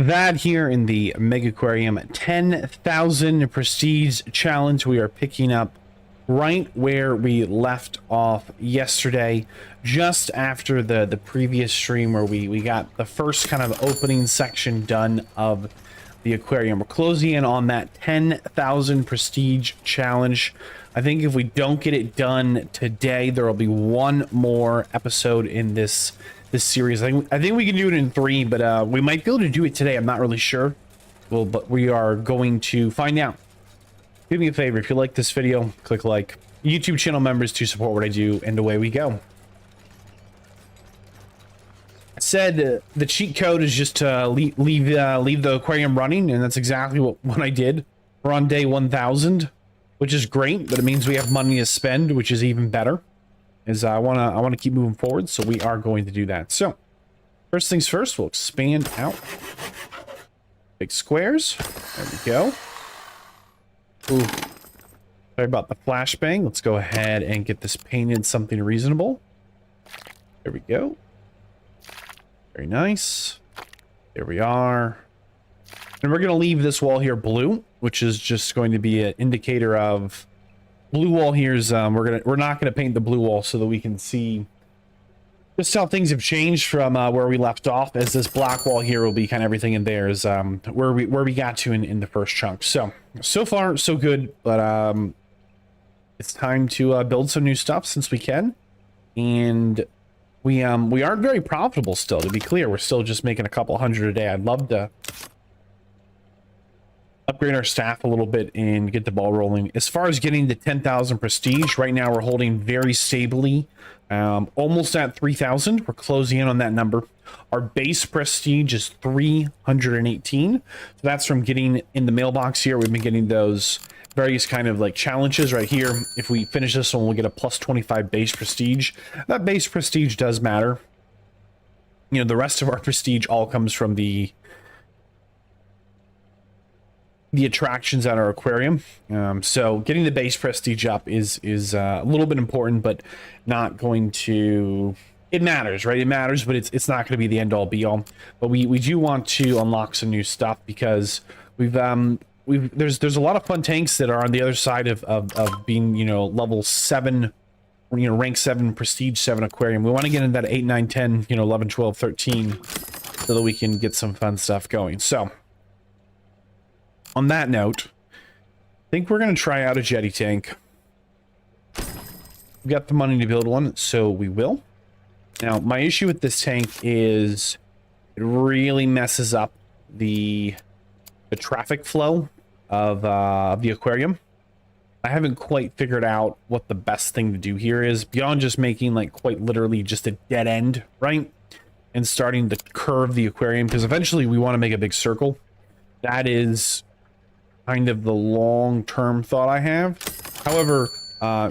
Vadd here in the Megaquarium 10,000 Prestige Challenge. We are picking up right where we left off yesterday, just after the previous stream where we got the first kind of opening section done of the aquarium. We're closing in on that 10,000 Prestige Challenge. I think if we don't get it done today, there will be one more episode in this series. I think we can do it in 3, but we might be able to do it today. I'm not really sure. Well, but we are going to find out. Do me a favor, if you like this video, click like. YouTube channel members to support what I do, and away we go. I said the cheat code is just to leave the aquarium running, and that's exactly what I did. We're on day 1000, which is great, but it means we have money to spend, which is even better. I want to keep moving forward, so we are going to do that. So first things first, we'll expand out. Big squares. There we go. Ooh. Sorry about the flashbang. Let's go ahead and get this painted something reasonable. There we go. Very nice. There we are. And we're going to leave this wall here blue, which is just going to be an indicator of blue wall. Here's we're not gonna paint the blue wall so that we can see just how things have changed from where we left off, as this black wall here will be kind of everything in there is where we got to in the first chunk. So far so good, but it's time to build some new stuff since we can. And we aren't very profitable still, to be clear. We're still just making a couple hundred a day. I'd love to upgrade our staff a little bit and get the ball rolling. As far as getting to 10,000 prestige, right now we're holding very stably, almost at 3,000. We're closing in on that number. Our base prestige is 318. So that's from getting in the mailbox here. We've been getting those various kind of like challenges right here. If we finish this one, we'll get a plus 25 base prestige. That base prestige does matter. You know, the rest of our prestige all comes from the attractions at our aquarium. So getting the base prestige up is a little bit important, but not going to, it matters, right? It matters, but it's not going to be the end all be all. But we do want to unlock some new stuff, because there's a lot of fun tanks that are on the other side of being, you know, level 7, you know, rank 7 prestige 7 aquarium. We want to get into that 8, 9, 10, you know, 11, 12, 13, so that we can get some fun stuff going. So on that note, I think we're going to try out a jetty tank. We've got the money to build one, so we will. Now, my issue with this tank is it really messes up the traffic flow of the aquarium. I haven't quite figured out what the best thing to do here is, beyond just making like quite literally just a dead end, right? And starting to curve the aquarium, because eventually we want to make a big circle. That is kind of the long-term thought I have. However,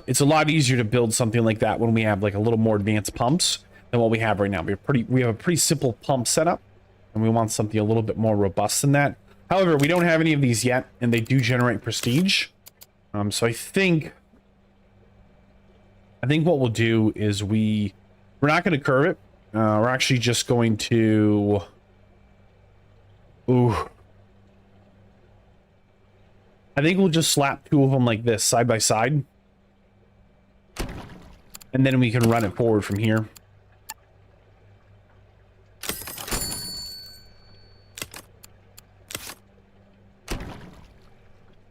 it's a lot easier to build something like that when we have like a little more advanced pumps than what we have right now. We have a pretty simple pump setup, and we want something a little bit more robust than that. However, we don't have any of these yet, and they do generate prestige. So I think what we'll do is we're not going to curve it. We're actually just going to, I think we'll just slap 2 of them like this, side by side. And then we can run it forward from here.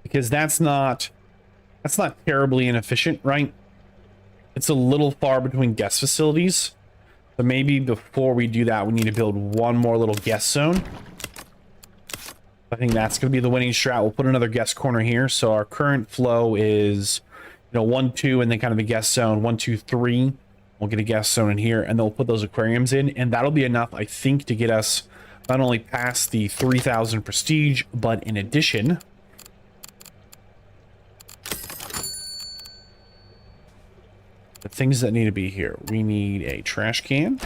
Because that's not terribly inefficient, right? It's a little far between guest facilities. So maybe before we do that, we need to build one more little guest zone. I think that's going to be the winning strat. We'll put another guest corner here. So our current flow is, you know, 1, 2, and then kind of a guest zone. 1, 2, 3. We'll get a guest zone in here, and then we'll put those aquariums in, and that'll be enough, I think, to get us not only past the 3,000 prestige, but in addition, the things that need to be here. We need a trash can.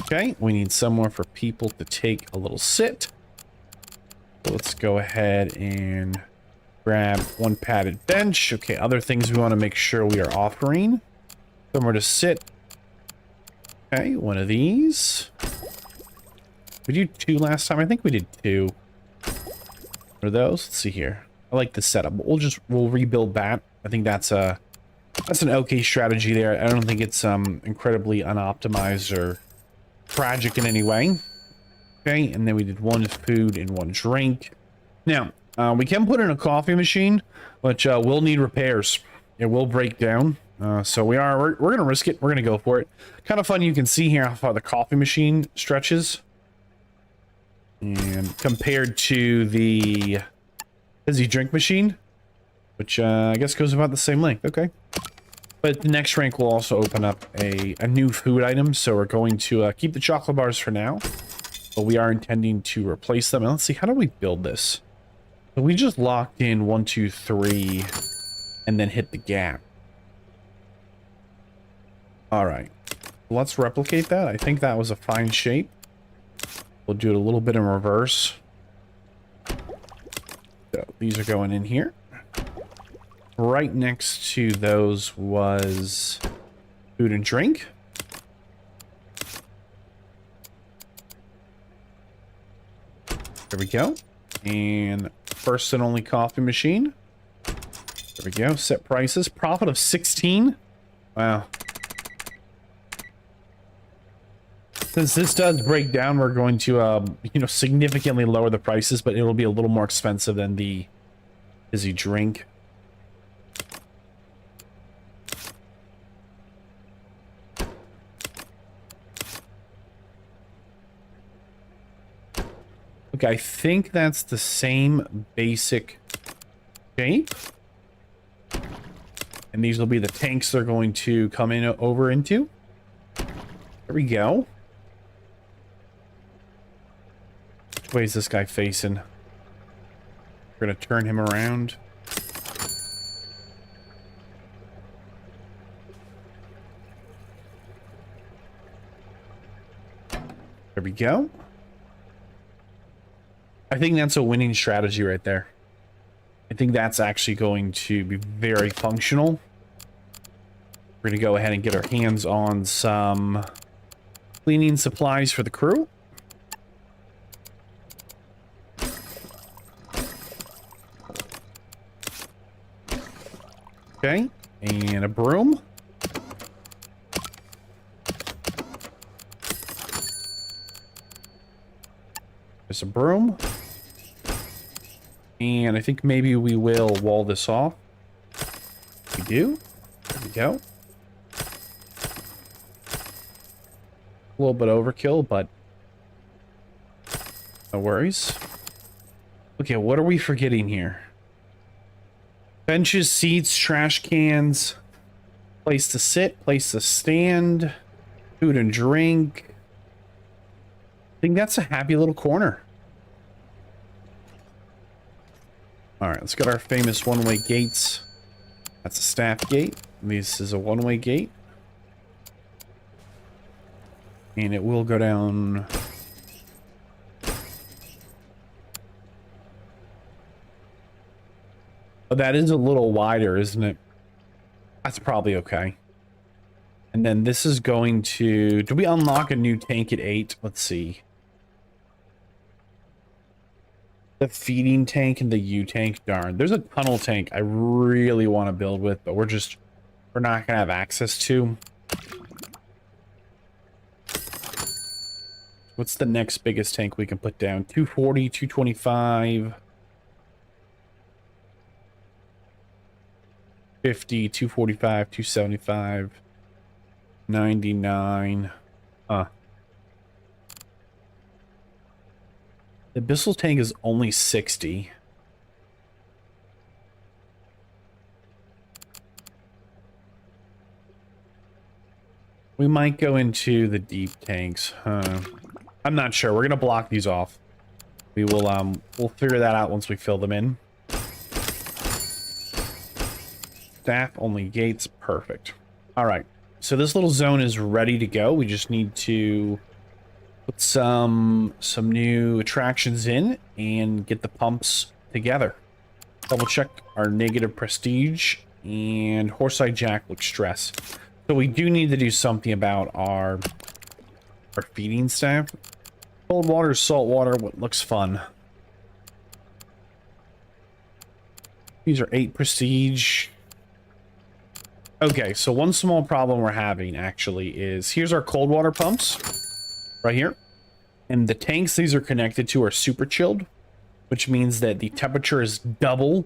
Okay, we need somewhere for people to take a little sit. So let's go ahead and grab one padded bench. Okay, other things we want to make sure we are offering. Somewhere to sit. Okay, one of these. We did 2 last time. I think we did 2. What are those? Let's see here. I like this setup. We'll rebuild that. I think that's an okay strategy there. I don't think it's incredibly unoptimized or tragic in any way. Okay, and then we did 1 food and 1 drink. Now, we can put in a coffee machine, but we'll need repairs. It will break down. So we're gonna risk it. We're gonna go for it. Kind of fun. You can see here how far the coffee machine stretches, and compared to the fizzy drink machine, which I guess goes about the same length. Okay, but the next rank will also open up a new food item. So we're going to keep the chocolate bars for now, but we are intending to replace them. And let's see, how do we build this? So we just locked in 1, 2, 3, and then hit the gap. All right, let's replicate that. I think that was a fine shape. We'll do it a little bit in reverse. So these are going in here. Right next to those was food and drink. There we go. And first and only coffee machine. There we go. Set prices. Profit of 16. Wow. Since this does break down, we're going to, significantly lower the prices, but it'll be a little more expensive than the fizzy drink. Okay, I think that's the same basic shape. And these will be the tanks they're going to come in over into. There we go. Which way is this guy facing? We're going to turn him around. There we go. I think that's a winning strategy right there. I think that's actually going to be very functional. We're going to go ahead and get our hands on some cleaning supplies for the crew. Okay, and a broom. There's a broom. And I think maybe we will wall this off. We do. There we go. A little bit overkill, but no worries. Okay, what are we forgetting here? Benches, seats, trash cans, place to sit, place to stand, food and drink. I think that's a happy little corner. All right, let's get our famous one-way gates. That's a staff gate. This is a one-way gate. And it will go down. Oh, that is a little wider, isn't it? That's probably okay. And then this is going to... Do we unlock a new tank at 8? Let's see. The feeding tank and the U tank. Darn. There's a tunnel tank I really want to build with, but we're not going to have access to. What's the next biggest tank we can put down? 240, 225... 50, 245, 275, 99. The abyssal tank is only 60. We might go into the deep tanks. I'm not sure. We're gonna block these off. We will we'll figure that out once we fill them in. Staff only gates. Perfect. All right, so this little zone is ready to go. We just need to put some new attractions in and get the pumps together. Double check our negative prestige, and Horseye Jack looks stressed. So we do need to do something about our feeding staff. Cold water, salt water, what looks fun? These are 8 prestige. Okay, so one small problem we're having actually is here's our cold water pumps right here. And the tanks these are connected to are super chilled, which means that the temperature is double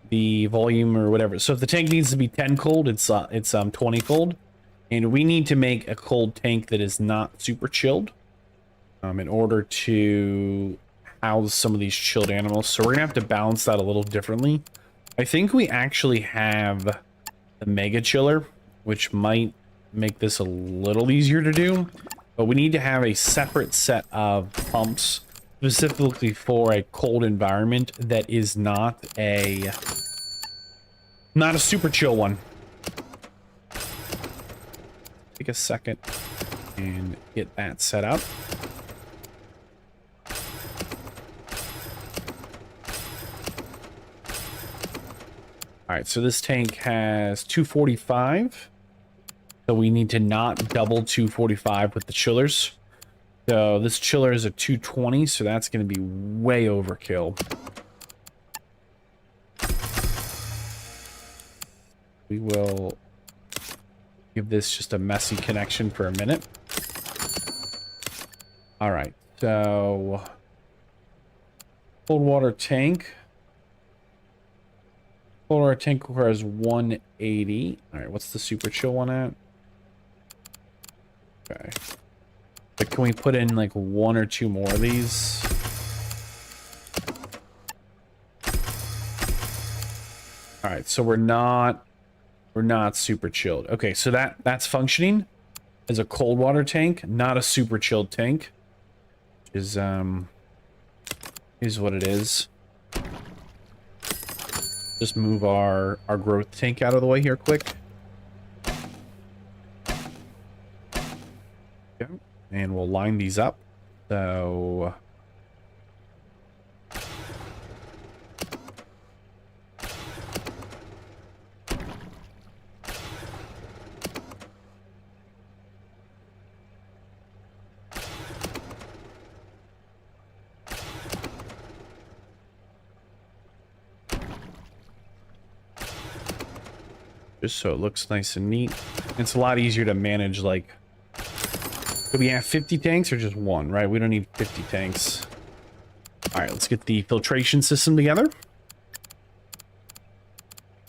the volume or whatever. So if the tank needs to be 10 cold, it's 20 cold. And we need to make a cold tank that is not super chilled in order to house some of these chilled animals. So we're gonna have to balance that a little differently. I think we actually have the mega chiller, which might make this a little easier to do, but we need to have a separate set of pumps specifically for a cold environment that is not a super chill one. Take a second and get that set up. All right, so this tank has 245. So we need to not double 245 with the chillers. So this chiller is a 220, so that's going to be way overkill. We will give this just a messy connection for a minute. All right, so cold water tank. Cold water tank requires 180. All right, what's the super chill one at? Okay. But can we put in like 1 or 2 more of these? All right, so we're not super chilled. Okay, so that's functioning as a cold water tank, not a super chilled tank. Is what it is. Just move our growth tank out of the way here quick. Okay. And we'll line these up. So just so it looks nice and neat. It's a lot easier to manage, like, do we have 50 tanks or just 1, right? We don't need 50 tanks. All right, let's get the filtration system together.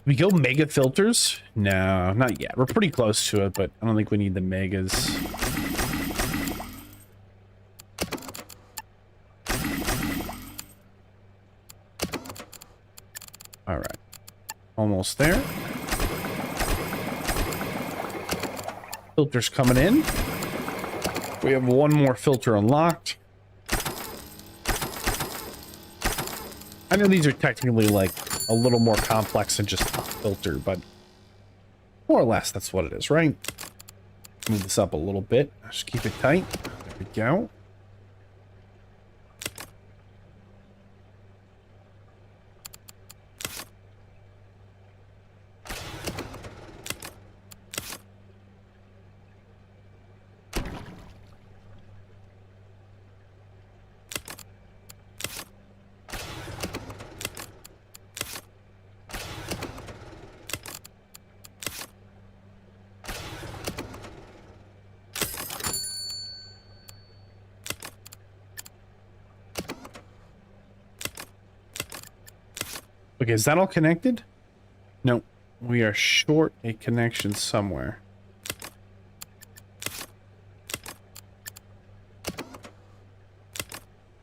We go mega filters? No, not yet. We're pretty close to it, but I don't think we need the megas. All right, almost there. Filters coming in. We have 1 more filter unlocked. I know these are technically like a little more complex than just a filter, but more or less that's what it is, right? Move this up a little bit. Just keep it tight. There we go. Okay, is that all connected? No, we are short a connection somewhere.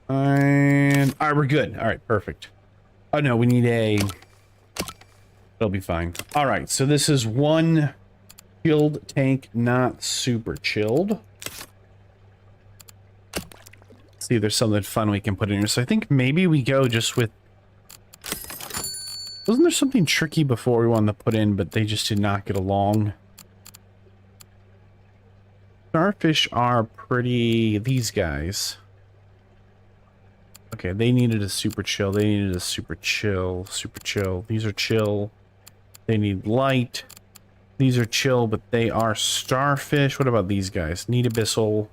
And all right, we're good. All right, perfect. Oh no, we need a. It'll be fine. All right, so this is 1 chilled tank, not super chilled. Let's see if there's something fun we can put in here. So I think maybe we go just with. Wasn't there something tricky before we wanted to put in, but they just did not get along? Starfish are pretty... These guys. Okay, they needed a super chill. They needed a super chill. Super chill. These are chill. They need light. These are chill, but they are starfish. What about these guys? Need abyssal.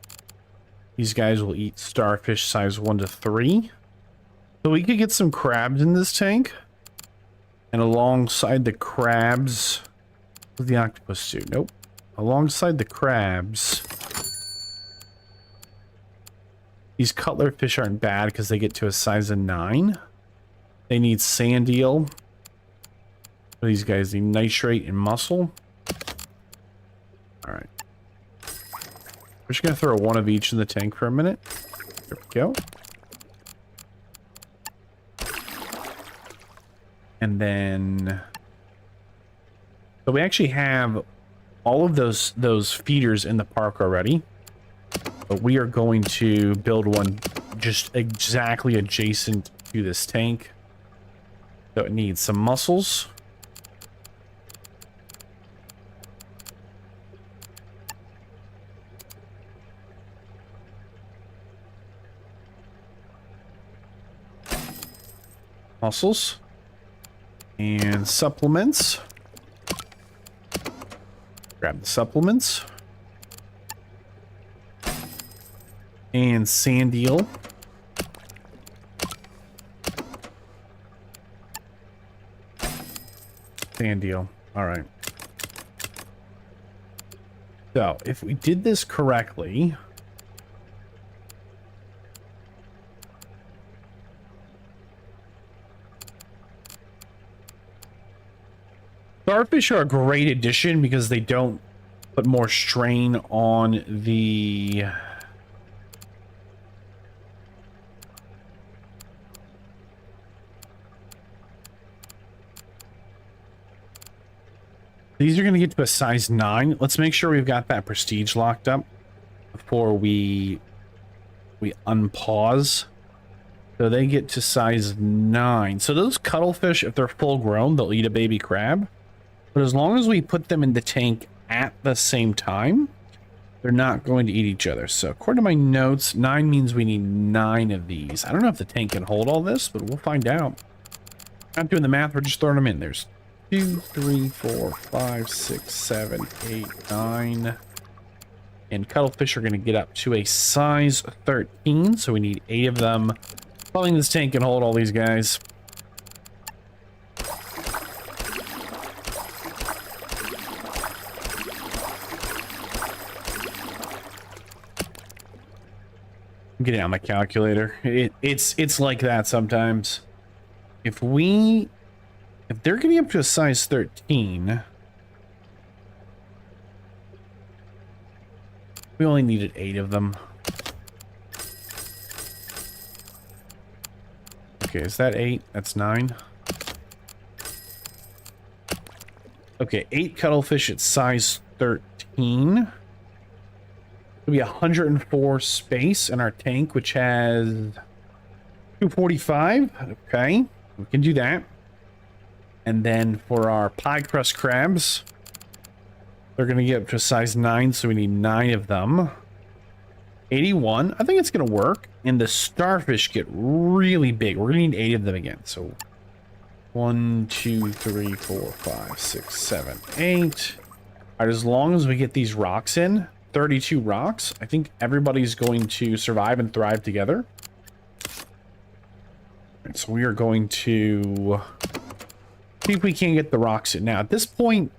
These guys will eat starfish size 1 to 3. So we could get some crabs in this tank. And alongside the crabs... What does the octopus do? Nope. Alongside the crabs... These cutler fish aren't bad because they get to a size of 9. They need sand eel. These guys need nitrate and mussel. Alright. We're just going to throw one of each in the tank for a minute. There we go. And then... So we actually have all of those feeders in the park already. But we are going to build one just exactly adjacent to this tank. So it needs some mussels. Mussels. And supplements. Grab the supplements. And sand eel. Sand eel. All right. So, if we did this correctly... Starfish are a great addition because they don't put more strain on the... These are going to get to a size 9. Let's make sure we've got that prestige locked up before we unpause. So they get to size 9. So those cuttlefish, if they're full grown, they'll eat a baby crab. But as long as we put them in the tank at the same time, they're not going to eat each other. So according to my notes, 9 means we need 9 of these. I don't know if the tank can hold all this, but we'll find out. Not doing the math, we're just throwing them in. There's 2, 3, 4, 5, 6, 7, 8, 9. And cuttlefish are going to get up to a size 13, so we need 8 of them. Probably this tank can hold all these guys. I'm getting out my calculator. It's like that sometimes. If they're getting up to a size 13, we only needed 8 of them. Okay, is that 8? That's 9. Okay, 8 cuttlefish at size 13. It'll be 104 space in our tank, which has 245. Okay, we can do that. And then for our pie crust crabs, they're going to get up to size 9, so we need 9 of them. 81. I think it's going to work. And the starfish get really big. We're going to need 8 of them again. So 1, 2, 3, 4, 5, 6, 7, 8. All right, as long as we get these rocks in, 32 rocks, I think everybody's going to survive and thrive together. All right, so we are going to see if we can get the rocks in. Now, at this point,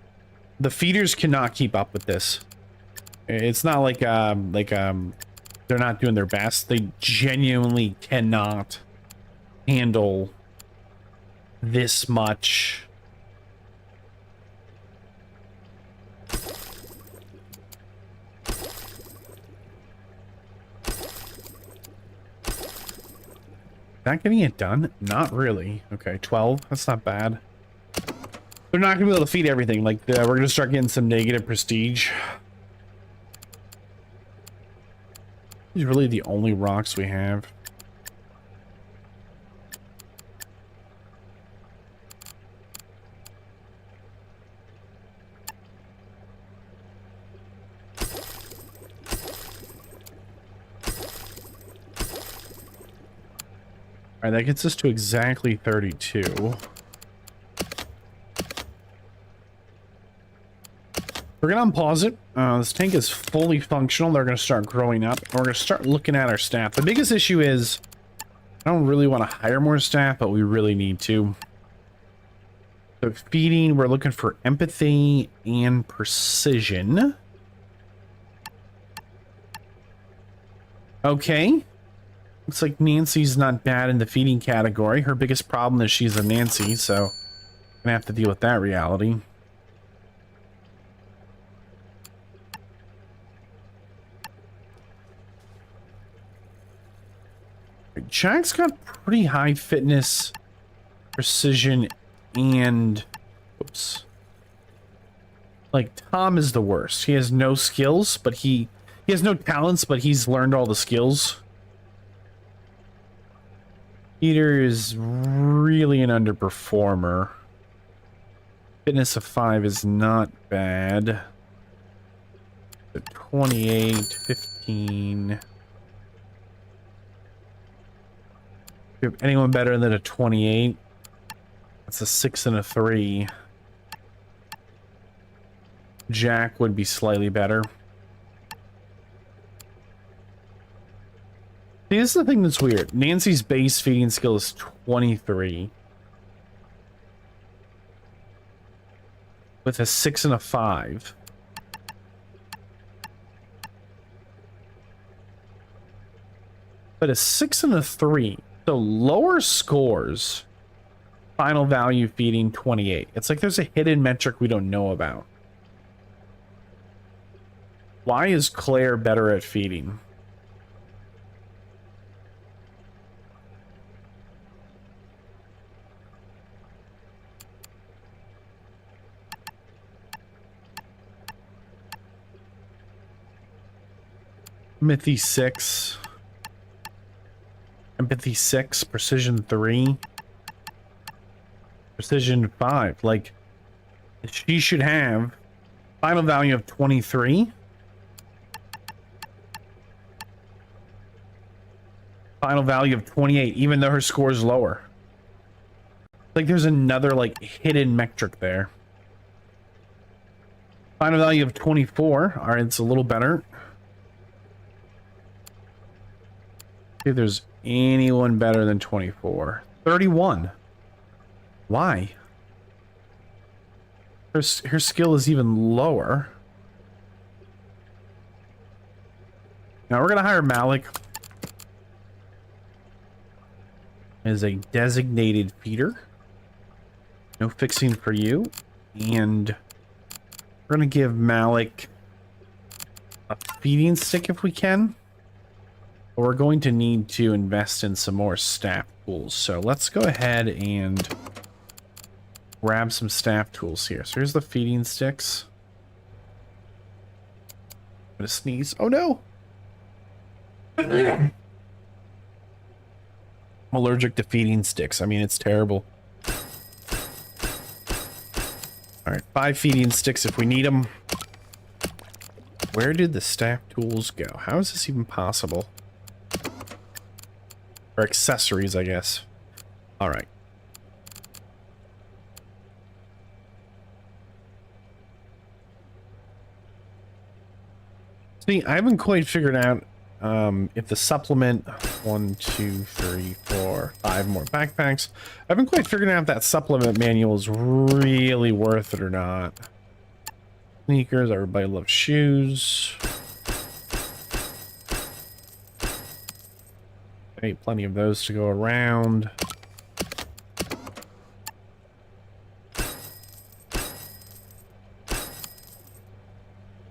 the feeders cannot keep up with this. It's not like they're not doing their best. They genuinely cannot handle this much. Not getting it done? Not really. Okay, 12. That's not bad. They're not gonna be able to feed everything. Like, we're gonna start getting some negative prestige. These are really the only rocks we have. All right, that gets us to exactly 32. We're gonna unpause it. This tank is fully functional. They're gonna start growing up. We're gonna start looking at our staff. The biggest issue is I don't really want to hire more staff, but we really need to. So feeding, we're looking for empathy and precision. Okay. Looks like Nancy's not bad in the feeding category. Her biggest problem is she's a Nancy, so gonna have to deal with that reality. Jack's got pretty high fitness, precision, and oops. Like Tom is the worst. He has no skills, but he has no talents, but he's learned all the skills. Peter is really an underperformer. Fitness of 5 is not bad. 28, 15. Do you have anyone better than a 28? That's a 6 and a 3. Jack would be slightly better. See, this is the thing that's weird. Nancy's base feeding skill is 23. With a 6 and a 5. But a 6 and a 3. So lower scores. Final value feeding 28. It's like there's a hidden metric we don't know about. Why is Claire better at feeding? Empathy 6. Empathy 6. Precision 3. Precision 5. Like, she should have final value of 23. Final value of 28, even though her score is lower. Like, there's another, like, hidden metric there. Final value of 24. All right, it's a little better. See if there's anyone better than 24. 31. Why? Her skill is even lower. Now we're gonna hire Malik as a designated feeder. No fixing for you. And we're gonna give Malik a feeding stick if we can. But we're going to need to invest in some more staff tools. So let's go ahead and grab some staff tools here. So here's the feeding sticks. I'm gonna sneeze. Oh no! I'm allergic to feeding sticks. I mean, it's terrible. Alright, 5 feeding sticks if we need them. Where did the staff tools go? How is this even possible? Or accessories, I guess. Alright. See, I haven't quite figured out if the supplement 1, 2, 3, 4, 5 more backpacks. I haven't quite figured out if that supplement manual is really worth it or not. Sneakers, everybody loves shoes. Okay, plenty of those to go around.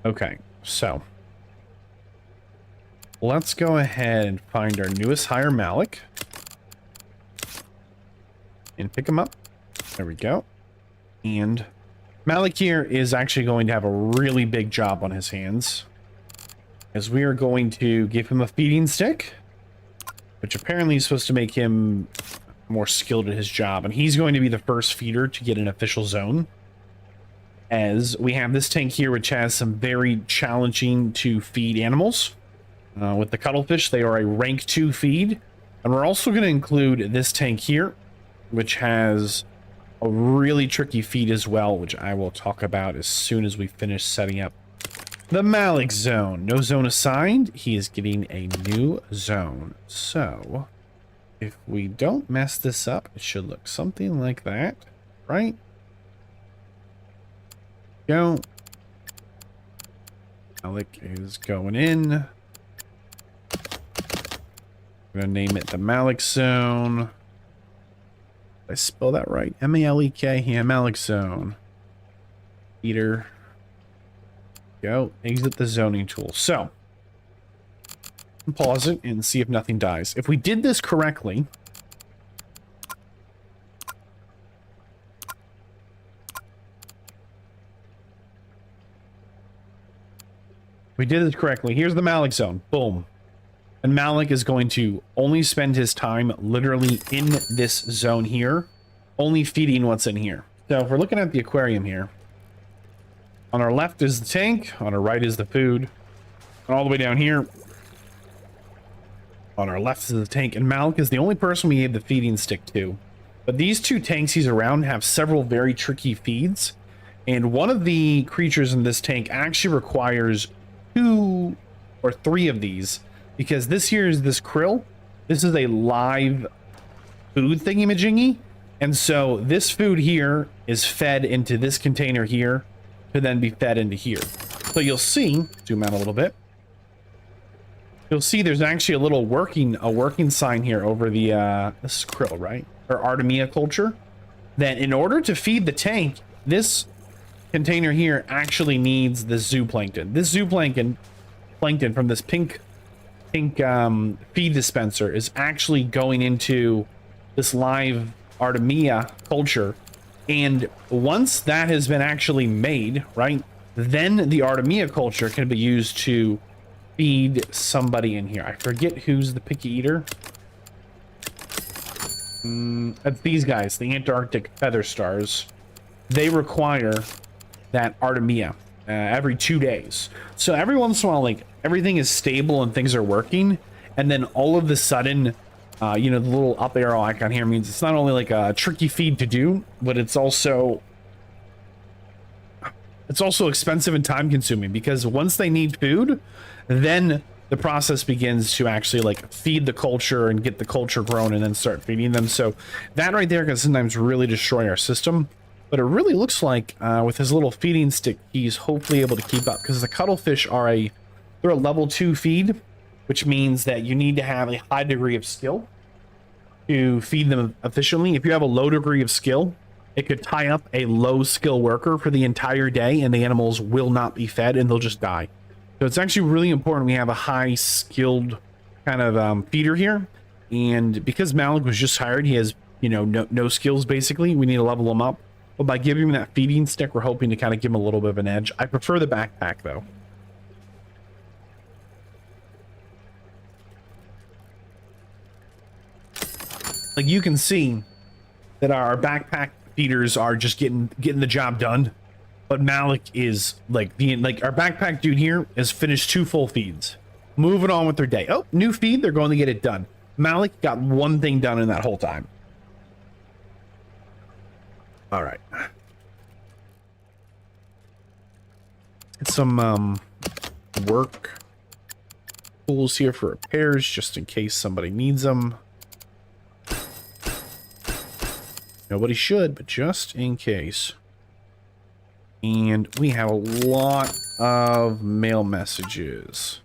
Okay, so let's go ahead and find our newest hire, Malik. And pick him up. There we go. And Malik here is actually going to have a really big job on his hands, as we are going to give him a feeding stick, which apparently is supposed to make him more skilled at his job. And he's going to be the first feeder to get an official zone, as we have this tank here, which has some very challenging to feed animals. With the cuttlefish, they are a rank 2 feed. And we're also going to include this tank here, which has a really tricky feed as well, which I will talk about as soon as we finish setting up the Malik zone. No zone assigned. He is getting a new zone. So if we don't mess this up, it should look something like that, right? Go. Malik is going in. I'm gonna name it the Malik zone. Did I spell that right? M-A-L-E-K. Yeah, Malik zone. Eater. Go. Exit the zoning tool. So pause it and see if nothing dies. If we did this correctly, here's the Malik zone. Boom. And Malik is going to only spend his time literally in this zone here, only feeding what's in here. So if we're looking at the aquarium here, on our left is the tank, on our right is the food, and all the way down here, on our left is the tank, and Malik is the only person we gave the feeding stick to. But these two tanks he's around have several very tricky feeds, and one of the creatures in this tank actually requires 2 or 3 of these, because this here is this krill. This is a live food thingy-majingy, and so this food here is fed into this container here to then be fed into here. So you'll see, zoom out a little bit, you'll see there's actually a little working sign here over the this is krill, right? Or Artemia culture, that in order to feed the tank, this container here actually needs the zooplankton. This zooplankton from this pink feed dispenser is actually going into this live Artemia culture, and once that has been actually made, right, then the Artemia culture can be used to feed somebody in here. I forget who's the picky eater. It's these guys, the Antarctic feather stars. They require that Artemia every 2 days. So every once in a while, like, everything is stable and things are working, and then all of a sudden, you know, the little up arrow icon here means it's not only like a tricky feed to do, but it's also expensive and time consuming, because once they need food, then the process begins to actually like feed the culture and get the culture grown and then start feeding them. So that right there can sometimes really destroy our system. But it really looks like with his little feeding stick, he's hopefully able to keep up, because the cuttlefish are they're a level 2 feed, which means that you need to have a high degree of skill to feed them efficiently. If you have a low degree of skill, it could tie up a low skill worker for the entire day, and the animals will not be fed and they'll just die. So it's actually really important we have a high skilled kind of feeder here. And because Malik was just hired, he has, you know, no skills basically. We need to level him up. But by giving him that feeding stick, we're hoping to kind of give him a little bit of an edge. I prefer the backpack though. Like, you can see that our backpack feeders are just getting the job done, but Malik is like our backpack dude here has finished 2 full feeds, moving on with their day. Oh, new feed, they're going to get it done. Malik got 1 thing done in that whole time. All right, get some work tools here for repairs, just in case somebody needs them. Nobody should, but just in case. And we have a lot of mail messages.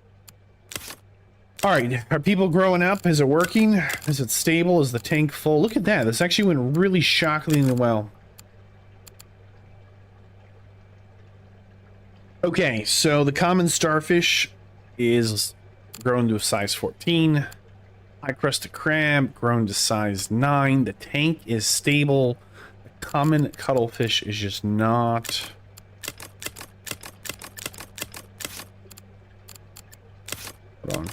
All right, are people growing up? Is it working? Is it stable? Is the tank full? Look at that. This actually went really shockingly well. Okay, so the common starfish is grown to a size 14. High crested crab grown to size 9. The tank is stable. The common cuttlefish is just not. Hold on.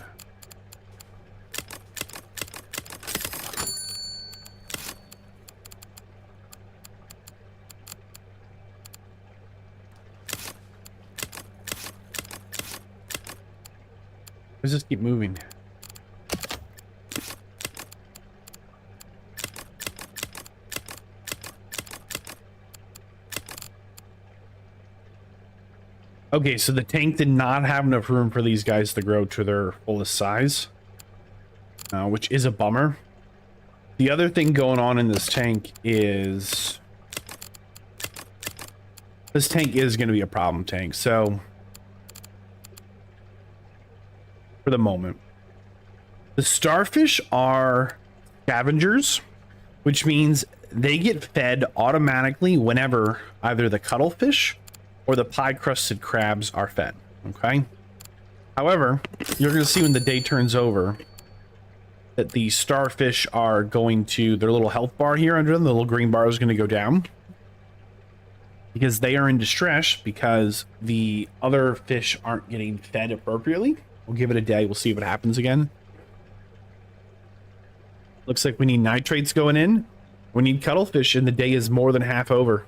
Why does this keep moving? Okay, so the tank did not have enough room for these guys to grow to their fullest size, which is a bummer. The other thing going on in this tank is this tank is going to be a problem tank. So for the moment, the starfish are scavengers, which means they get fed automatically whenever either the cuttlefish or the pie-crusted crabs are fed, okay? However, you're going to see when the day turns over that the starfish are going to, their little health bar here under them, the little green bar is going to go down because they are in distress because the other fish aren't getting fed appropriately. We'll give it a day. We'll see what happens again. Looks like we need nitrates going in. We need cuttlefish, and the day is more than half over.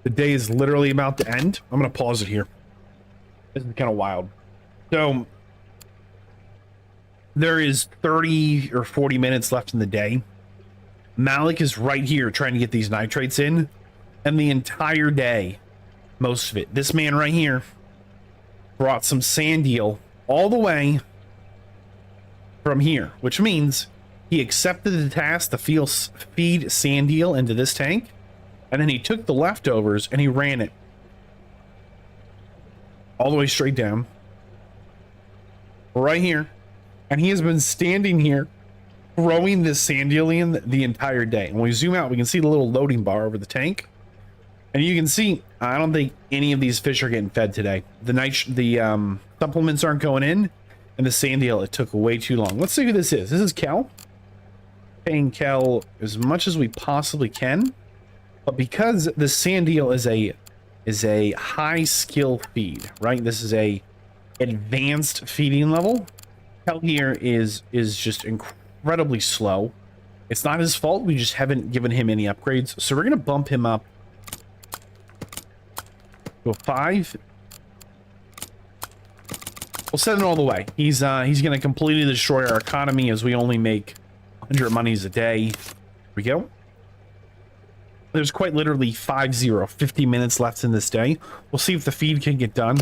The day is literally about to end. I'm going to pause it here. This is kind of wild. So there is 30 or 40 minutes left in the day. Malik is right here trying to get these nitrates in. And the entire day, most of it, this man right here brought some sand eel all the way from here, which means he accepted the task to feed sand eel into this tank. And then he took the leftovers and he ran it all the way straight down right here. And he has been standing here throwing this sand eel in the entire day. And when we zoom out, we can see the little loading bar over the tank. And you can see, I don't think any of these fish are getting fed today. The supplements aren't going in, and the sand eel, it took way too long. Let's see who this is. This is Kel. Paying Kel as much as we possibly can. But because the sand eel is a high skill feed, right? This is a advanced feeding level. Kel here is just incredibly slow. It's not his fault. We just haven't given him any upgrades. So we're gonna bump him up to a 5. We'll set it all the way. He's gonna completely destroy our economy as we only make 100 monies a day. Here we go. There's quite literally 50 minutes left in this day. We'll see if the feed can get done.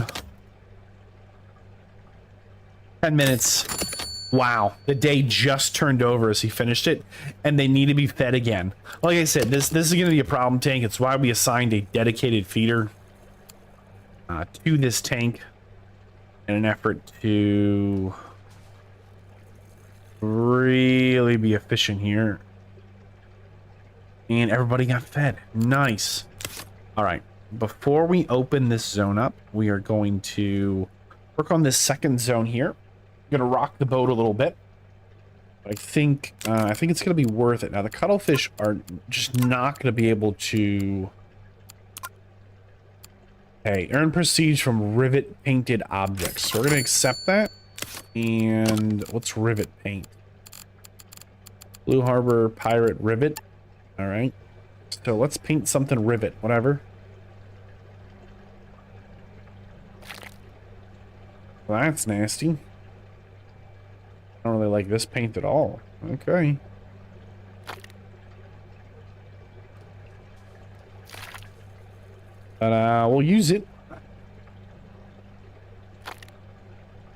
10 minutes. Wow, the day just turned over as he finished it, and they need to be fed again. Like I said, this is going to be a problem tank. It's why we assigned a dedicated feeder to this tank in an effort to really be efficient here. And everybody got fed. Nice. All right. Before we open this zone up, we are going to work on this second zone here. I'm going to rock the boat a little bit. I think it's going to be worth it. Now, the cuttlefish are just not going to be able to... Okay, earn prestige from rivet painted objects. So we're going to accept that. And what's rivet paint? Blue Harbor Pirate Rivet. All right, so let's paint something rivet, whatever. Well, that's nasty. I don't really like this paint at all. Okay. But we'll use it.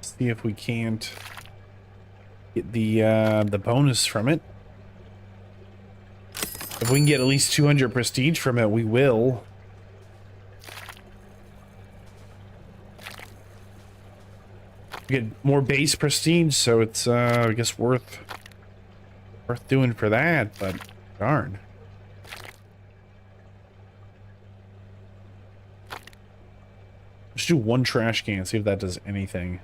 See if we can't get the bonus from it. If we can get at least 200 prestige from it, we will. Get more base prestige, so it's I guess worth doing for that, but darn. Let's do one trash can, see if that does anything.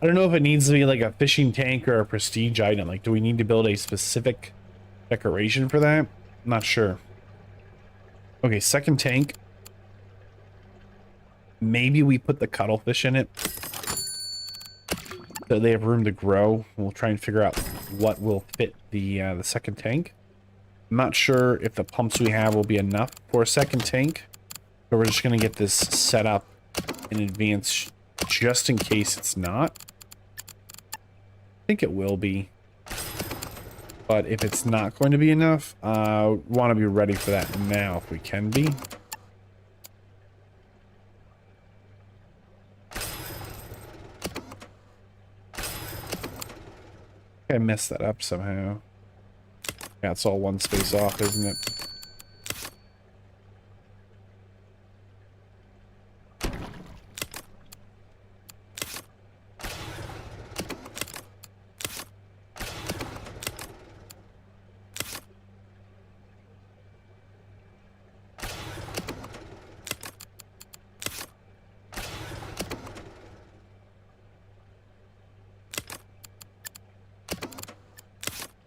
I don't know if it needs to be like a fishing tank or a prestige item. Like, do we need to build a specific decoration for that? I'm not sure. Okay, second tank. Maybe we put the cuttlefish in it so they have room to grow. We'll try and figure out what will fit the second tank. I'm not sure if the pumps we have will be enough for a second tank, but we're just going to get this set up in advance just in case it's not. I think it will be. But if it's not going to be enough, want to be ready for that now if we can be. I messed that up somehow. Yeah, it's all one space off, isn't it?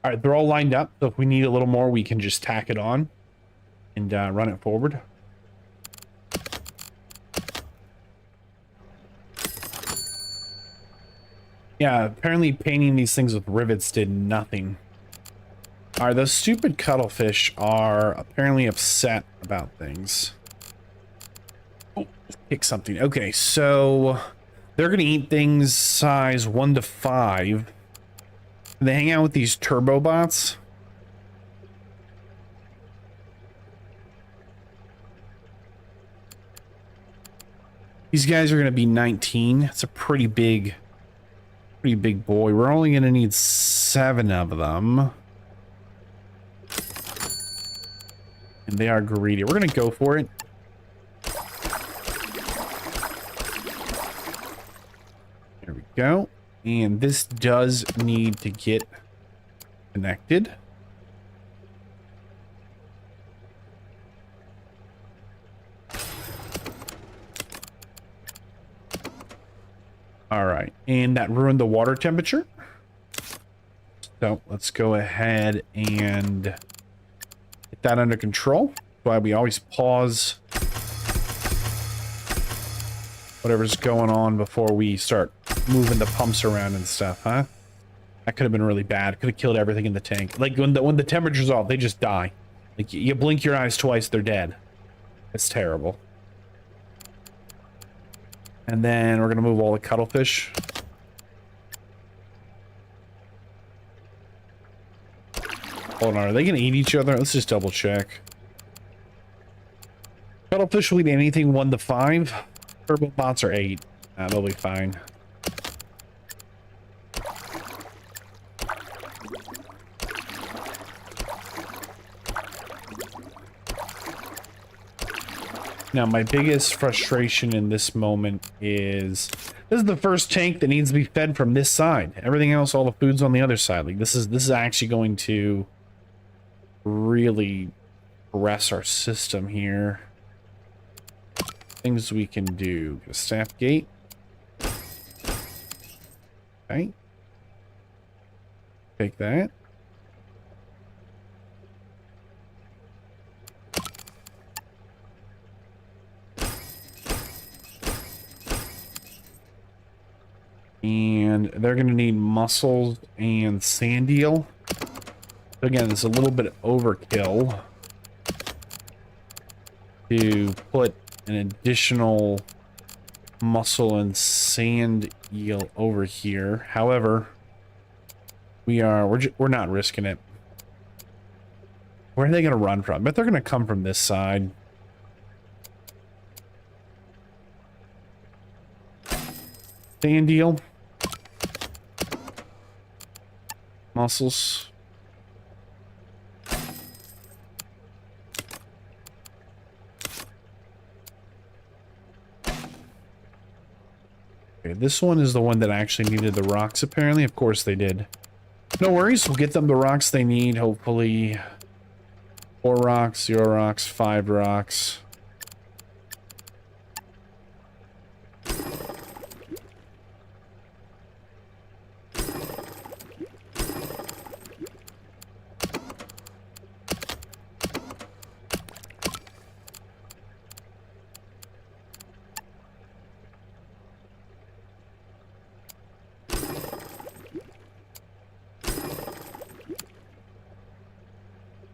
All right, they're all lined up. So if we need a little more, we can just tack it on and run it forward. Yeah, apparently painting these things with rivets did nothing. All right, those stupid cuttlefish are apparently upset about things. Oh, pick something. Okay, so they're going to eat things size 1 to 5. They hang out with these turbo bots. These guys are going to be 19. It's a pretty big boy. We're only going to need 7 of them. And they are greedy. We're going to go for it. There we go. And this does need to get connected. All right, and that ruined the water temperature. So let's go ahead and get that under control. That's why we always pause whatever's going on before we start moving the pumps around and stuff, huh? That could have been really bad. Could have killed everything in the tank. Like when the temperature's off, they just die. Like you blink your eyes twice, they're dead. It's terrible. And then we're gonna move all the cuttlefish. Hold on, are they gonna eat each other? Let's just double check. Cuttlefish will eat anything 1 to 5. Turbo bots are 8. They'll be fine. Now, my biggest frustration in this moment is this is the first tank that needs to be fed from this side. Everything else, all the food's on the other side. Like this is actually going to really press our system here. Things we can do. Get a staff gate. Okay. Take that. And they're going to need mussels and sand eel. Again, it's a little bit overkill to put an additional mussel and sand eel over here. However, we're not risking it. Where are they going to run from? I bet they're going to come from this side. Sand eel. Mussels. Okay, this one is the one that actually needed the rocks, apparently. Of course they did. No worries, we'll get them the rocks they need, hopefully. 4 rocks, 0 rocks, 5 rocks.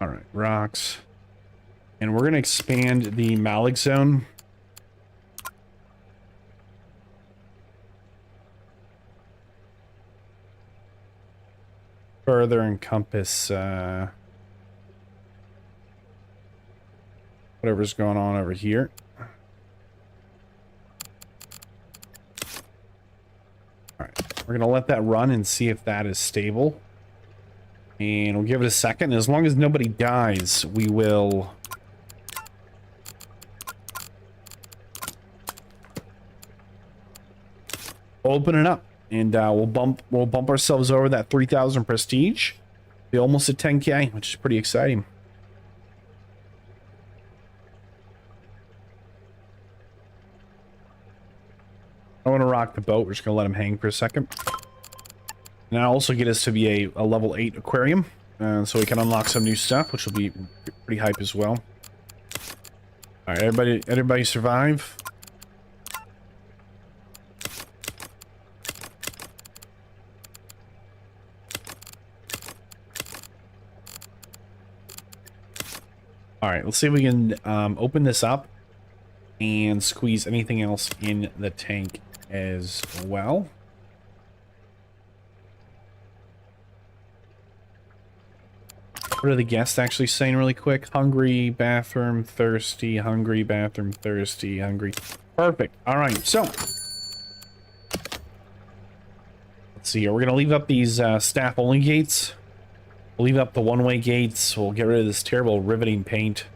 Alright, rocks. And we're going to expand the Malik zone. further encompass whatever's going on over here. All right, we're gonna let that run and see if that is stable. And we'll give it a second. As long as nobody dies, we will open it up, and we'll bump ourselves over that 3,000 prestige. Be almost at 10K, which is pretty exciting. I want to rock the boat. We're just gonna let him hang for a second. And that'll also get us to be a level 8 aquarium, so we can unlock some new stuff, which will be pretty hype as well. All right, everybody survive. All right, let's see if we can open this up and squeeze anything else in the tank as well. What are the guests actually saying really quick? Hungry, bathroom, thirsty, hungry, bathroom, thirsty, hungry. Perfect. All right, so let's see here. We're going to leave up these staff-only gates. We'll leave up the one-way gates. We'll get rid of this terrible riveting paint.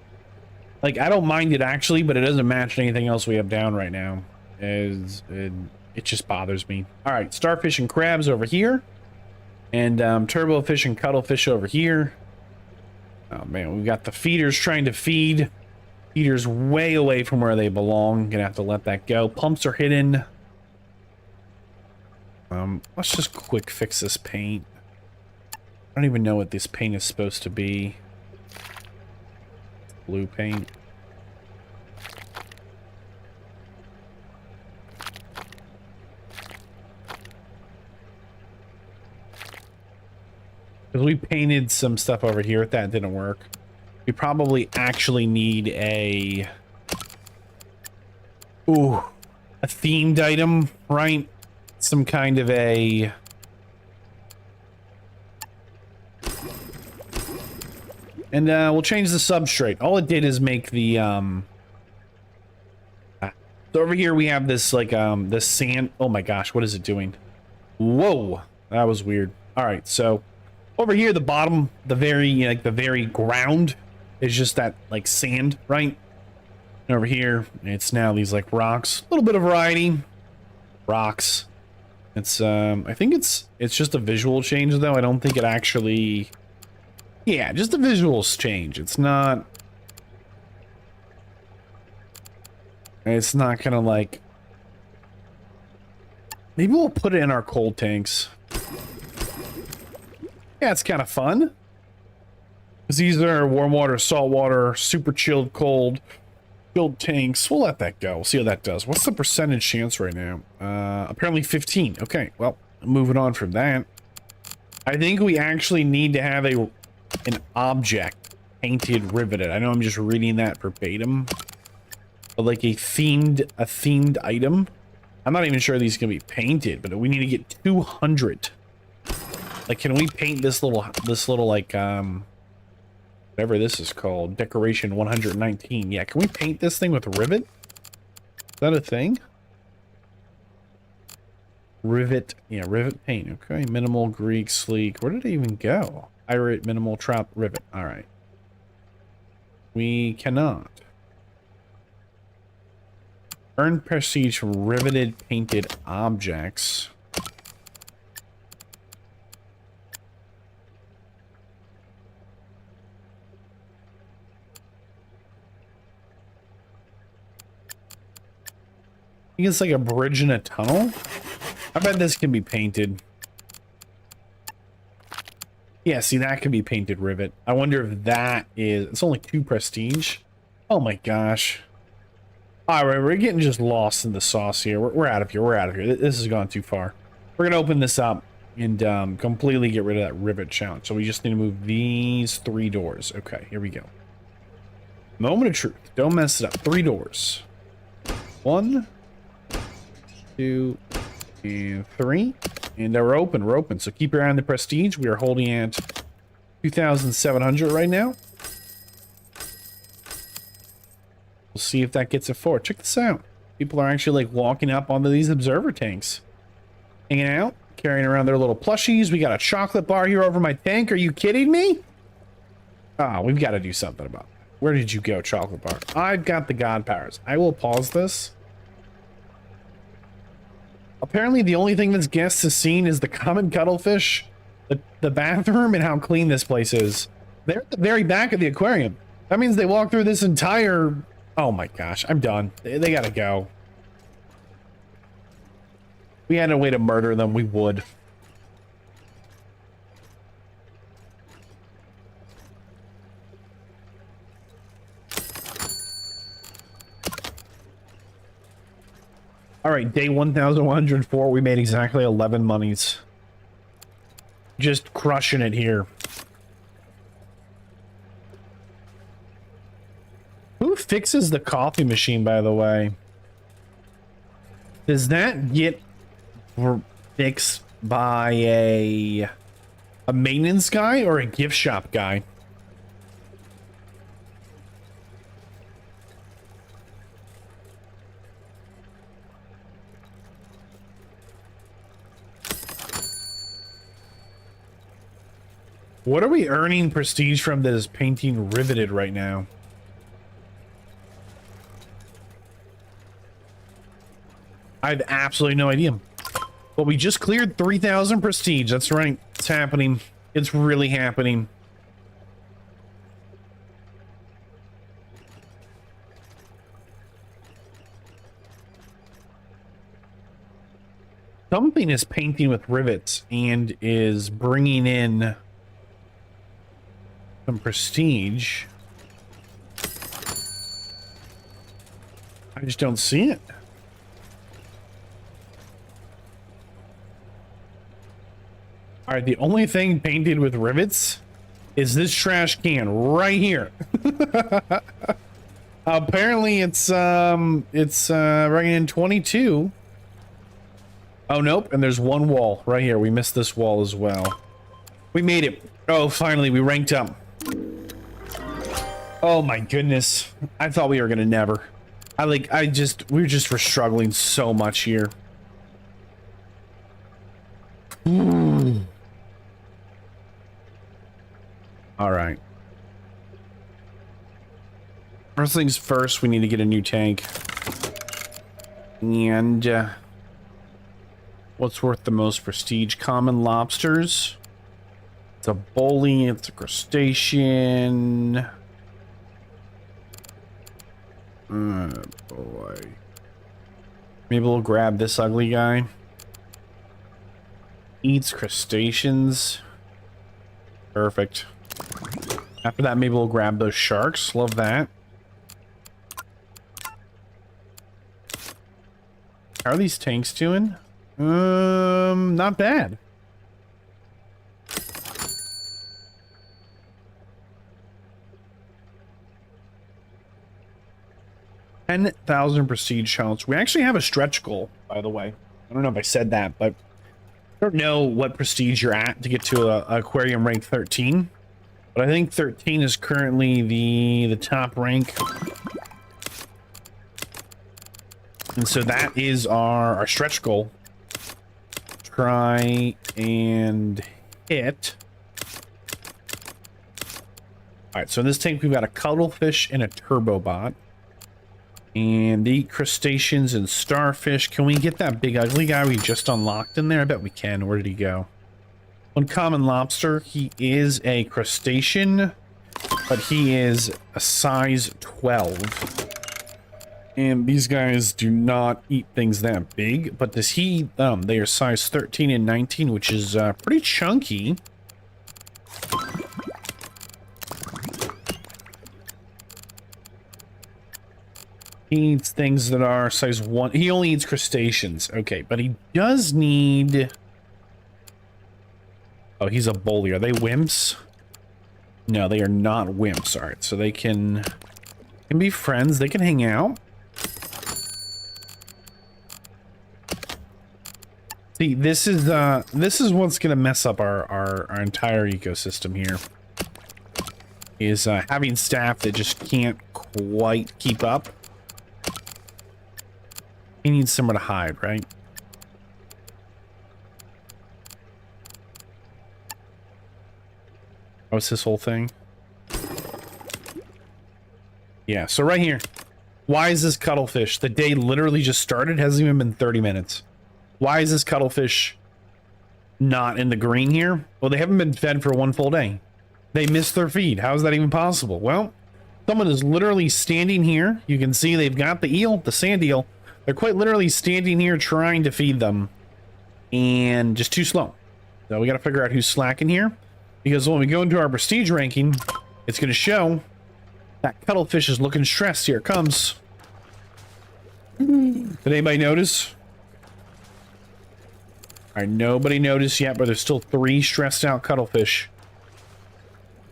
Like, I don't mind it actually, but it doesn't match anything else we have down right now. It just bothers me. All right, starfish and crabs over here. And turbo fish and cuttlefish over here. Oh man, we've got the feeders trying to feed. Feeders way away from where they belong. Gonna have to let that go. Pumps are hidden. Let's just quick fix this paint. I don't even know what this paint is supposed to be. Blue paint. Because we painted some stuff over here. That didn't work. We probably actually need a themed item, right? Some kind of a and we'll change the substrate. All it did is make the so over here we have this like this sand. Oh my gosh, what is it doing? Whoa, that was weird. All right, so over here, the bottom, the very ground is just that like sand, right? And over here, it's now these like rocks. A little bit of variety. Rocks. It's I think it's just a visual change though. I don't think it actually. Yeah, just the visuals change. It's not gonna like. Maybe we'll put it in our cold tanks. Yeah, it's kind of fun. Because these are warm water, salt water, super chilled, cold, chilled tanks. We'll let that go. We'll see how that does. What's the percentage chance right now? Apparently 15. Okay, well, moving on from that. I think we actually need to have an object painted, riveted. I know I'm just reading that verbatim. But like a themed item. I'm not even sure these can be painted, but we need to get 200. Like, can we paint this little like, whatever this is called, decoration 119? Yeah, can we paint this thing with a rivet? Is that a thing? Rivet, yeah, rivet paint. Okay, minimal, Greek, sleek. Where did it even go? Irate, minimal, trap, rivet. All right. We cannot. Earn prestige from riveted painted objects. I think it's like a bridge in a tunnel. I bet this can be painted. Yeah, see, that can be painted rivet. I wonder if that is... It's only 2 prestige. Oh my gosh. Alright, we're getting just lost in the sauce here. We're out of here. We're out of here. This has gone too far. We're going to open this up and completely get rid of that rivet challenge. So we just need to move these 3 doors. Okay, here we go. Moment of truth. Don't mess it up. 3 doors. 1, 2, and 3. And we're open. We're open. So keep your eye on the prestige. We are holding at 2,700 right now. We'll see if that gets it forward. Check this out. People are actually like walking up onto these observer tanks. Hanging out, carrying around their little plushies. We got a chocolate bar here over my tank. Are you kidding me? Ah, we've got to do something about that. Where did you go, chocolate bar? I've got the god powers. I will pause this. Apparently, the only thing this guest has seen is the common cuttlefish, the bathroom, and how clean this place is. They're at the very back of the aquarium. That means they walk through this entire... Oh my gosh, I'm done. They gotta go. We had a way to murder them, we would. All right, day 1,104, we made exactly 11 monies. Just crushing it here. Who fixes the coffee machine, by the way? Does that get fixed by a maintenance guy or a gift shop guy? What are we earning prestige from that is painting riveted right now? I have absolutely no idea. But we just cleared 3,000 prestige. That's right. It's happening. It's really happening. Something is painting with rivets and is bringing in some prestige. I just don't see it. All right, the only thing painted with rivets is this trash can right here. Apparently it's bringing in 22. Oh nope, and there's one wall right here. We missed this wall as well. We made it. Oh, finally we ranked up. Oh my goodness. I thought we were gonna never. We're struggling so much here. All right. First things first, we need to get a new tank. And what's worth the most prestige? Common lobsters. It's a bully. It's a crustacean. Oh boy. Maybe we'll grab this ugly guy. Eats crustaceans. Perfect. After that, maybe we'll grab those sharks. Love that. How are these tanks doing? Not bad. $10,000 prestige challenge. We actually have a stretch goal, by the way. I don't know if I said that, but I don't know what prestige you're at to get to a aquarium rank 13. But I think 13 is currently the top rank. And so that is our stretch goal. Try and hit. Alright, so in this tank we've got a cuttlefish and a turbo bot. And they eat crustaceans and starfish. Can we get that big ugly guy we just unlocked in there? I bet we can. Where did he go? One common lobster. He is a crustacean, but he is a size 12. And these guys do not eat things that big, but does he eat them? They are size 13 and 19, which is pretty chunky. He eats things that are size 1. He only eats crustaceans. Okay, but he does need... Oh, he's a bully. Are they wimps? No, they are not wimps. All right, so they can be friends. They can hang out. See, this is what's gonna mess up our entire ecosystem here. Is having staff that just can't quite keep up. He needs somewhere to hide, right? What's this whole thing? Yeah, so right here. Why is this cuttlefish? The day literally just started, hasn't even been 30 minutes. Why is this cuttlefish not in the green here? Well, they haven't been fed for one full day. They missed their feed. How is that even possible? Well, someone is literally standing here. You can see they've got the eel, the sand eel. They're quite literally standing here trying to feed them. And just too slow. So we got to figure out who's slacking here. Because when we go into our prestige ranking, it's going to show that cuttlefish is looking stressed. Here it comes. Did anybody notice? All right, nobody noticed yet, but there's still 3 stressed out cuttlefish.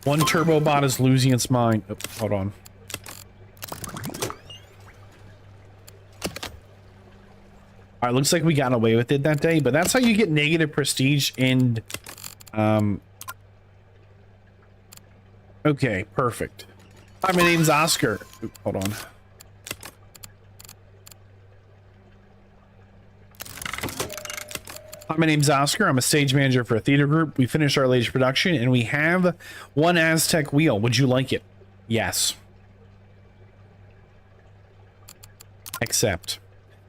One turbo bot is losing its mind. Oh, hold on. All right, looks like we got away with it that day, but that's how you get negative prestige in... Okay, perfect. Hi, my name's Oscar. Oop, hold on. Hi, my name's Oscar. I'm a stage manager for a theater group. We finished our latest production, and we have one Aztec wheel. Would you like it? Yes. Accept.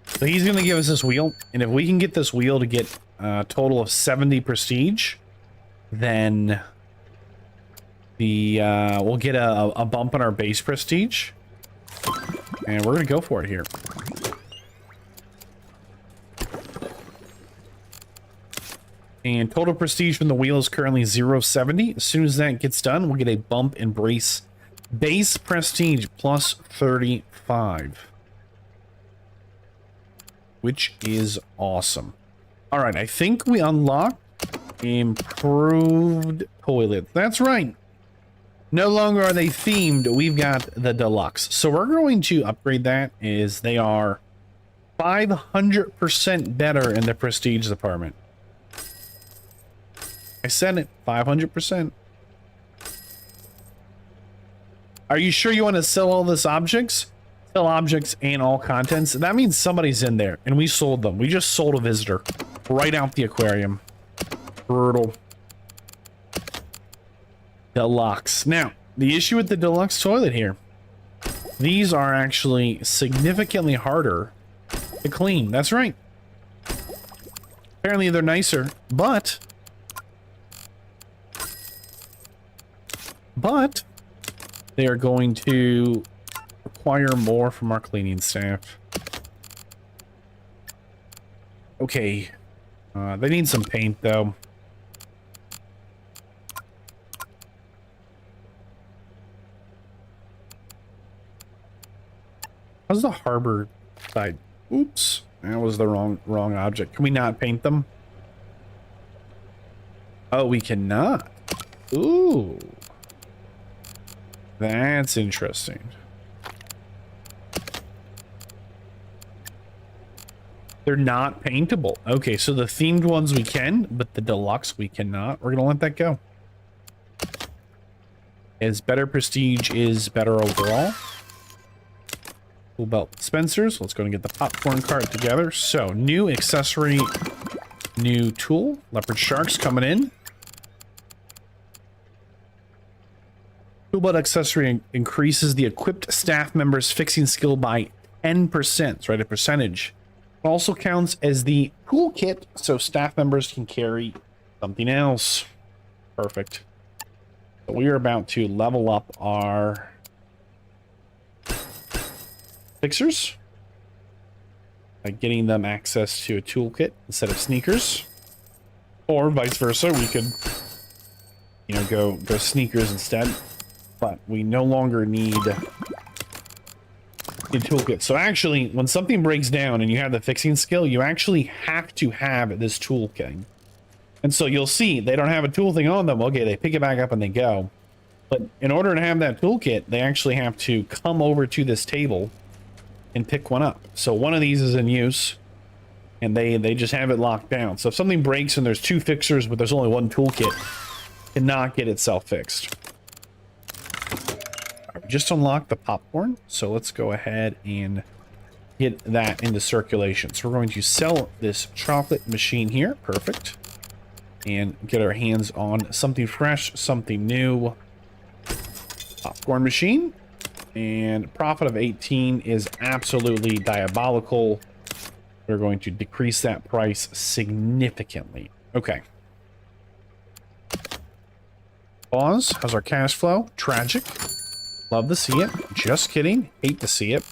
So he's going to give us this wheel, and if we can get this wheel to get a total of 70 prestige, then the we'll get a bump on our base prestige, and we're going to go for it here. And total prestige from the wheel is currently 0.70. As soon as that gets done, we'll get a bump in base prestige plus 35. Which is awesome. All right, I think we unlocked improved toilets. That's right. No longer are they themed. We've got the deluxe. So we're going to upgrade that. Is they are 500% better in the prestige department. I said it, 500%. Are you sure you want to sell all this objects? Sell objects and all contents. That means somebody's in there, and we sold them. We just sold a visitor right out the aquarium. Brutal. Deluxe. Now, the issue with the deluxe toilet here, these are actually significantly harder to clean. That's right. Apparently they're nicer, but they are going to require more from our cleaning staff. Okay. They need some paint, though. How's the harbor side? Oops. That was the wrong object. Can we not paint them? Oh, we cannot. Ooh. That's interesting. They're not paintable. Okay, so the themed ones we can, but the deluxe we cannot. We're gonna let that go. As better prestige is better overall. Tool belt dispensers. Let's go and get the popcorn cart together. So, new accessory, new tool. Leopard sharks coming in. Tool belt accessory increases the equipped staff member's fixing skill by 10%, right? A percentage. It also counts as the toolkit, so staff members can carry something else. Perfect. So we are about to level up our fixers by getting them access to a toolkit instead of sneakers, or vice versa. We could, you know, go sneakers instead, but we no longer need a toolkit. So actually, when something breaks down and you have the fixing skill, you actually have to have this toolkit. And so you'll see they don't have a tool thing on them. Okay, they pick it back up and they go. But in order to have that toolkit, they actually have to come over to this table and pick one up. So one of these is in use. and they just have it locked down. So if something breaks and there's two fixers, but there's only one toolkit, it cannot get itself fixed. Right, we just unlocked the popcorn, so let's go ahead and get that into circulation. So we're going to sell this chocolate machine here. Perfect. And get our hands on something fresh, something new. Popcorn machine. And profit of 18 is absolutely diabolical. We're going to decrease that price significantly. Okay. Pause. How's our cash flow? Tragic. Love to see it. Just kidding. Hate to see it.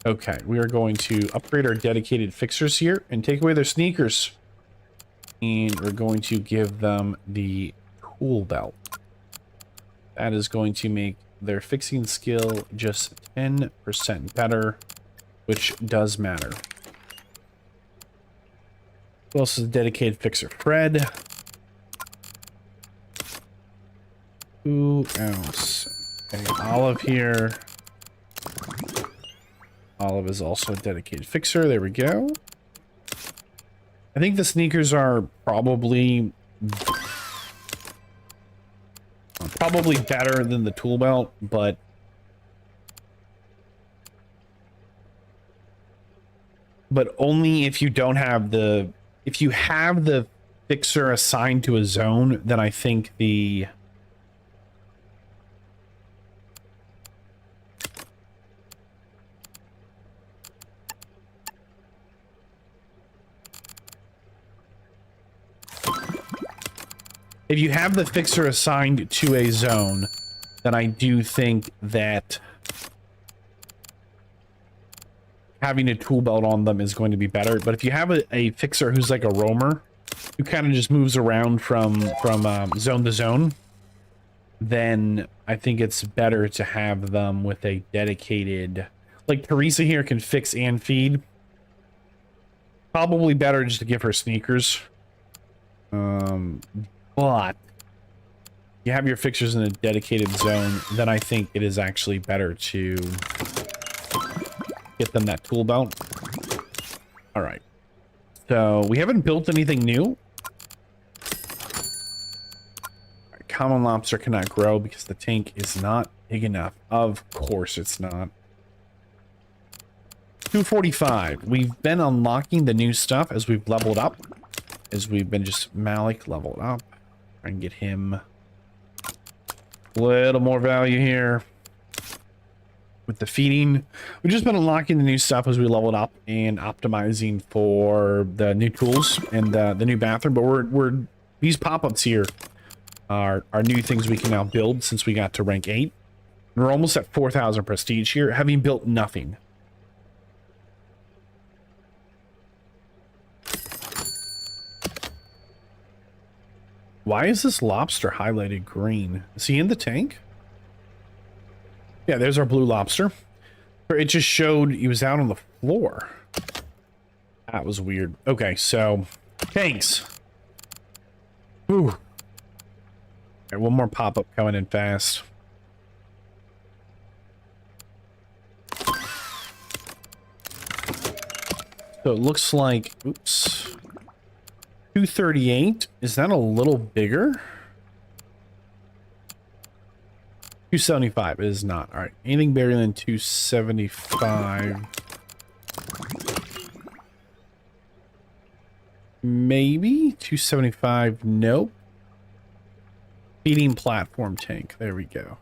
Okay, we are going to upgrade our dedicated fixers here and take away their sneakers. And we're going to give them the tool belt. That is going to make their fixing skill just 10% better, which does matter. Who else is a dedicated fixer? Fred. Who else? Okay, Olive here. Olive is also a dedicated fixer. There we go. I think the sneakers are probably better than the tool belt, but only if you don't have the if you have the fixer assigned to a zone, then I think the if you have the fixer assigned to a zone, then I do think that having a tool belt on them is going to be better. But if you have a fixer who's like a roamer, who kind of just moves around from zone to zone, then I think it's better to have them with a dedicated... Like Teresa here can fix and feed. Probably better just to give her sneakers. But you have your fixers in a dedicated zone, then I think it is actually better to get them that tool belt. All right. So we haven't built anything new. Common lobster cannot grow because the tank is not big enough. Of course it's not. 245. We've been unlocking the new stuff as we've leveled up. As we've been just Malik leveled up. Try and get him a little more value here. With the feeding. We've just been unlocking the new stuff as we leveled up and optimizing for the new tools and the new bathroom. But we're these pop-ups here are new things we can now build since we got to rank 8. We're almost at 4,000 prestige here, having built nothing. Why is this lobster highlighted green? Is he in the tank? Yeah, there's our blue lobster. It just showed he was out on the floor. That was weird. Okay, so tanks. Ooh. All right, one more pop-up coming in fast. So it looks like, oops. 238. Is that a little bigger? 275. It is not. All right. Anything bigger than 275. Maybe 275. Nope. Feeding platform tank. There we go.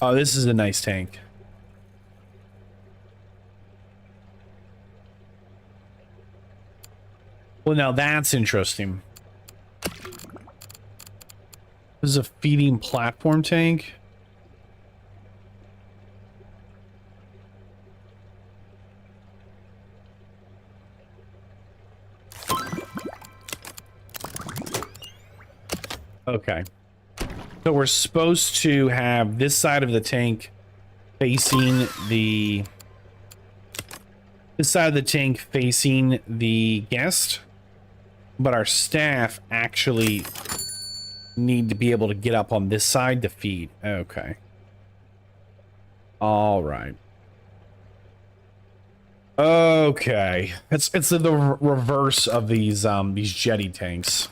Oh, this is a nice tank. Well, now that's interesting. This is a feeding platform tank. Okay. So we're supposed to have this side of the tank facing the... This side of the tank facing the guest. But our staff actually need to be able to get up on this side to feed. Okay. All right. Okay. It's the reverse of these jetty tanks.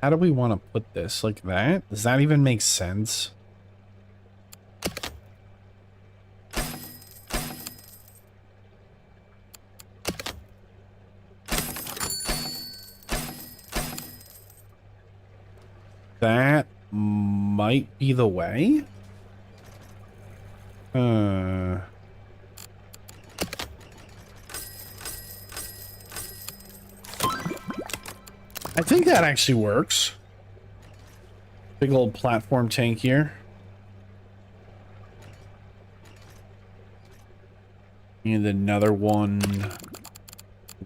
How do we want to put this? Like that? Does that even make sense? That might be the way. I think that actually works. Big old platform tank here. And another one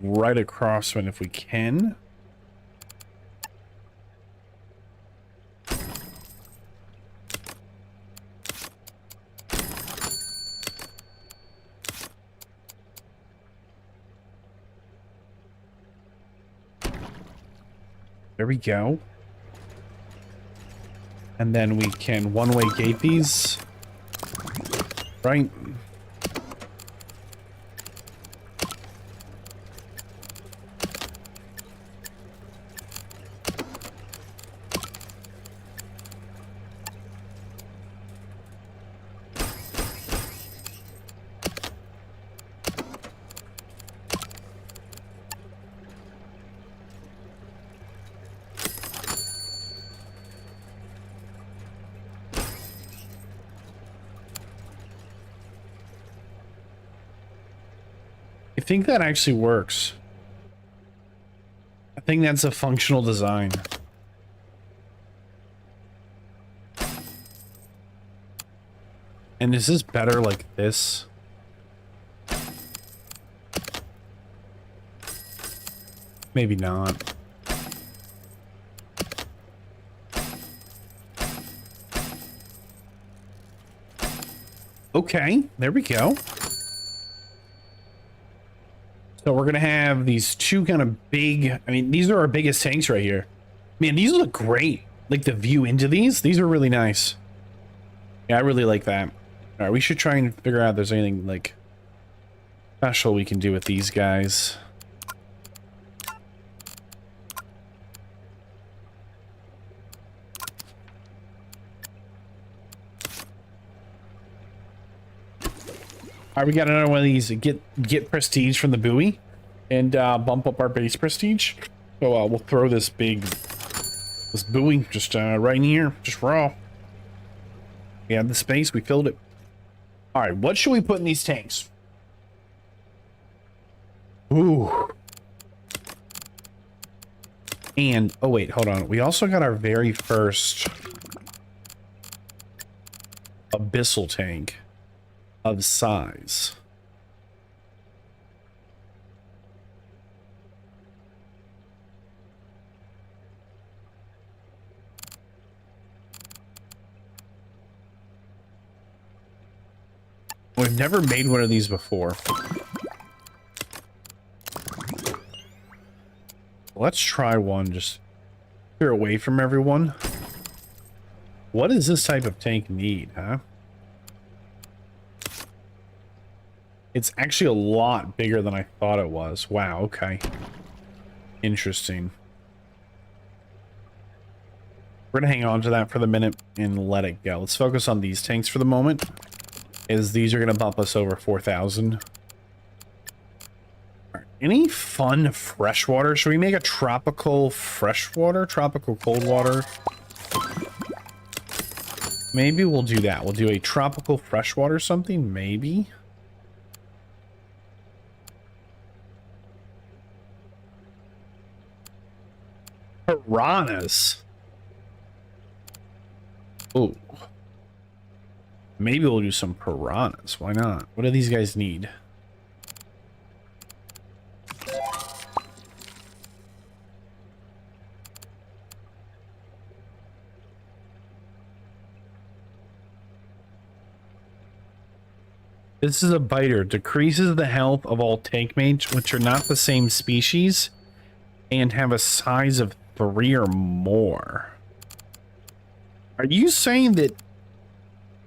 right across one if we can. There we go. And then we can one-way gate these. Right. I think that actually works. I think that's a functional design. And is this better like this? Maybe not. Okay, there we go. So we're going to have these two kind of big, I mean, these are our biggest tanks right here. Man, these look great. Like the view into these are really nice. Yeah, I really like that. All right, we should try and figure out if there's anything like special we can do with these guys. All right, we got another one of these. Get prestige from the buoy and bump up our base prestige. So we'll throw this buoy just right in here, just raw. We have the space, we filled it. All right, what should we put in these tanks? Ooh. And, oh wait, hold on. We also got our very first abyssal tank of size. We've never made one of these before. Let's try one, just clear away from everyone. What does this type of tank need, huh? It's actually a lot bigger than I thought it was. Wow, okay. Interesting. We're gonna hang on to that for the minute and let it go. Let's focus on these tanks for the moment, as these are gonna bump us over 4,000. Any fun freshwater? Should we make a tropical freshwater? Tropical cold water? Maybe we'll do that. We'll do a tropical freshwater something, maybe. Piranhas. Oh. Maybe we'll do some piranhas. Why not? What do these guys need? This is a biter. Decreases the health of all tank mates, which are not the same species, and have a size of 3 or more. Are you saying that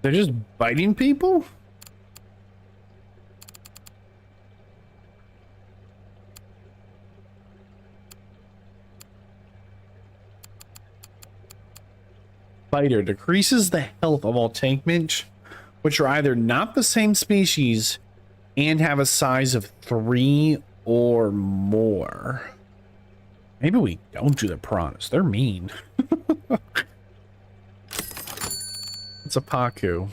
they're just biting people? Biter decreases the health of all tank minch, which are either not the same species and have a size of 3 or more. Maybe we don't do the piranhas. They're mean. It's a Paku.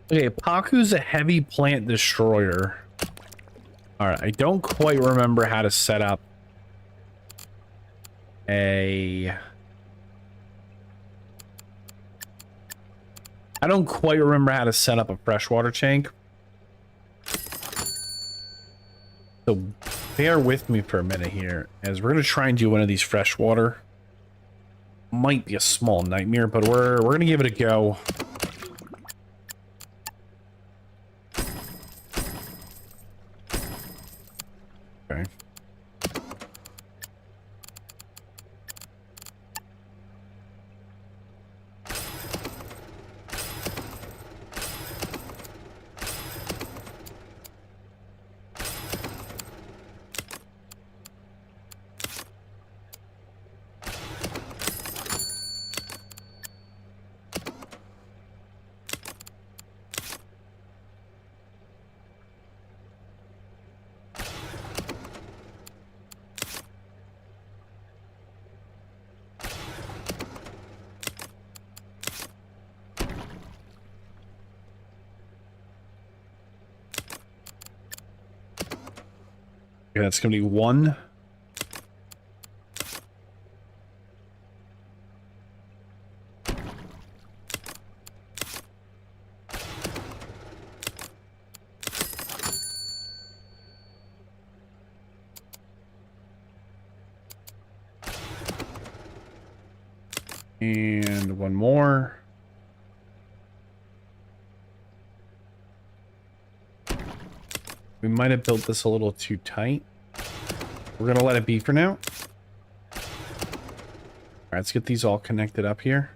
Okay, Paku's a heavy plant destroyer. Alright, I don't quite remember how to set up a... I don't quite remember how to set up a freshwater tank. So bear with me for a minute here, as we're going to try and do one of these freshwater. Might be a small nightmare, but we're going to give it a go. Okay. Okay, that's going to be 1. And 1 more. We might have built this a little too tight. We're going to let it be for now. All right, let's get these all connected up here.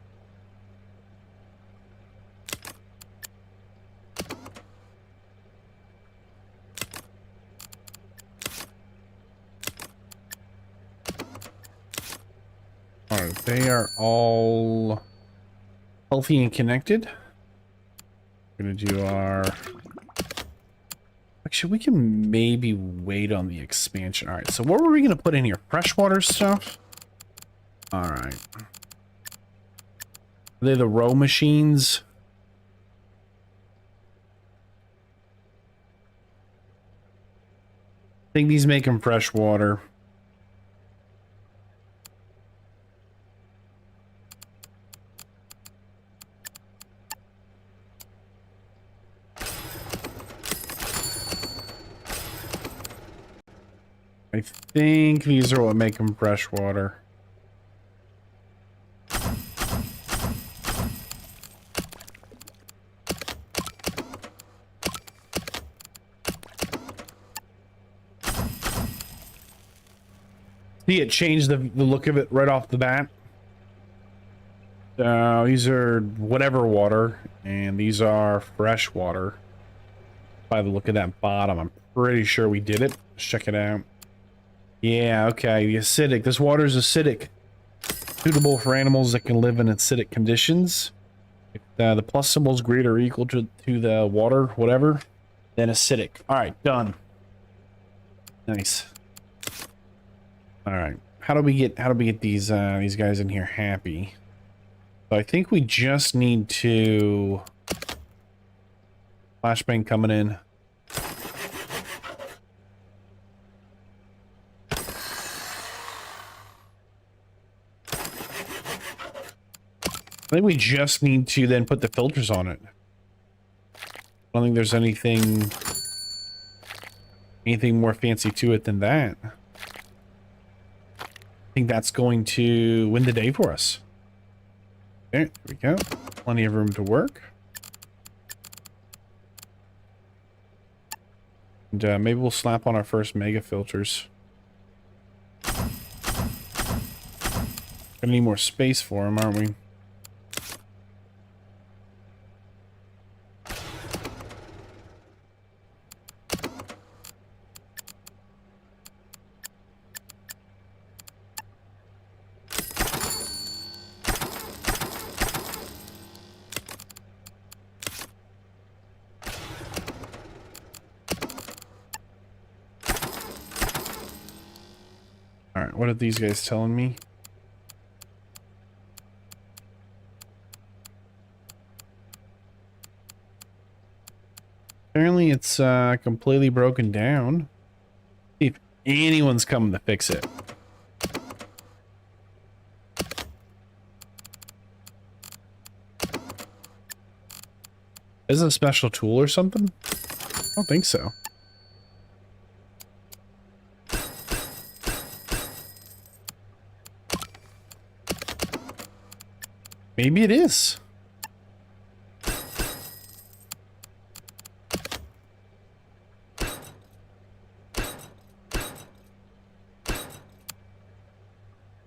All right, they are all healthy and connected. We're going to do our... Actually, we can maybe wait on the expansion. All right, so what were we going to put in here? Freshwater stuff? All right. Are they the row machines? I think these make them freshwater. I think these are what make them freshwater. See, it changed the look of it right off the bat. These are whatever water, and these are fresh water. By the look of that bottom, I'm pretty sure we did it. Let's check it out. Yeah, okay, the acidic. This water is acidic. Suitable for animals that can live in acidic conditions. If the plus symbol is greater or equal to the water, whatever, then acidic. Alright, done. Nice. Alright. How do we get these guys in here happy? So I think we just need to... Flashbang coming in. I think we just need to then put the filters on it. I don't think there's anything more fancy to it than that. I think that's going to win the day for us. There we go. Plenty of room to work. And maybe we'll slap on our first mega filters. Gonna need more space for them, aren't we? Alright, what are these guys telling me? Apparently it's completely broken down. See if anyone's coming to fix it. Is it a special tool or something? I don't think so. Maybe it is.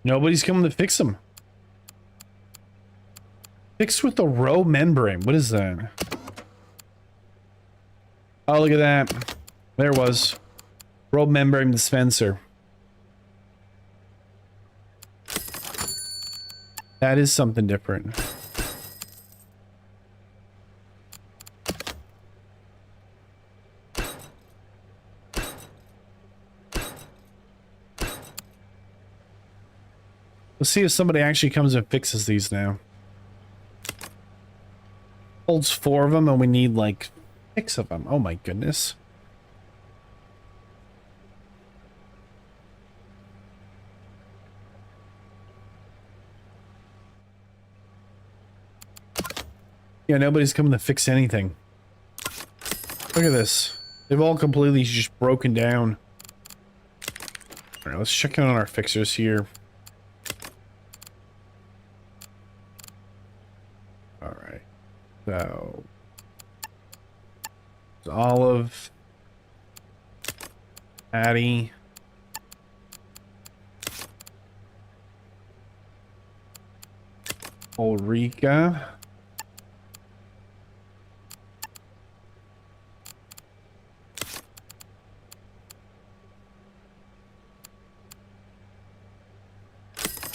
Nobody's coming to fix them. Fixed with a row membrane. What is that? Oh, look at that. There it was. Row membrane dispenser. That is something different. Let's see if somebody actually comes and fixes these now. Holds 4 of them and we need like 6 of them. Oh my goodness. Yeah, nobody's coming to fix anything. Look at this. They've all completely just broken down. Alright, let's check in on our fixers here. Alright. So... Olive. Patty. Ulrika.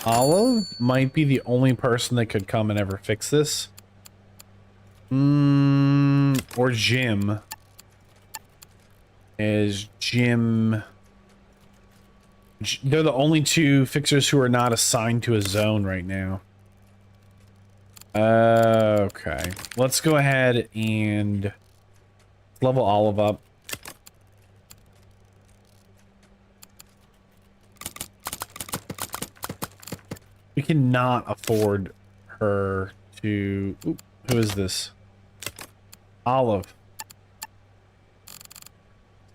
Olive might be the only person that could come and ever fix this. Or Jim. Is Jim... They're the only 2 fixers who are not assigned to a zone right now. Okay. Let's go ahead and level Olive up. We cannot afford her to... Oop, who is this? Olive.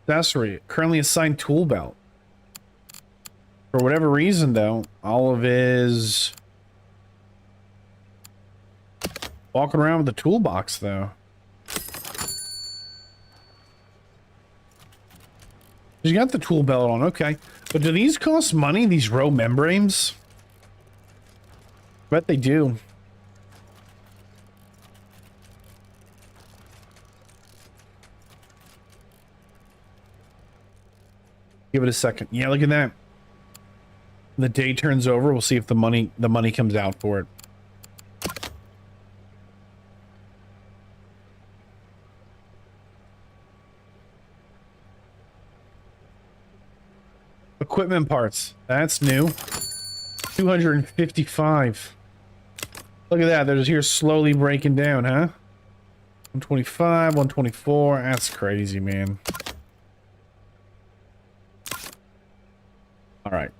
Accessory. Currently assigned tool belt. For whatever reason, though, Olive is... walking around with the toolbox, though. She's got the tool belt on, okay. But do these cost money, these row membranes? I bet they do. Give it a second. Yeah, look at that. The day turns over, we'll see if the money comes out for it. Equipment parts. That's new. 255. Look at that. They're just here slowly breaking down, huh? 125, 124. That's crazy, man. All right.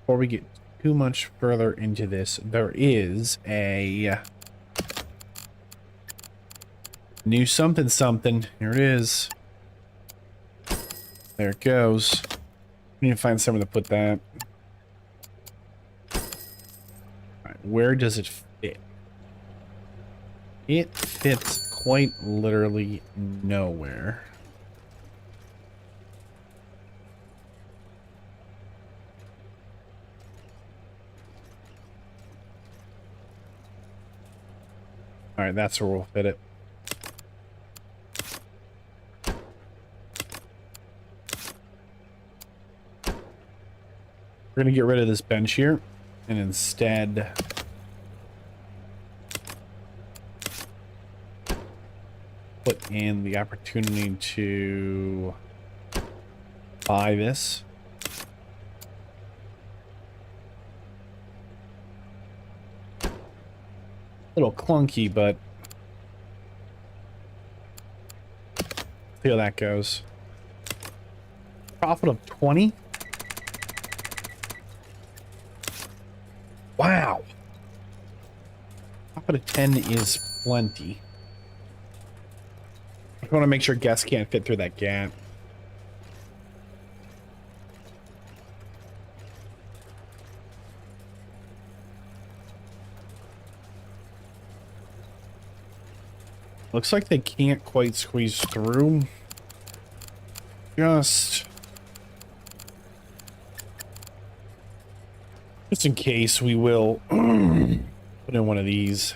Before we get too much further into this, there is a New something something. Here it is. There it goes. We need to find somewhere to put that. Alright, where does it fit? It fits quite literally nowhere. Alright, that's where we'll fit it. We're gonna get rid of this bench here and instead put in the opportunity to buy this. A little clunky, but see how that goes. Profit of 20. Wow. Profit of 10 is plenty. I want to make sure guests can't fit through that gap. Looks like they can't quite squeeze through. Just in case, we will put in one of these.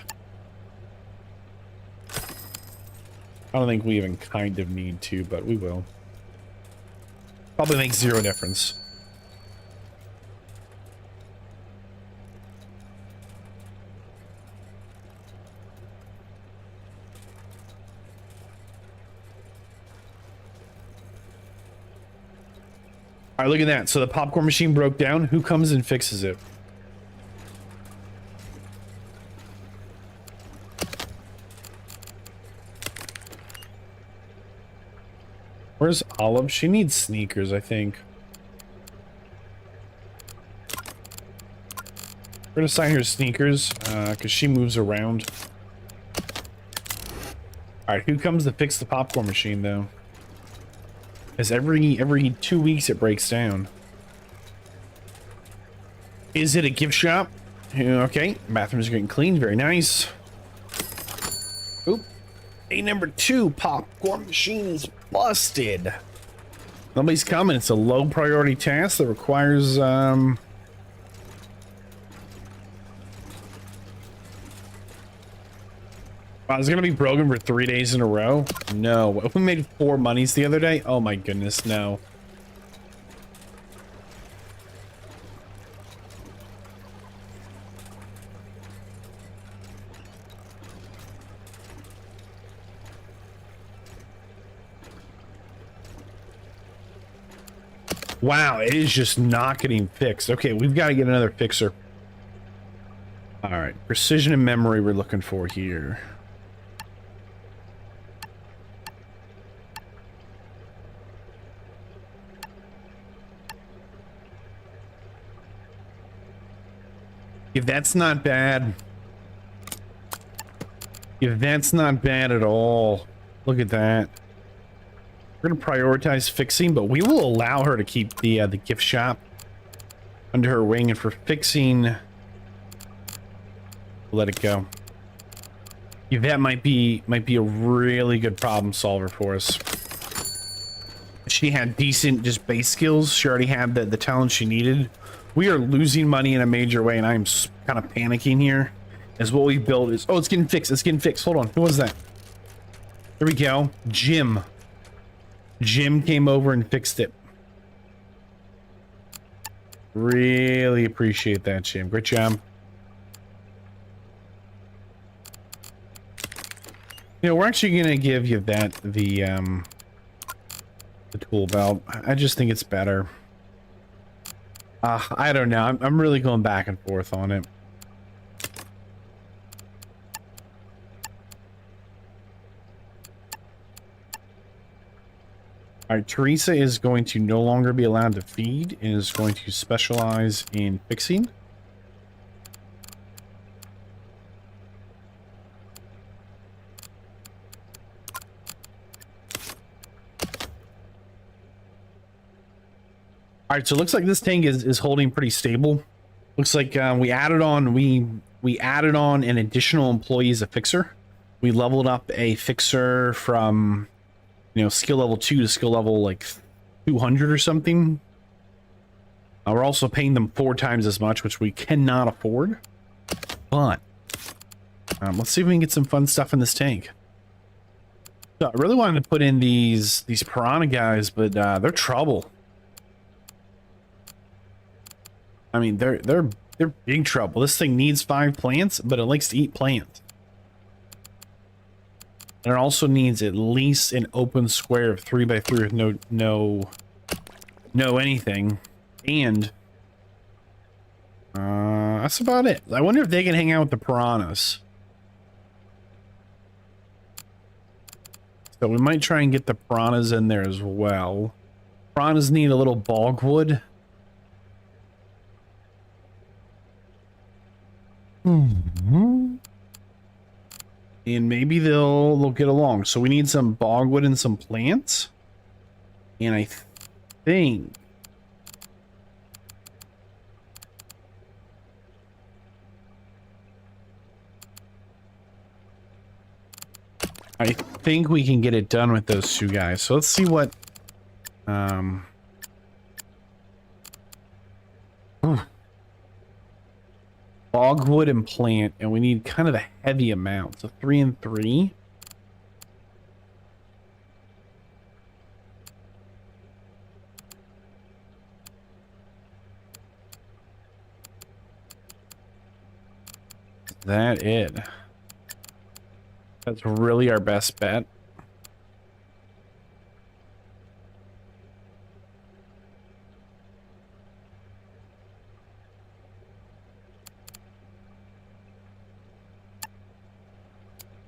I don't think we even kind of need to, but we will. Probably makes zero difference. All right, look at that. So the popcorn machine broke down. Who comes and fixes it? Where's Olive? She needs sneakers, I think. We're gonna assign her sneakers, because she moves around. Alright, who comes to fix the popcorn machine, though? Because every 2 weeks it breaks down. Is it a gift shop? Okay, bathrooms are getting cleaned. Very nice. Oop. A number 2 popcorn machine is busted. Nobody's coming. It's a low priority task that requires Wow, it's gonna be broken for 3 days in a row? No. If we made 4 monies the other day? Oh my goodness, no. Wow, it is just not getting fixed. Okay, we've got to get another fixer. All right, precision and memory we're looking for here. If that's not bad. If that's not bad at all. Look at that. We're going to prioritize fixing, but we will allow her to keep the gift shop under her wing, and for fixing, we'll let it go. That might be a really good problem solver for us. She had decent just base skills. She already had the talent she needed. We are losing money in a major way, and I'm kind of panicking here. As what we built is... Oh, it's getting fixed. It's getting fixed. Hold on. Who was that? There we go. Jim. Jim came over and fixed it. Really appreciate that, Jim. Great job. You know, we're actually going to give you that, the tool belt. I just think it's better. I don't know. I'm really going back and forth on it. All right, Teresa is going to no longer be allowed to feed and is going to specialize in fixing. All right, so it looks like this tank is holding pretty stable. Looks like we added on an additional employee as a fixer. We leveled up a fixer from, you know, skill level 2 to skill level like 200 or something. We're also paying them 4 times as much, which we cannot afford. But let's see if we can get some fun stuff in this tank. So I really wanted to put in these piranha guys, but they're trouble. I mean, they're big trouble. This thing needs 5 plants, but it likes to eat plants. And it also needs at least an open square of 3x3 with no anything. And that's about it. I wonder if they can hang out with the piranhas. So we might try and get the piranhas in there as well. Piranhas need a little bogwood. And maybe they'll get along. So we need some bogwood and some plants. And I think we can get it done with those 2 guys. So let's see what bogwood and plant, and we need kind of a heavy amount. So 3 and 3. Is that it? That's really our best bet.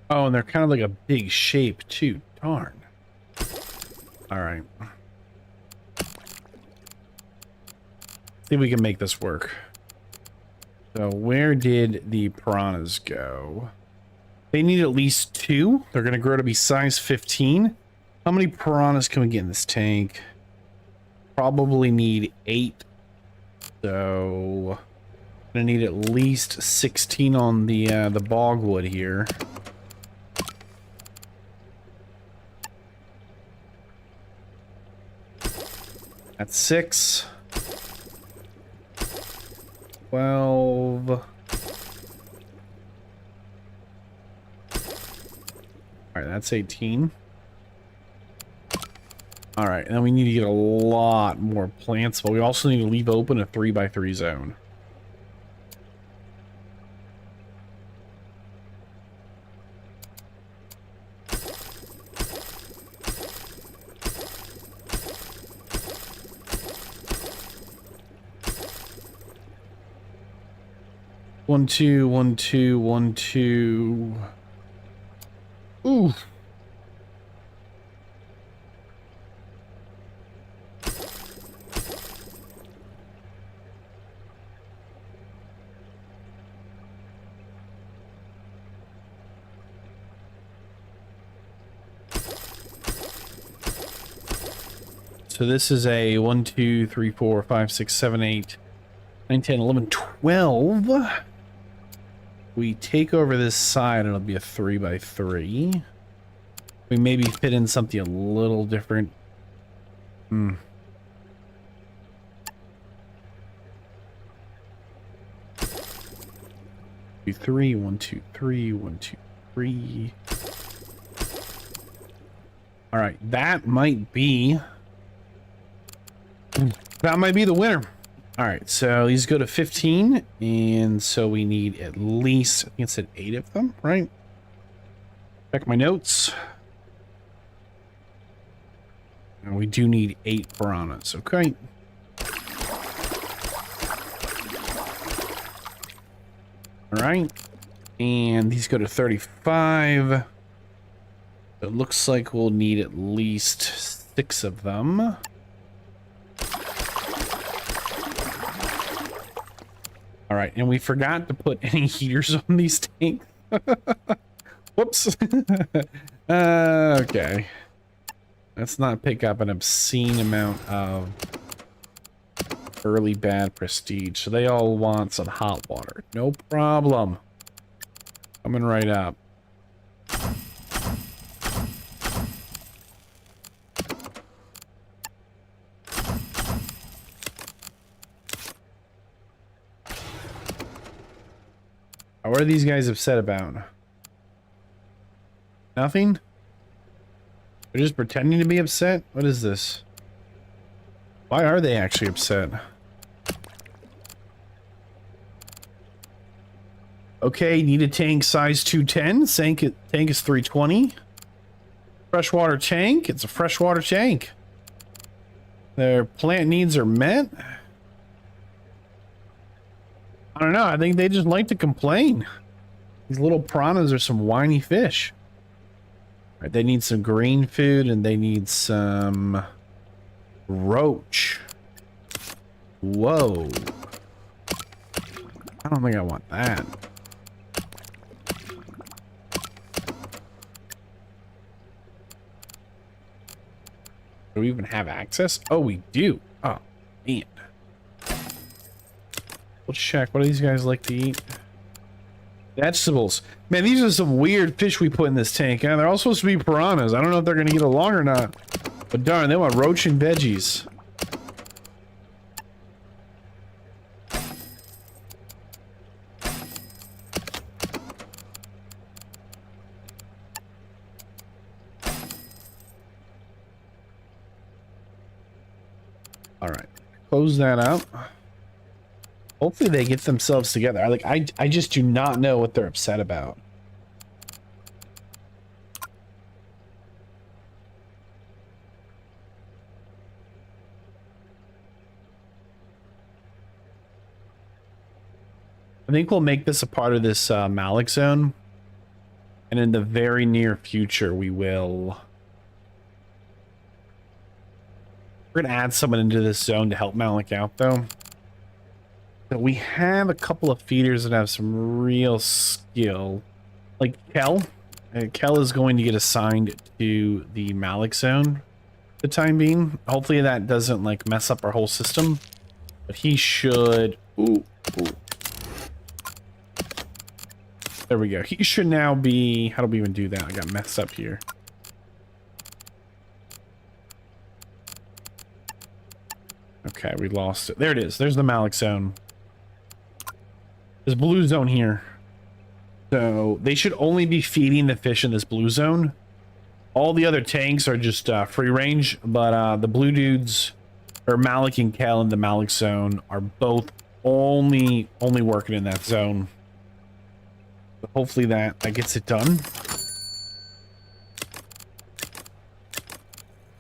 Oh, and they're kind of like a big shape too. Darn. All right. See if we can make this work. So where did the piranhas go? They need at least 2. They're going to grow to be size 15. How many piranhas can we get in this tank? Probably need 8. So I'm going to need at least 16 on the bogwood here. That's 6. 12. Alright, that's 18. Alright, and then we need to get a lot more plants, but we also need to leave open a 3x3 zone. One, two, 1, 2, 1, 2. Ooh. So this is a 1, 2, 3, 4, 5, 6, 7, 8, 9, 10, 11, 12. We take over this side, it'll be a 3x3. We maybe fit in something a little different. 3, 1, 2, 3, 1, 2, 3. All right, that might be the winner. All right, so these go to 15, and so we need at least, I think it said 8 of them, right? Check my notes. And we do need 8 piranhas, okay? All right, and these go to 35. It looks like we'll need at least 6 of them. All right, and we forgot to put any heaters on these tanks. Whoops. Okay. Let's not pick up an obscene amount of early bad prestige. So they all want some hot water. No problem. Coming right up. What are these guys upset about? Nothing? They're just pretending to be upset? What is this? Why are they actually upset? Okay, need a tank size 210. Tank is 320. Freshwater tank. It's a freshwater tank. Their plant needs are met. I don't know. I think they just like to complain. These little piranhas are some whiny fish. All right, they need some green food and they need some roach. Whoa. I don't think I want that. Do we even have access? Oh, we do. Oh, man. Let's check. What do these guys like to eat? Vegetables. Man, these are some weird fish we put in this tank. Huh? They're all supposed to be piranhas. I don't know if they're going to get along or not. But darn, they want roach and veggies. All right. Close that out. Hopefully they get themselves together. I just do not know what they're upset about. I think we'll make this a part of this Malik zone. And in the very near future, we will... We're going to add someone into this zone to help Malik out, though. So we have a couple of feeders that have some real skill. Like Kel. Kel is going to get assigned to the Malik zone for the time being. Hopefully that doesn't like mess up our whole system. But he should... Ooh. There we go. He should now be... How do we even do that? I got messed up here. Okay, we lost it. There it is. There's the Malik zone. This blue zone here. So they should only be feeding the fish in this blue zone. All the other tanks are just free range, but the blue dudes, or Malik and Kel in the Malik zone, are both only working in that zone. But hopefully that gets it done.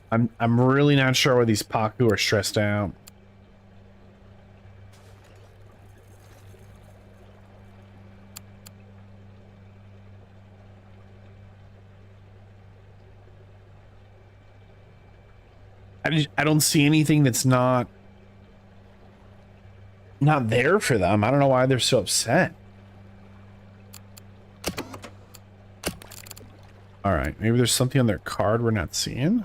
I'm really not sure why these Paku are stressed out. I don't see anything that's not there for them. I don't know why they're so upset. All right, maybe there's something on their card we're not seeing.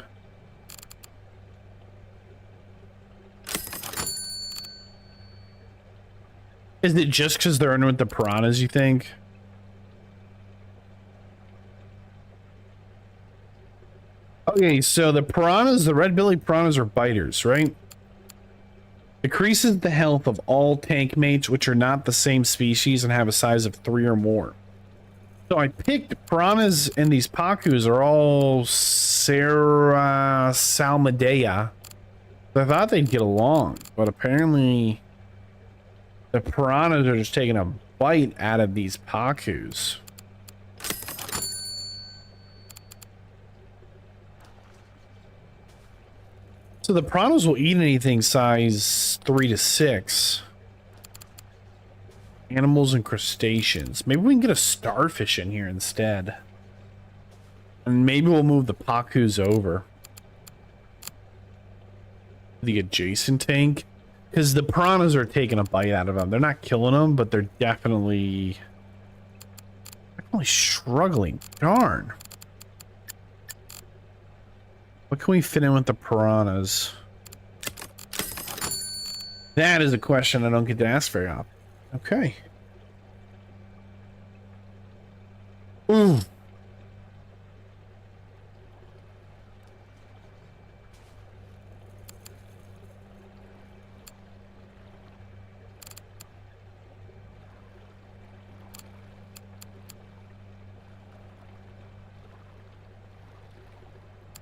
Is it just because they're in with the piranhas, you think? Okay, so the piranhas, the red-bellied piranhas are biters, right? Decreases the health of all tank mates which are not the same species and have a size of 3 or more. So I picked piranhas, and these Pakus are all Salmadea. I thought they'd get along, but apparently the piranhas are just taking a bite out of these Pakus. So the piranhas will eat anything size 3 to 6. Animals and crustaceans. Maybe we can get a starfish in here instead. And maybe we'll move the Pakus over. The adjacent tank. Because the piranhas are taking a bite out of them. They're not killing them, but they're definitely struggling. Darn. What can we fit in with the piranhas? That is a question I don't get to ask very often. Okay. Ooh.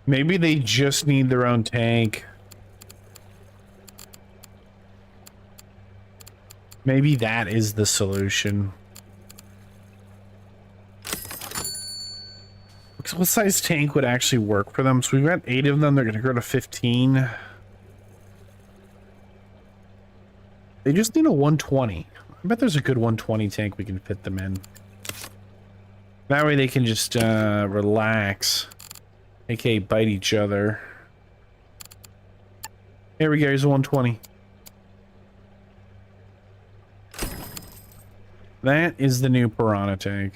Maybe they just need their own tank. Maybe that is the solution. What size tank would actually work for them? So we've got 8 of them. They're going to grow to 15. They just need a 120. I bet there's a good 120 tank we can fit them in. That way they can just relax. AKA bite each other. Here we go, here's a 120. That is the new piranha tank.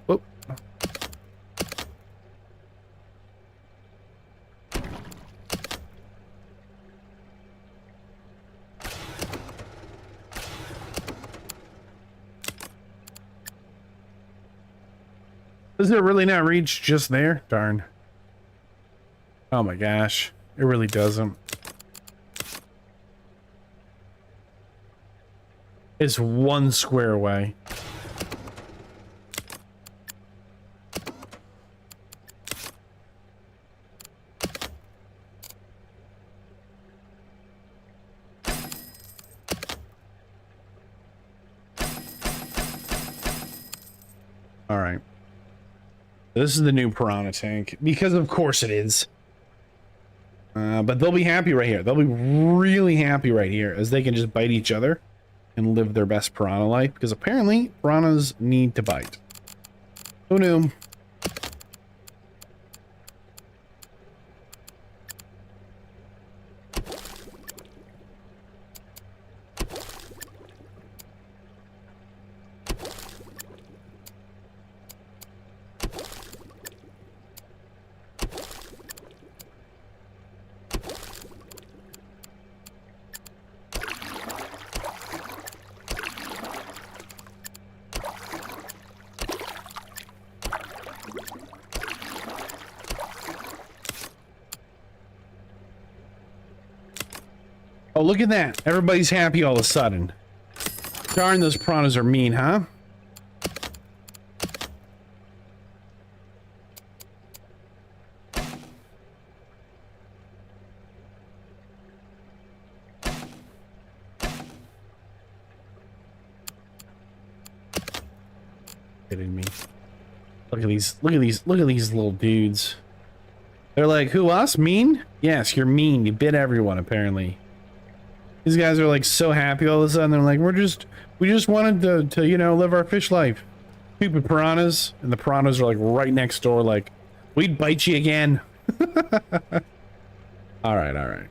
Whoop. Does it really not reach just there? Darn. Oh my gosh. It really doesn't. It's 1 square away. All right. This is the new piranha tank, because of course it is. But they'll be happy right here. They'll be really happy right here, as they can just bite each other and live their best piranha life, because apparently piranhas need to bite. Who knew? Oh, look at that. Everybody's happy all of a sudden. Darn, those piranhas are mean, huh? Kidding me. Look at these little dudes. They're like, who, us? Mean? Yes, you're mean. You bit everyone, apparently. These guys are like so happy all of a sudden. They're like, we just wanted to, you know, live our fish life. Stupid piranhas. And the piranhas are like right next door, like, we'd bite you again. All right.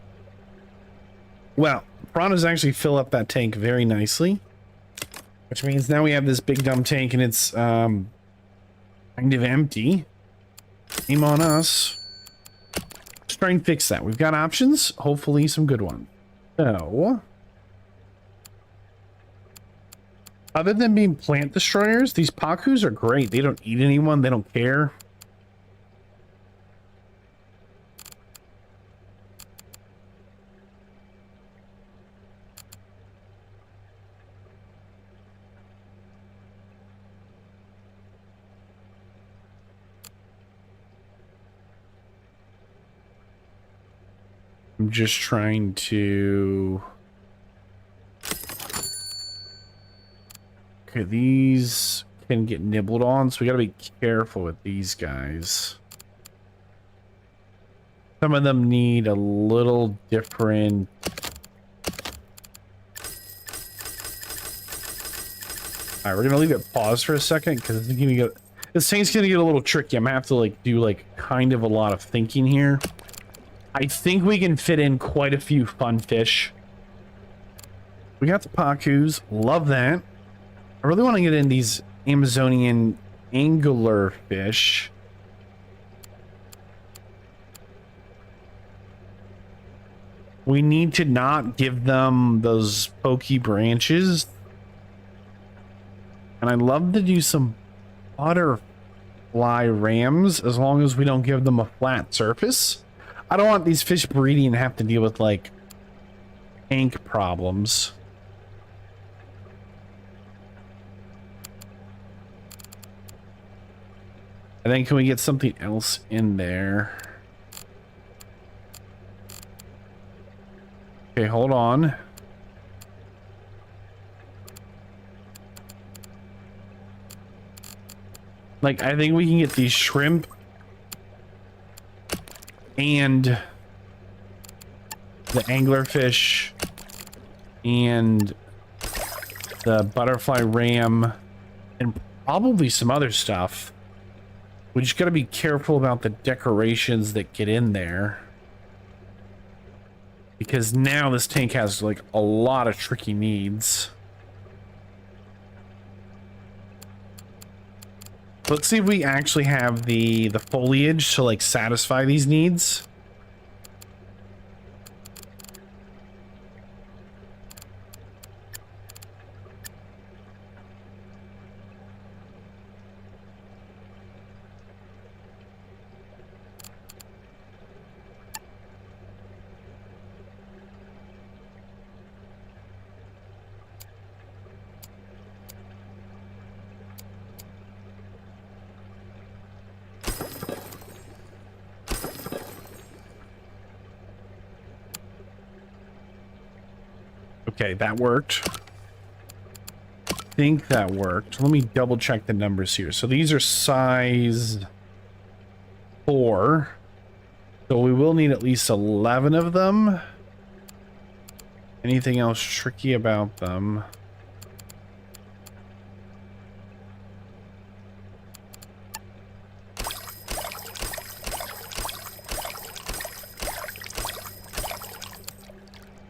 Well, piranhas actually fill up that tank very nicely, which means now we have this big dumb tank and it's kind of empty. Shame on us. Let's try and fix that. We've got options, hopefully some good ones. So, other than being plant destroyers, these Pakus are great. They don't eat anyone. They don't care. I'm just trying to... Okay, these can get nibbled on, so we gotta be careful with these guys. Some of them need a little different... Alright, we're gonna leave it paused for a second, because this thing's gonna get a little tricky. I'm gonna have to, like, do, like, kind of a lot of thinking here. I think we can fit in quite a few fun fish. We got the Pakus. Love that. I really want to get in these Amazonian angler fish. We need to not give them those pokey branches. And I'd love to do some butterfly rams as long as we don't give them a flat surface. I don't want these fish breeding and have to deal with like tank problems. And then can we get something else in there? Okay, hold on. Like, I think we can get these shrimp and the anglerfish and the butterfly ram and probably some other stuff. We just gotta be careful about the decorations that get in there. Because now this tank has like a lot of tricky needs. Let's see if we actually have the foliage to like satisfy these needs. Okay, that worked. I think that worked. Let me double check the numbers here. So these are size 4. So we will need at least 11 of them. Anything else tricky about them?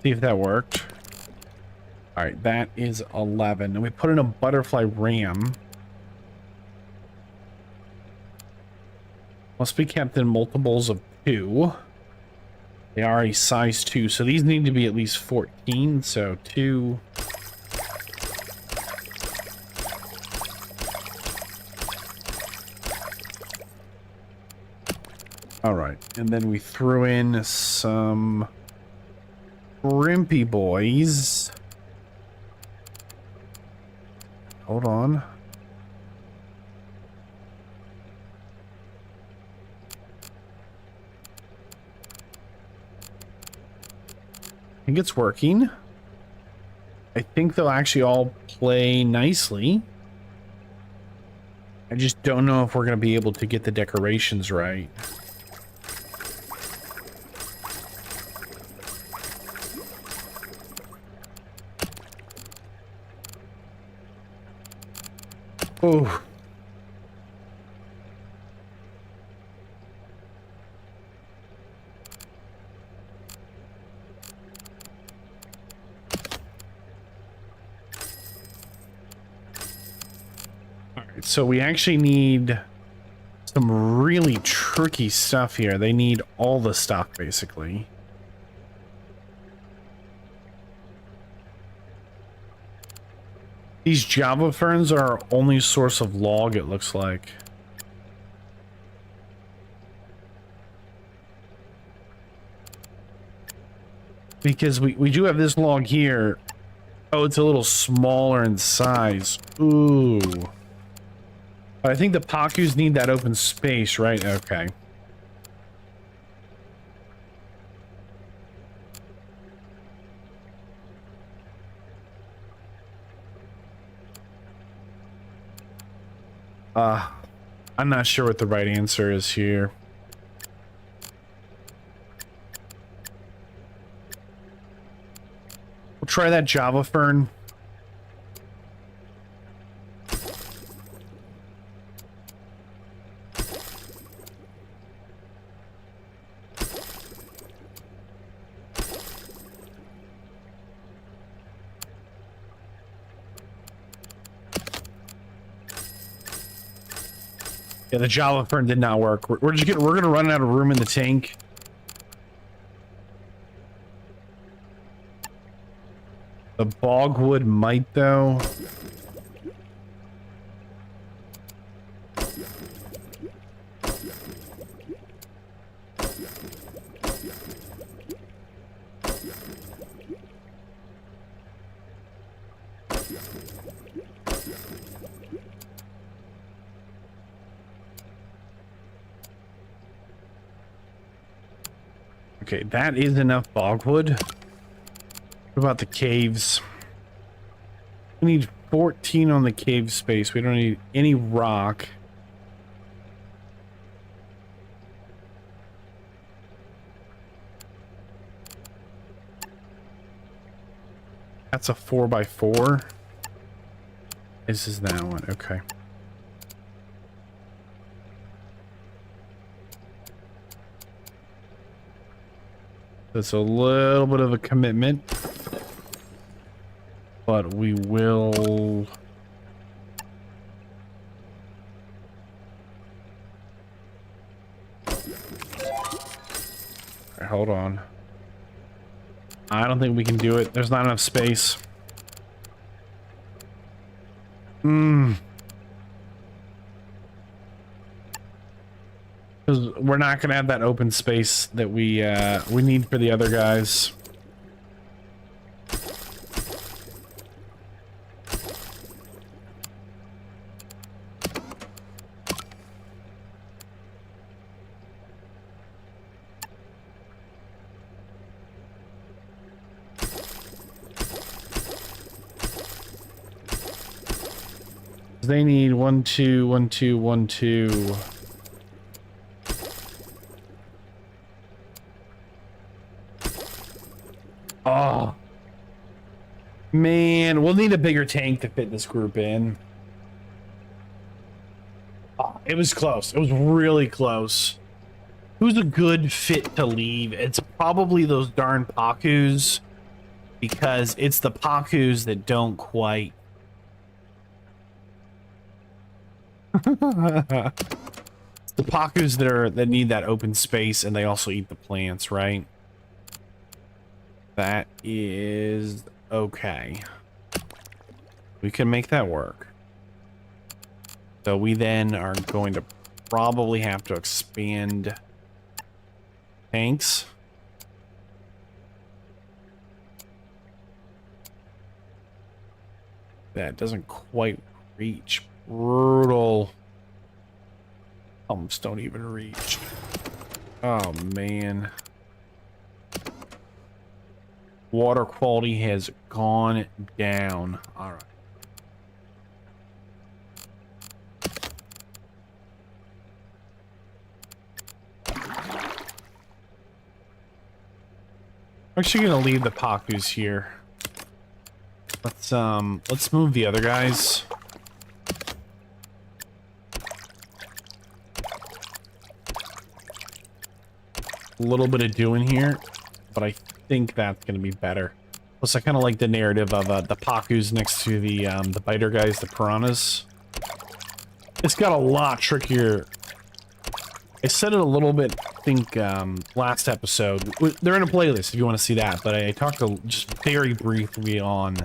See if that worked. All right, that is 11. And we put in a butterfly ram. Must be kept in multiples of 2. They are a size 2, so these need to be at least 14. So 2. All right, and then we threw in some shrimpy boys. Hold on. I think it's working. I think they'll actually all play nicely. I just don't know if we're going to be able to get the decorations right. Oh. All right, so we actually need some really tricky stuff here. They need all the stuff, basically. These Java ferns are our only source of log, it looks like. Because we do have this log here. Oh, it's a little smaller in size. Ooh. But I think the Pakus need that open space, right? Okay. I'm not sure what the right answer is here. We'll try that Java fern. Yeah, the Java fern did not work. We're gonna run out of room in the tank. The bogwood might, though. Okay, that is enough bogwood. What about the caves? We need 14 on the cave space. We don't need any rock. That's a 4x4. This is that one. Okay. That's a little bit of a commitment, but we will. Right, hold on. I don't think we can do it. There's not enough space. Because we're not going to have that open space that we need for the other guys. They need 1, 2, 1, 2, 1, 2. Oh. Man, we'll need a bigger tank to fit this group in. Oh, it was close. It was really close. Who's a good fit to leave? It's probably those darn Pakus. Because it's the Pakus that don't quite... the Pakus that need that open space, and they also eat the plants, right? That is okay. We can make that work. So we then are going to probably have to expand tanks. That doesn't quite reach. Brutal. Almost don't even reach. Oh, man. Water quality has gone down. All right. I'm actually gonna leave the Pakus here. Let's move the other guys. A little bit of doing here, but I think that's gonna be better. Plus, I kind of like the narrative of the Pakus next to the biter guys, the piranhas. It's got a lot trickier. I said it a little bit, I think, last episode. They're in a playlist if you want to see that, but I talked just very briefly on...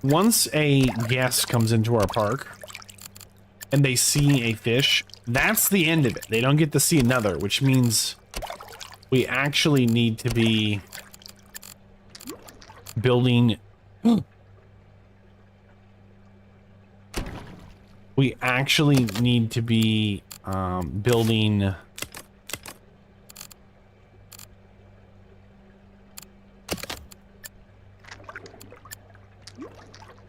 Once a guest comes into our park and they see a fish, that's the end of it. They don't get to see another, which means we actually need to be building... We actually need to be building...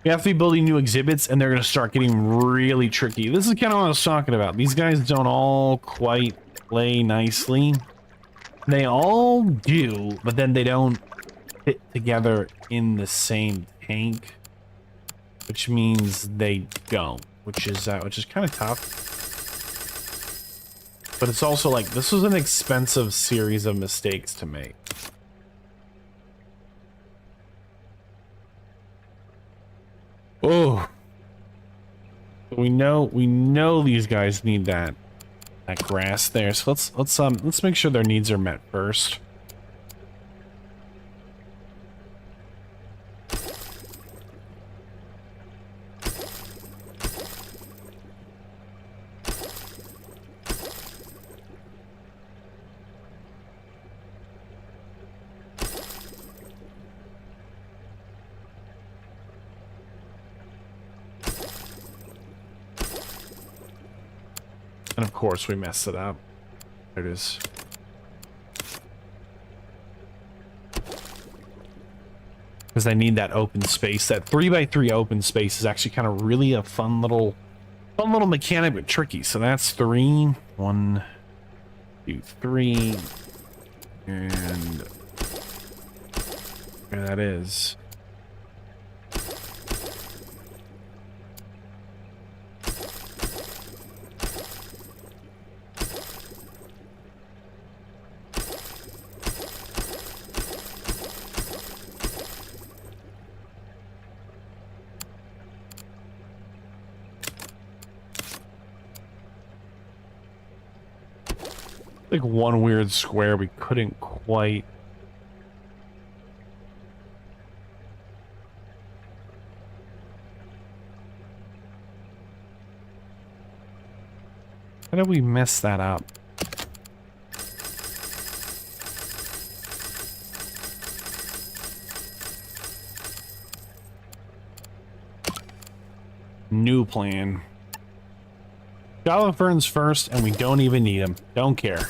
We have to be building new exhibits, and they're going to start getting really tricky. This is kind of what I was talking about. These guys don't all quite play nicely. They all do, but then they don't fit together in the same tank, which means they don't, which is kind of tough. But it's also like, this was an expensive series of mistakes to make. Oh, we know these guys need that grass there. So let's make sure their needs are met first. And of course we messed it up. There it is. Because I need that open space. That 3x3 open space is actually kind of really a fun little mechanic, but tricky. So that's 3. 1, 2, 3. And there that is. Like one weird square we couldn't quite. How did we mess that up? New plan. Java ferns first, and we don't even need them. Don't care.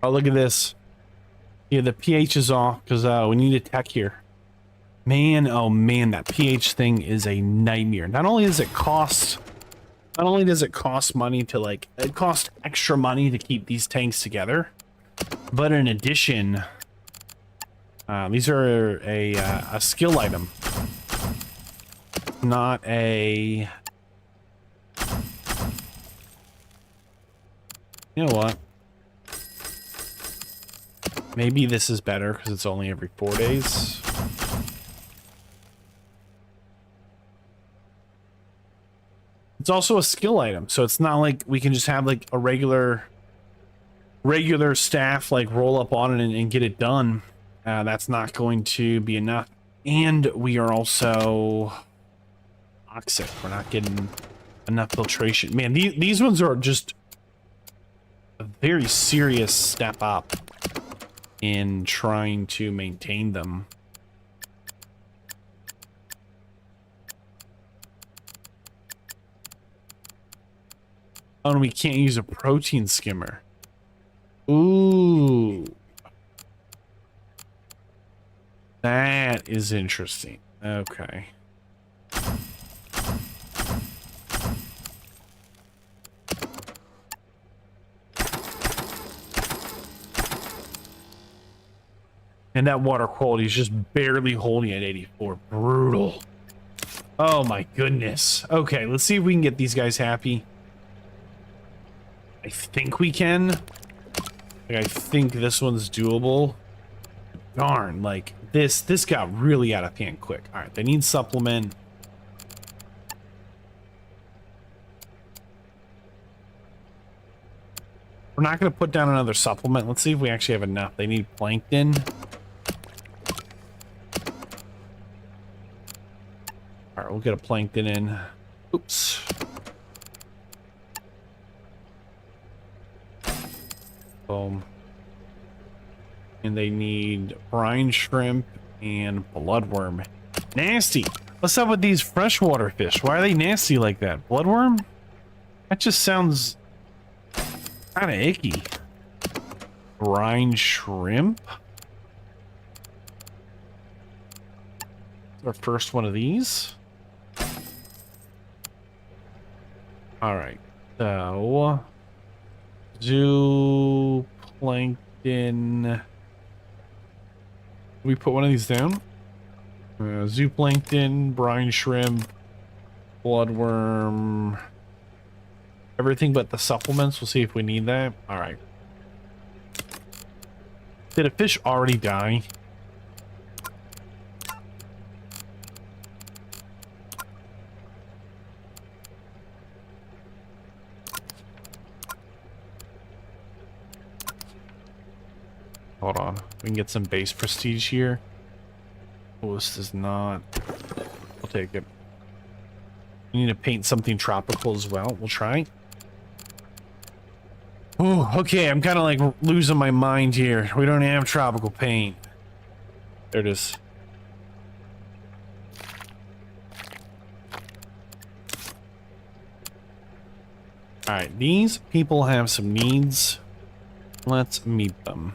Oh, look at this. Yeah, the pH is off because we need a tech here. Man, oh man, that pH thing is a nightmare. Not only does it cost money to like, it costs extra money to keep these tanks together, but in addition, these are a skill item, not a. You know what? Maybe this is better because it's only every 4 days. It's also a skill item, so it's not like we can just have like a regular staff like roll up on it and get it done. That's not going to be enough. And we are also toxic. We're not getting enough filtration. Man, these ones are just a very serious step up in trying to maintain them. Oh, and we can't use a protein skimmer. Ooh. That is interesting. Okay. And that water quality is just barely holding at 84. Brutal. Oh my goodness. Okay, let's see if we can get these guys happy. I think we can. Like, I think this one's doable. Darn, like this got really out of hand quick. All right, they need supplement. We're not going to put down another supplement. Let's see if we actually have enough. They need plankton. All right, we'll get a plankton in. Oops. Boom. And they need brine shrimp and bloodworm. Nasty. What's up with these freshwater fish? Why are they nasty like that? Bloodworm? That just sounds kind of icky. Brine shrimp? Our first one of these. All right. So, zooplankton. We put one of these down. Zooplankton, brine shrimp, bloodworm, everything but the supplements. We'll see if we need that. All right. Did a fish already die? Hold on. We can get some base prestige here. Oh, this does not. I'll take it. We need to paint something tropical as well. We'll try. Oh, okay. I'm kind of like losing my mind here. We don't have tropical paint. There it is. All right. These people have some needs. Let's meet them.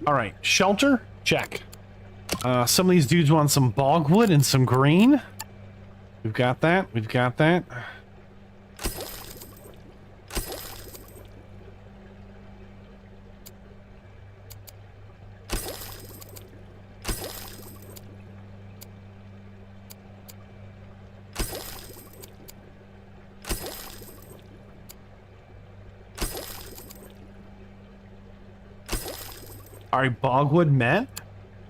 All right, shelter, check. Some of these dudes want some bogwood and some green. We've got that. We've got that. All right, bogwood met.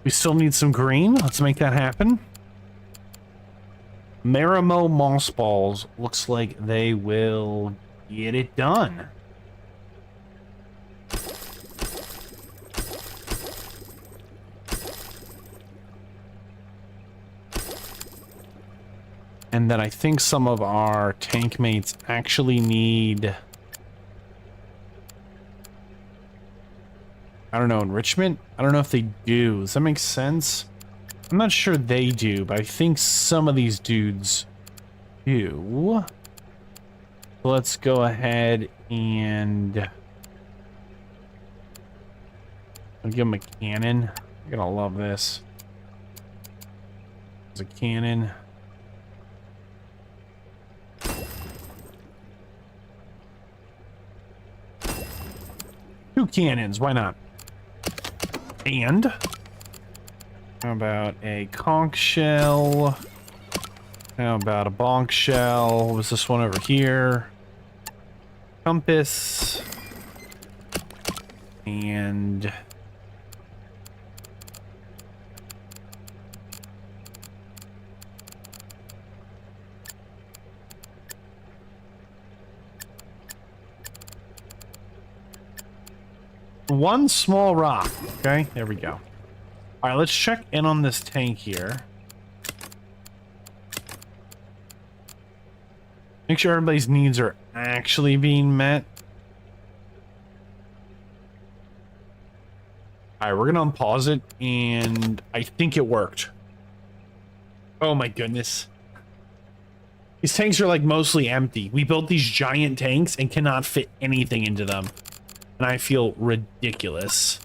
We still need some green. Let's make that happen. Marimo moss balls. Looks like they will get it done. And then I think some of our tank mates actually need... I don't know, enrichment? I don't know if they do. Does that make sense? I'm not sure they do, but I think some of these dudes do. Let's go ahead and... I'll give them a cannon. You're gonna love this. There's a cannon. Two cannons, why not? And how about a conch shell? How about a bonk shell? What was this one over here? Compass. And one small rock. Okay, there we go. All right, let's check in on this tank here. Make sure everybody's needs are actually being met. All right, we're gonna unpause it, and I think it worked. Oh my goodness. These tanks are like mostly empty. We built these giant tanks and cannot fit anything into them. And I feel ridiculous.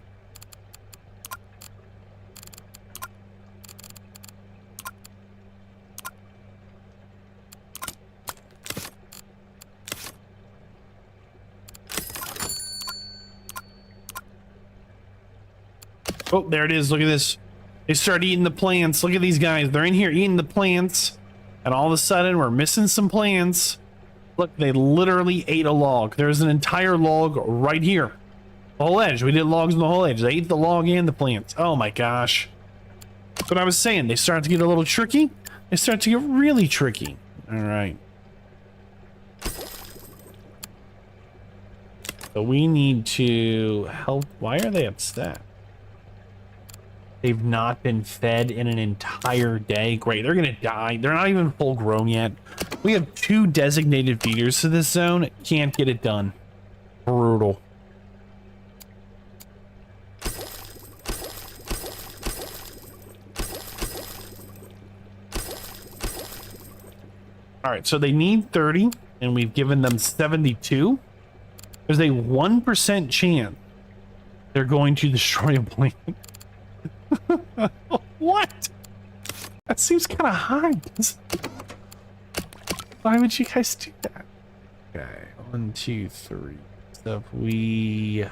Oh, there it is. Look at this. They start eating the plants. Look at these guys. They're in here eating the plants. And all of a sudden, we're missing some plants. Look, they literally ate a log. There's an entire log right here. The whole edge. We did logs in the whole edge. They ate the log and the plants. Oh my gosh. That's what I was saying. They start to get a little tricky. They start to get really tricky. All right. So we need to help. Why are they upset? They've not been fed in an entire day. Great, they're gonna die. They're not even full grown yet. We have 2 designated feeders to this zone. Can't get it done. Brutal. All right, so they need 30, and we've given them 72. There's a 1% chance they're going to destroy a plant. What? That seems kind of high. Why would you guys do that? Okay, 1, 2, 3. So if we...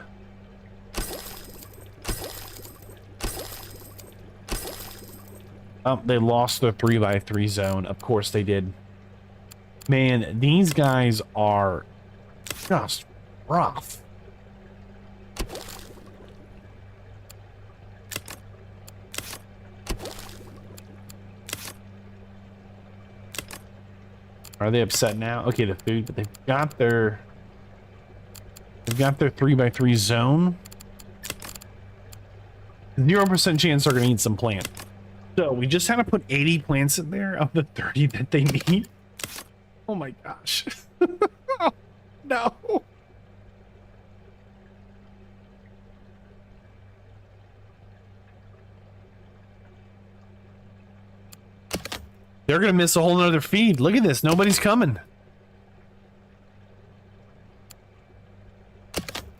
Oh, they lost their 3x3 zone. Of course they did. Man, these guys are just rough. Are they upset now? Okay, the food, but they've got their 3x3 zone. 0% chance they're gonna eat some plant. So we just had to put 80 plants in there of the 30 that they need. Oh my gosh. Oh, no. They're gonna miss a whole nother feed. Look at this. Nobody's coming.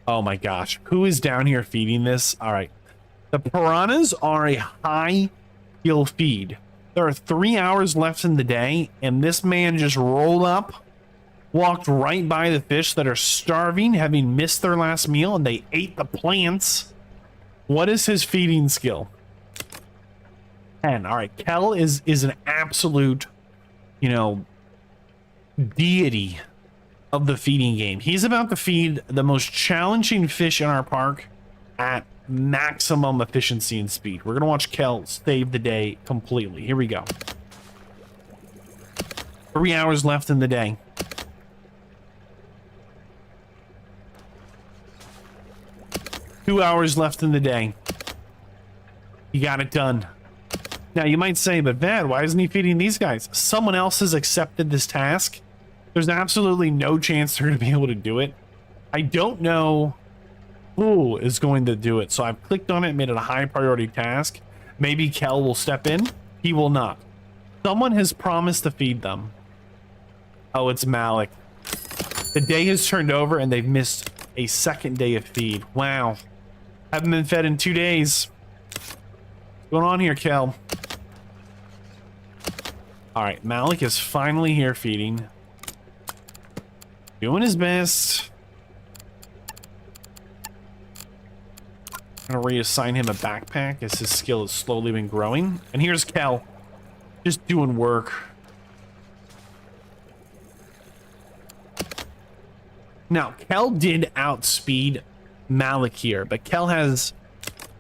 Oh my gosh. Who is down here feeding this? All right. The piranhas are a high kill feed. There are 3 hours left in the day, and this man just rolled up, walked right by the fish that are starving, having missed their last meal, and they ate the plants. What is his feeding skill? 10. All right, Kel is an absolute, you know, deity of the feeding game. He's about to feed the most challenging fish in our park at maximum efficiency and speed. We're gonna watch Kel save the day completely. Here we go. 3 hours left in the day. Two hours left in the day. He got it done. Now you might say, but Vadd, why isn't he feeding these guys? Someone else has accepted this task. There's absolutely no chance they're going to be able to do it. I don't know who is going to do it. So I've clicked on it, made it a high priority task. Maybe Kel will step in. He will not. Someone has promised to feed them. Oh, it's Malik. The day has turned over and they've missed a second day of feed. Wow. Haven't been fed in 2 days. What's going on here, Kel? All right, Malik is finally here feeding. Doing his best. I'm gonna reassign him a backpack as his skill has slowly been growing. And here's Kel, just doing work. Now, Kel did outspeed Malik here, but Kel has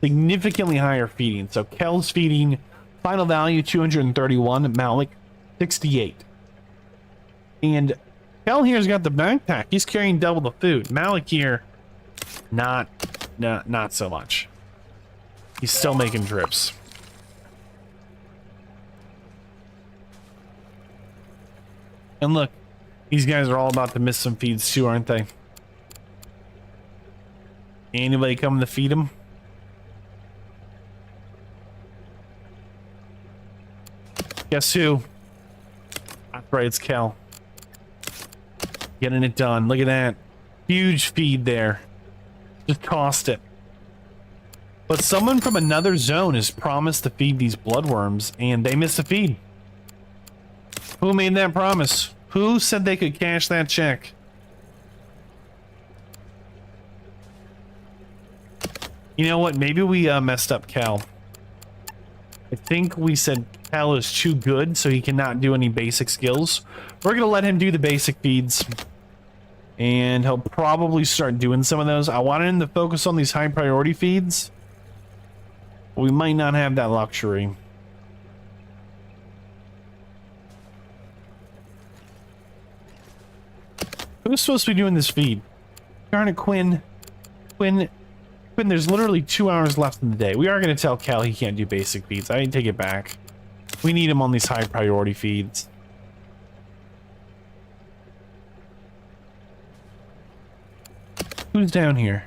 significantly higher feeding. So Kel's feeding final value 231, Malik 68. And Kel here's got the backpack. He's carrying double the food. Malik here, not so much. He's still making trips. And look, these guys are all about to miss some feeds too, aren't they? Anybody coming to feed them? Guess who? That's right, it's Kel. Getting it done. Look at that. Huge feed there. Just tossed it. But someone from another zone has promised to feed these bloodworms, and they missed a feed. Who made that promise? Who said they could cash that check? You know what? Maybe we messed up Kel. I think we said Kel is too good, so he cannot do any basic skills. We're going to let him do the basic feeds. And he'll probably start doing some of those. I wanted him to focus on these high priority feeds. We might not have that luxury. Who's supposed to be doing this feed? Darn it, Quinn. Quinn, there's literally 2 hours left in the day. We are going to tell Kel he can't do basic feeds. I take it back. We need him on these high priority feeds. Who's down here?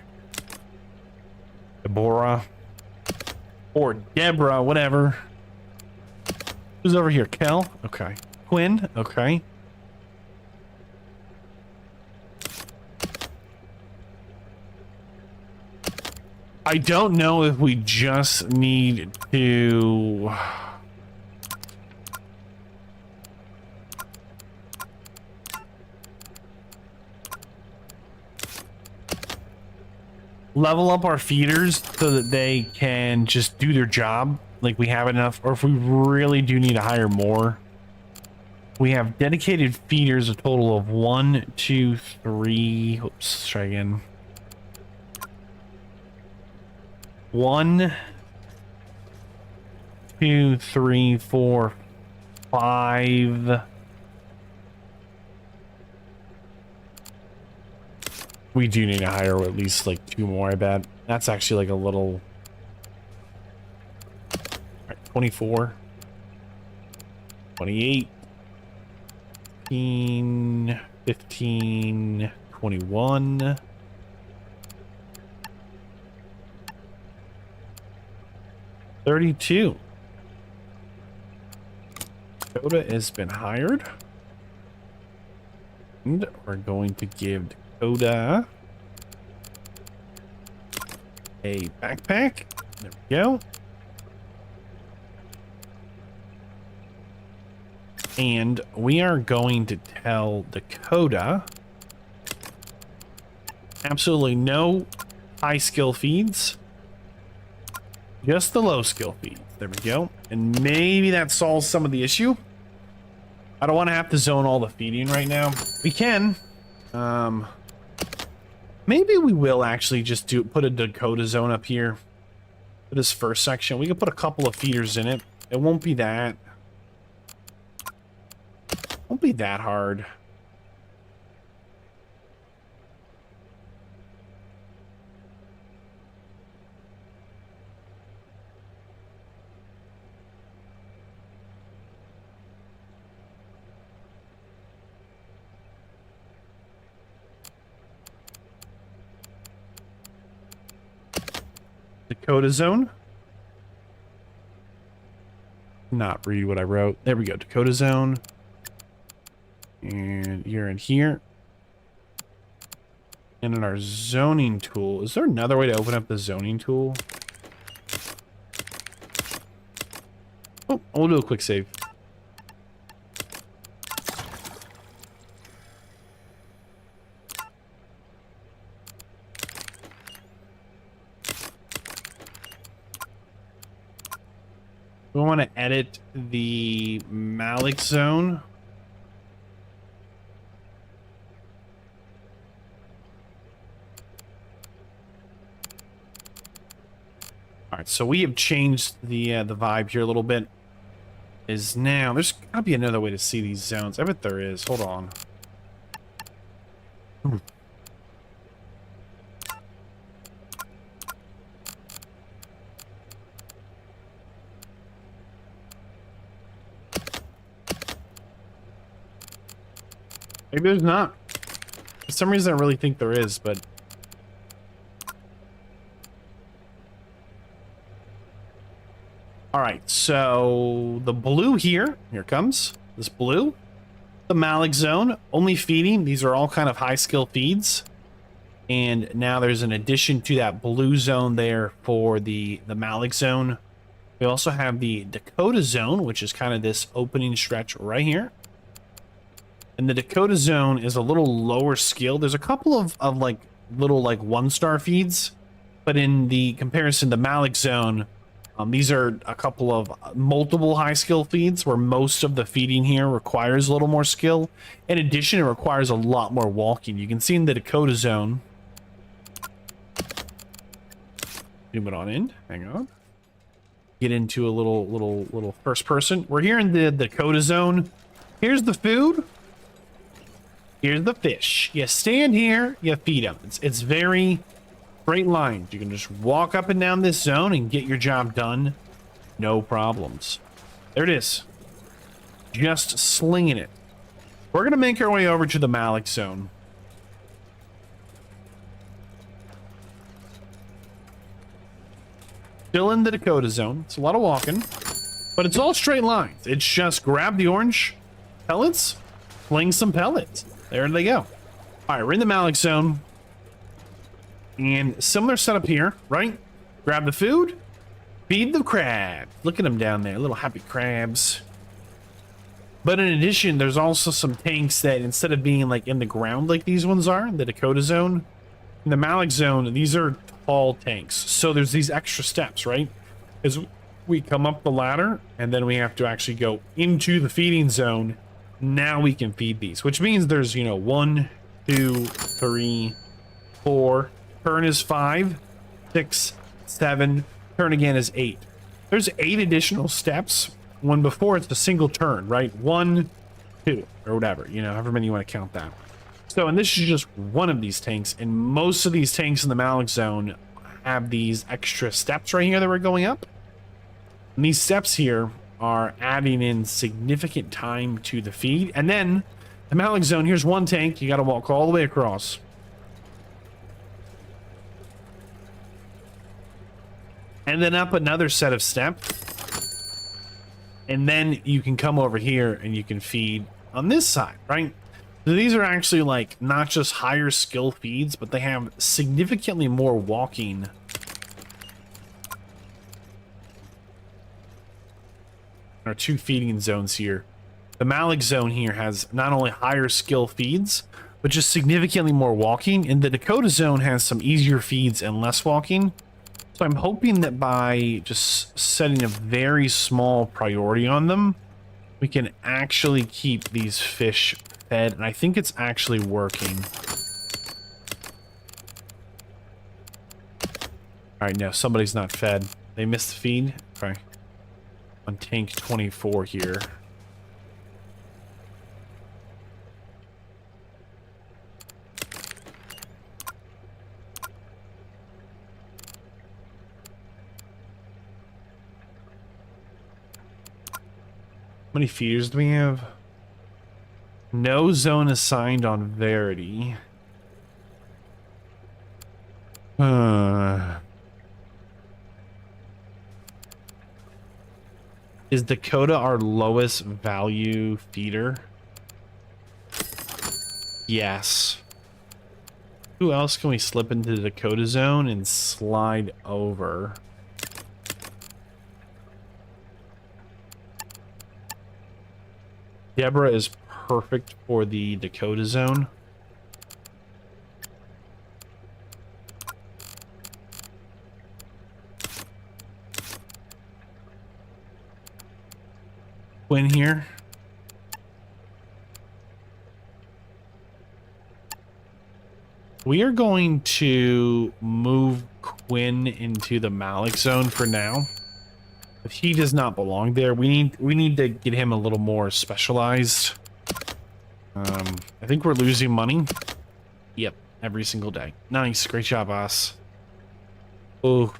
Deborah. Or Deborah, whatever. Who's over here? Kel? Okay. Quinn? Okay. I don't know if we just need to... level up our feeders so that they can just do their job. Like we have enough, or if we really do need to hire more. We have dedicated feeders, a total of 1, 2, 3. Oops, let's try again. 1, 2, 3, 4, 5, We do need to hire at least like 2 more, I bet. That's actually like a little... Alright, 24. 28. 15. 15. 21. 32. Dakota has been hired. And we're going to give Dakota a backpack. There we go. And we are going to tell Dakota absolutely no high skill feeds. Just the low skill feeds. There we go. And maybe that solves some of the issue. I don't want to have to zone all the feeding right now. We can. Maybe we will actually just put a Dakota zone up here for this first section. We can put a couple of feeders in it. It won't be that. Won't be that hard. Dakota zone. Not read what I wrote. There we go. Dakota zone. And you're in here. And in our zoning tool. Is there another way to open up the zoning tool? Oh, we'll do a quick save. We want to edit the Malik zone. All right, so we have changed the vibe here a little bit. Is now there's gotta be another way to see these zones. I bet there is. Hold on. Maybe there's not. For some reason, I really think there is, but... Alright, so... The blue here comes. This blue. The Malik zone. Only feeding. These are all kind of high skill feeds. And now there's an addition to that blue zone there for the Malik zone. We also have the Dakota zone, which is kind of this opening stretch right here. And the Dakota zone is a little lower skill. There's a couple of like little like 1-star feeds, but in the comparison to Malik zone, these are a couple of multiple high skill feeds where most of the feeding here requires a little more skill. In addition, it requires a lot more walking. You can see in the Dakota zone. Zoom it on in. Hang on. Get into a little first person. We're here in the Dakota zone. Here's the food. Here's the fish. You stand here, you feed them. It's very straight lines. You can just walk up and down this zone and get your job done. No problems. There it is. Just slinging it. We're going to make our way over to the Malik zone. Still in the Dakota zone. It's a lot of walking, but it's all straight lines. It's just grab the orange pellets, fling some pellets. There they go. All right, we're in the Malik zone. And similar setup here, right? Grab the food, feed the crab. Look at them down there, little happy crabs. But in addition, there's also some tanks that instead of being like in the ground like these ones are, in the Dakota zone, in the Malik zone, these are tall tanks. So there's these extra steps, right? As we come up the ladder, and then we have to actually go into the feeding zone. Now we can feed these, which means there's, you know, 1, 2, 3, 4. Turn is 5, 6, 7. Turn again is 8. There's 8 additional steps when before it's a single turn, right? 1, 2, or whatever, you know, however many you want to count that. So, and this is just one of these tanks, and most of these tanks in the Malik zone have these extra steps right here that we're going up. And these steps here are adding in significant time to the feed. And then the Malik zone, here's one tank, you got to walk all the way across. And then up another set of steps. And then you can come over here and you can feed on this side, right? So these are actually like not just higher skill feeds, but they have significantly more walking. There are two feeding zones here. The Malik zone here has not only higher skill feeds, but just significantly more walking. And the Dakota zone has some easier feeds and less walking. So I'm hoping that by just setting a very small priority on them, we can actually keep these fish fed. And I think it's actually working. All right, no, somebody's not fed. They missed the feed. Okay. On tank 24 here. How many feeders do we have? No zone assigned on Verity. Is Dakota our lowest value feeder? Yes. Who else can we slip into the Dakota zone and slide over? Deborah is perfect for the Dakota zone. Quinn here. We are going to move Quinn into the Malik zone for now. If he does not belong there, we need to get him a little more specialized. I think we're losing money. Yep, every single day. Nice, great job, boss. Oh.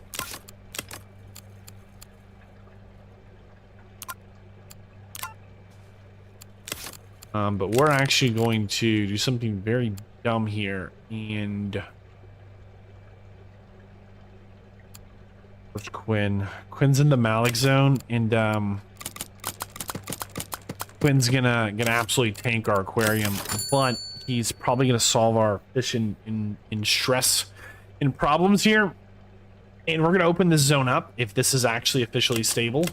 But we're actually going to do something very dumb here, and where's Quinn? Quinn's in the Malik zone, and Quinn's gonna absolutely tank our aquarium, but he's probably gonna solve our fish in stress and problems here. And we're gonna open this zone up if this is actually officially stable.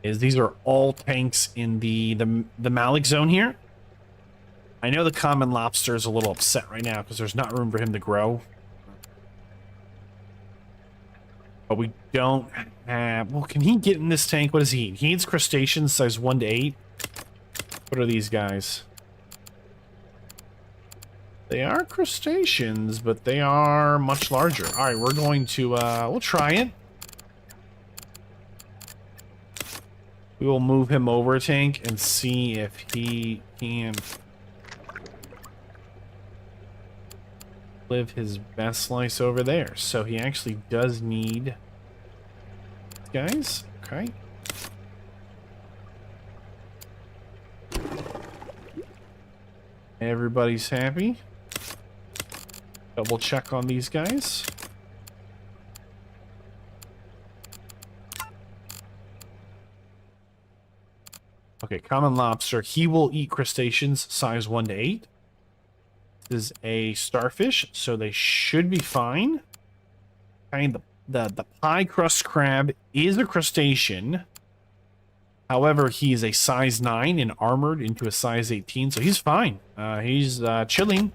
These are all tanks in the Malik zone here. I know the common lobster is a little upset right now because there's not room for him to grow. But we don't have... Well, can he get in this tank? What does he eat? He eats crustaceans size 1 to 8. What are these guys? They are crustaceans, but they are much larger. All right, we're going to... we'll try it. We will move him over a tank and see if he can live his best life over there. So he actually does need guys. Okay. Everybody's happy. Double check on these guys. Okay, common lobster. He will eat crustaceans size 1 to 8. This is a starfish, so they should be fine. And the pie crust crab is a crustacean. However, he is a size 9 and armored into a size 18, so he's fine. He's chilling.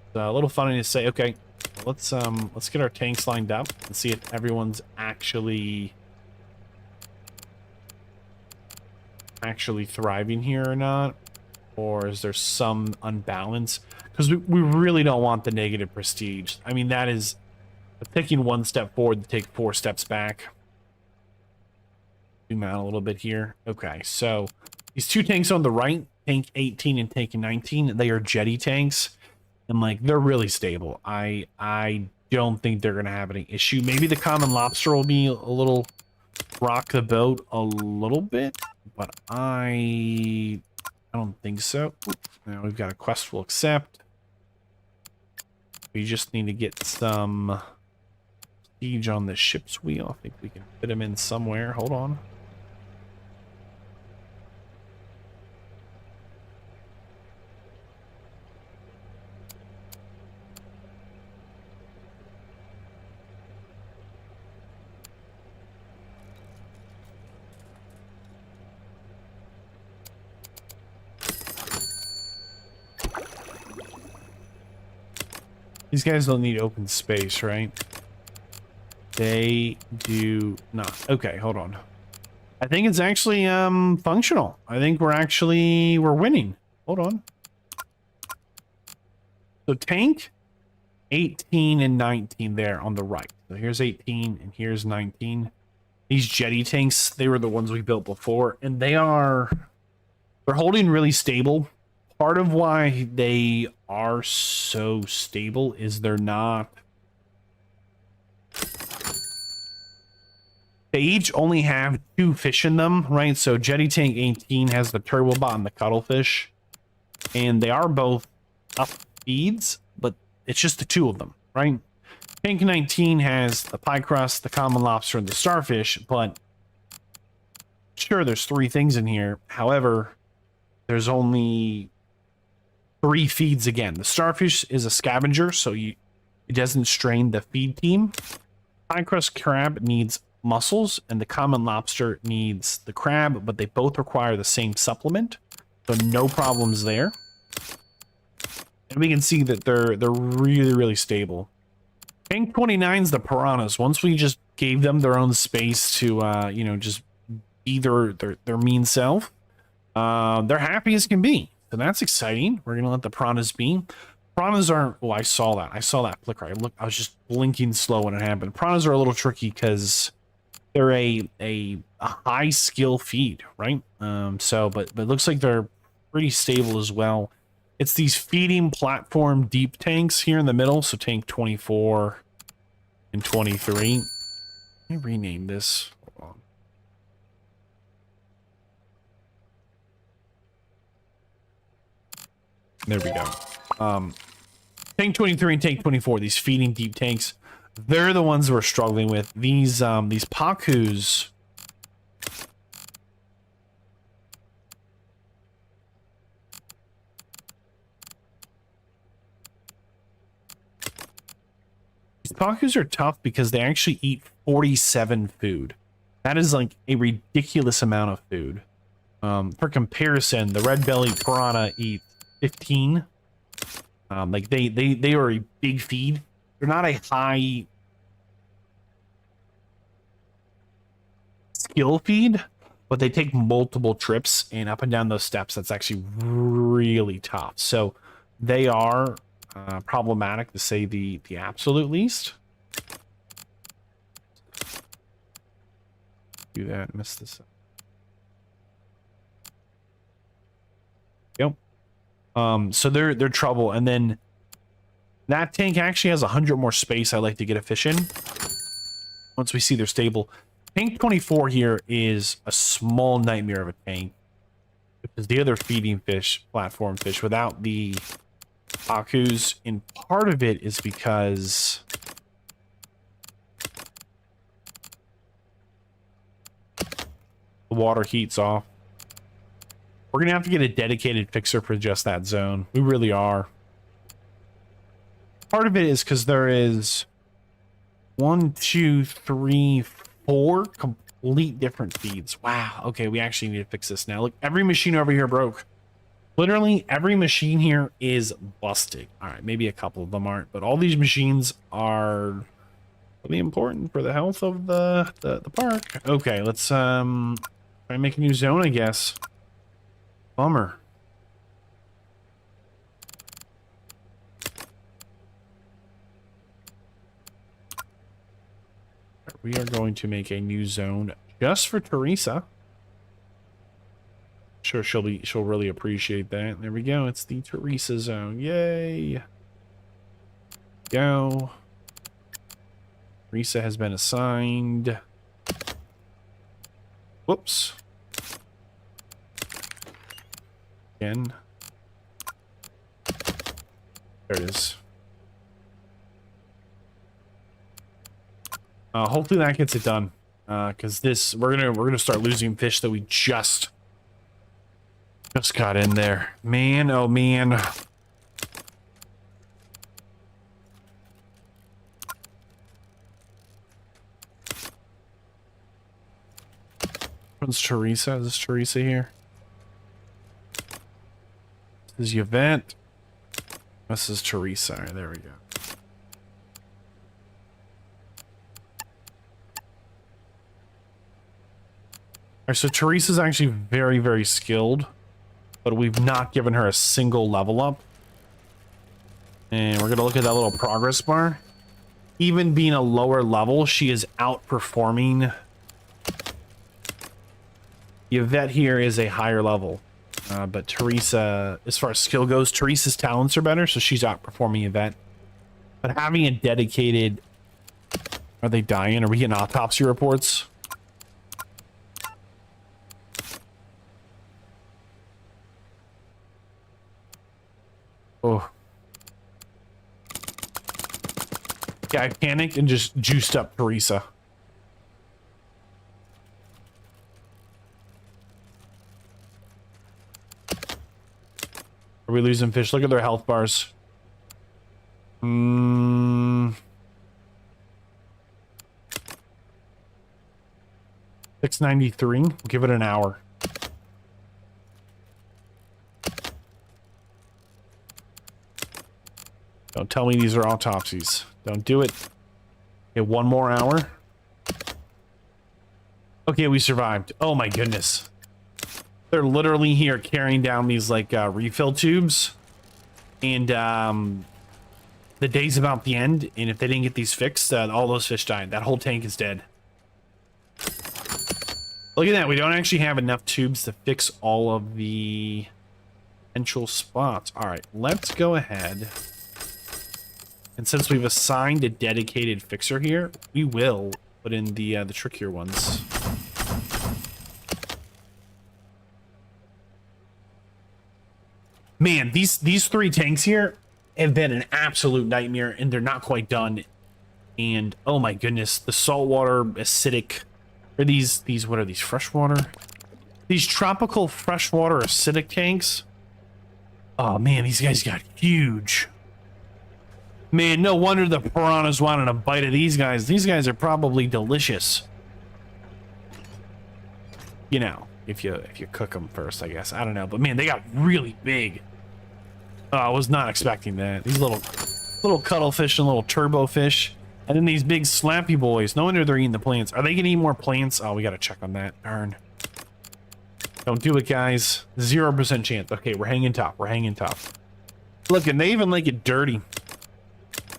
It's a little funny to say. Okay, let's get our tanks lined up and see if everyone's actually thriving here or not, or is there some unbalance? Because we really don't want the negative prestige. I mean, that is taking 1 step forward to take 4 steps back. Zoom out a little bit here. Okay, so these 2 tanks on the right, tank 18 and tank 19, they are jetty tanks, and like they're really stable. I don't think they're gonna have any issue. Maybe the common lobster will be a little rock the boat a little bit, but I don't think so. Now we've got a quest we'll accept. We just need to get some siege on the ship's wheel. I think we can fit him in somewhere. Hold on. These guys don't need open space, right? They do not. Okay, hold on. I think it's actually functional. I think we're winning. Hold on. So tank 18 and 19 there on the right. So here's 18 and here's 19. These jetty tanks, they were the ones we built before, and they're holding really stable. Part of why they are so stable is they each only have 2 fish in them, right? So jetty tank 18 has the turbobot and the cuttlefish, and they are both up feeds, but it's just the 2 of them, right? Tank 19 has the pie crust, the common lobster, and the starfish, but sure, there's 3 things in here. However, there's only 3 feeds again. The starfish is a scavenger, so it doesn't strain the feed team. Pie crust crab needs mussels, and the common lobster needs the crab, but they both require the same supplement, so no problems there. And we can see that they're really, really stable. Tank 29's the piranhas. Once we just gave them their own space to you know, just be their mean self, they're happy as can be. So that's exciting. We're gonna let the piranhas be. Piranhas aren't. Oh, I saw that flicker. I was just blinking slow when it happened. Piranhas are a little tricky because they're a high skill feed, right? So but it looks like they're pretty stable as well. It's these feeding platform deep tanks here in the middle. So tank 24 and 23. Let me rename this. Hold on. There we go. Tank 23 and tank 24, these feeding deep tanks, they're the ones we're struggling with. These Pakus, are tough because they actually eat 47 food. That is like a ridiculous amount of food. For comparison, the red-bellied piranha eats 15. Like they are a big feed. They're not a high skill feed, but they take multiple trips and up and down those steps. That's actually really tough. So they are problematic, to say the absolute least. Do that. Miss this. Yep. So they're trouble, and then that tank actually has 100 more space. I like to get a fish in once we see they're stable. Tank 24 here is a small nightmare of a tank, because the other feeding fish, platform fish, without the Pakus, and part of it is because the water heats off. We're gonna have to get a dedicated fixer for just that zone. We really are. Part of it is because there is 1, 2, 3, 4 complete different feeds. Wow. Okay, we actually need to fix this now. Look, every machine over here broke. Literally every machine here is busted. All right, maybe a couple of them aren't, but all these machines are really important for the health of the park. Okay, let's try and make a new zone, I guess. Bummer. We are going to make a new zone just for Teresa. Sure, she'll really appreciate that. There we go. It's the Teresa zone. Yay. Go. Teresa has been assigned. Whoops. Again. There it is. Hopefully that gets it done. Because this we're gonna start losing fish that we just got in there. Man, oh man. What's Teresa? Is this Teresa here? This is Yvette. This is Teresa. All right, there we go. All right, so Teresa's actually very, very skilled, but we've not given her a single level up. And we're going to look at that little progress bar. Even being a lower level, she is outperforming. Yvette here is a higher level. But Teresa, as far as skill goes, Teresa's talents are better, so she's outperforming Yvette. But having a dedicated... Are they dying? Are we getting autopsy reports? Oh. Yeah, I panicked and just juiced up Teresa. Are we losing fish? Look at their health bars. 693. We'll give it an hour. Don't tell me these are autopsies. Don't do it. Okay, one more hour. Okay, we survived. Oh my goodness. They're literally here carrying down these like refill tubes. And the day's about the end. And if they didn't get these fixed, all those fish died. That whole tank is dead. Look at that. We don't actually have enough tubes to fix all of the potential spots. All right, let's go ahead. And since we've assigned a dedicated fixer here, we will put in the trickier ones. Man, these three tanks here have been an absolute nightmare, and they're not quite done. And oh my goodness, the saltwater acidic, or these what are these, freshwater? These tropical freshwater acidic tanks. Oh man, these guys got huge. Man, no wonder the piranhas wanted a bite of these guys. These guys are probably delicious. You know, if you cook them first, I guess. I don't know, but man, they got really big. Oh, I was not expecting that. These little cuttlefish and little turbo fish, and then these big slappy boys. No wonder they're eating the plants. Are they gonna eat more plants? Oh, we gotta check on that. Darn. Don't do it, guys. 0% chance. Okay, we're hanging top. We're hanging top. Look, and they even like it dirty.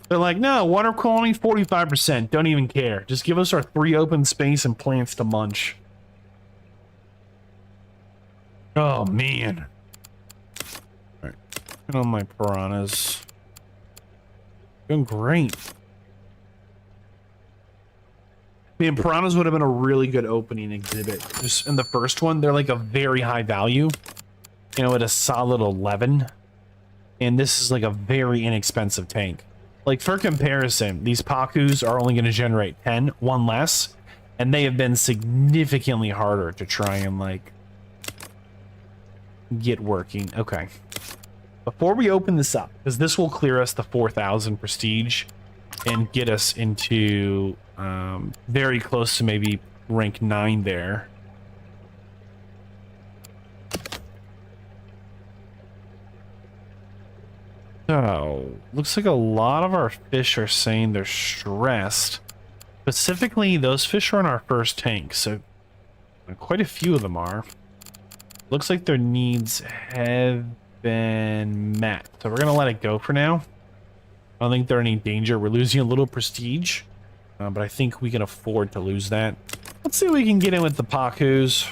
They're like, no, water quality 45%. Don't even care. Just give us our 3 open space and plants to munch. Oh man. All right, get on my piranhas. Doing great. Man, piranhas would have been a really good opening exhibit. Just in the first one, they're like a very high value. You know, at a solid 11. And this is like a very inexpensive tank. Like, for comparison, these Pakus are only going to generate 10, one less, and they have been significantly harder to try and, like, get working. Okay. Before we open this up, because this will clear us the 4,000 prestige and get us into very close to maybe rank 9 there. So, looks like a lot of our fish are saying they're stressed. Specifically, those fish are in our first tank, so quite a few of them are. Looks like their needs have been met. So we're going to let it go for now. I don't think they're in any danger. We're losing a little prestige, but I think we can afford to lose that. Let's see if we can get in with the Pakus.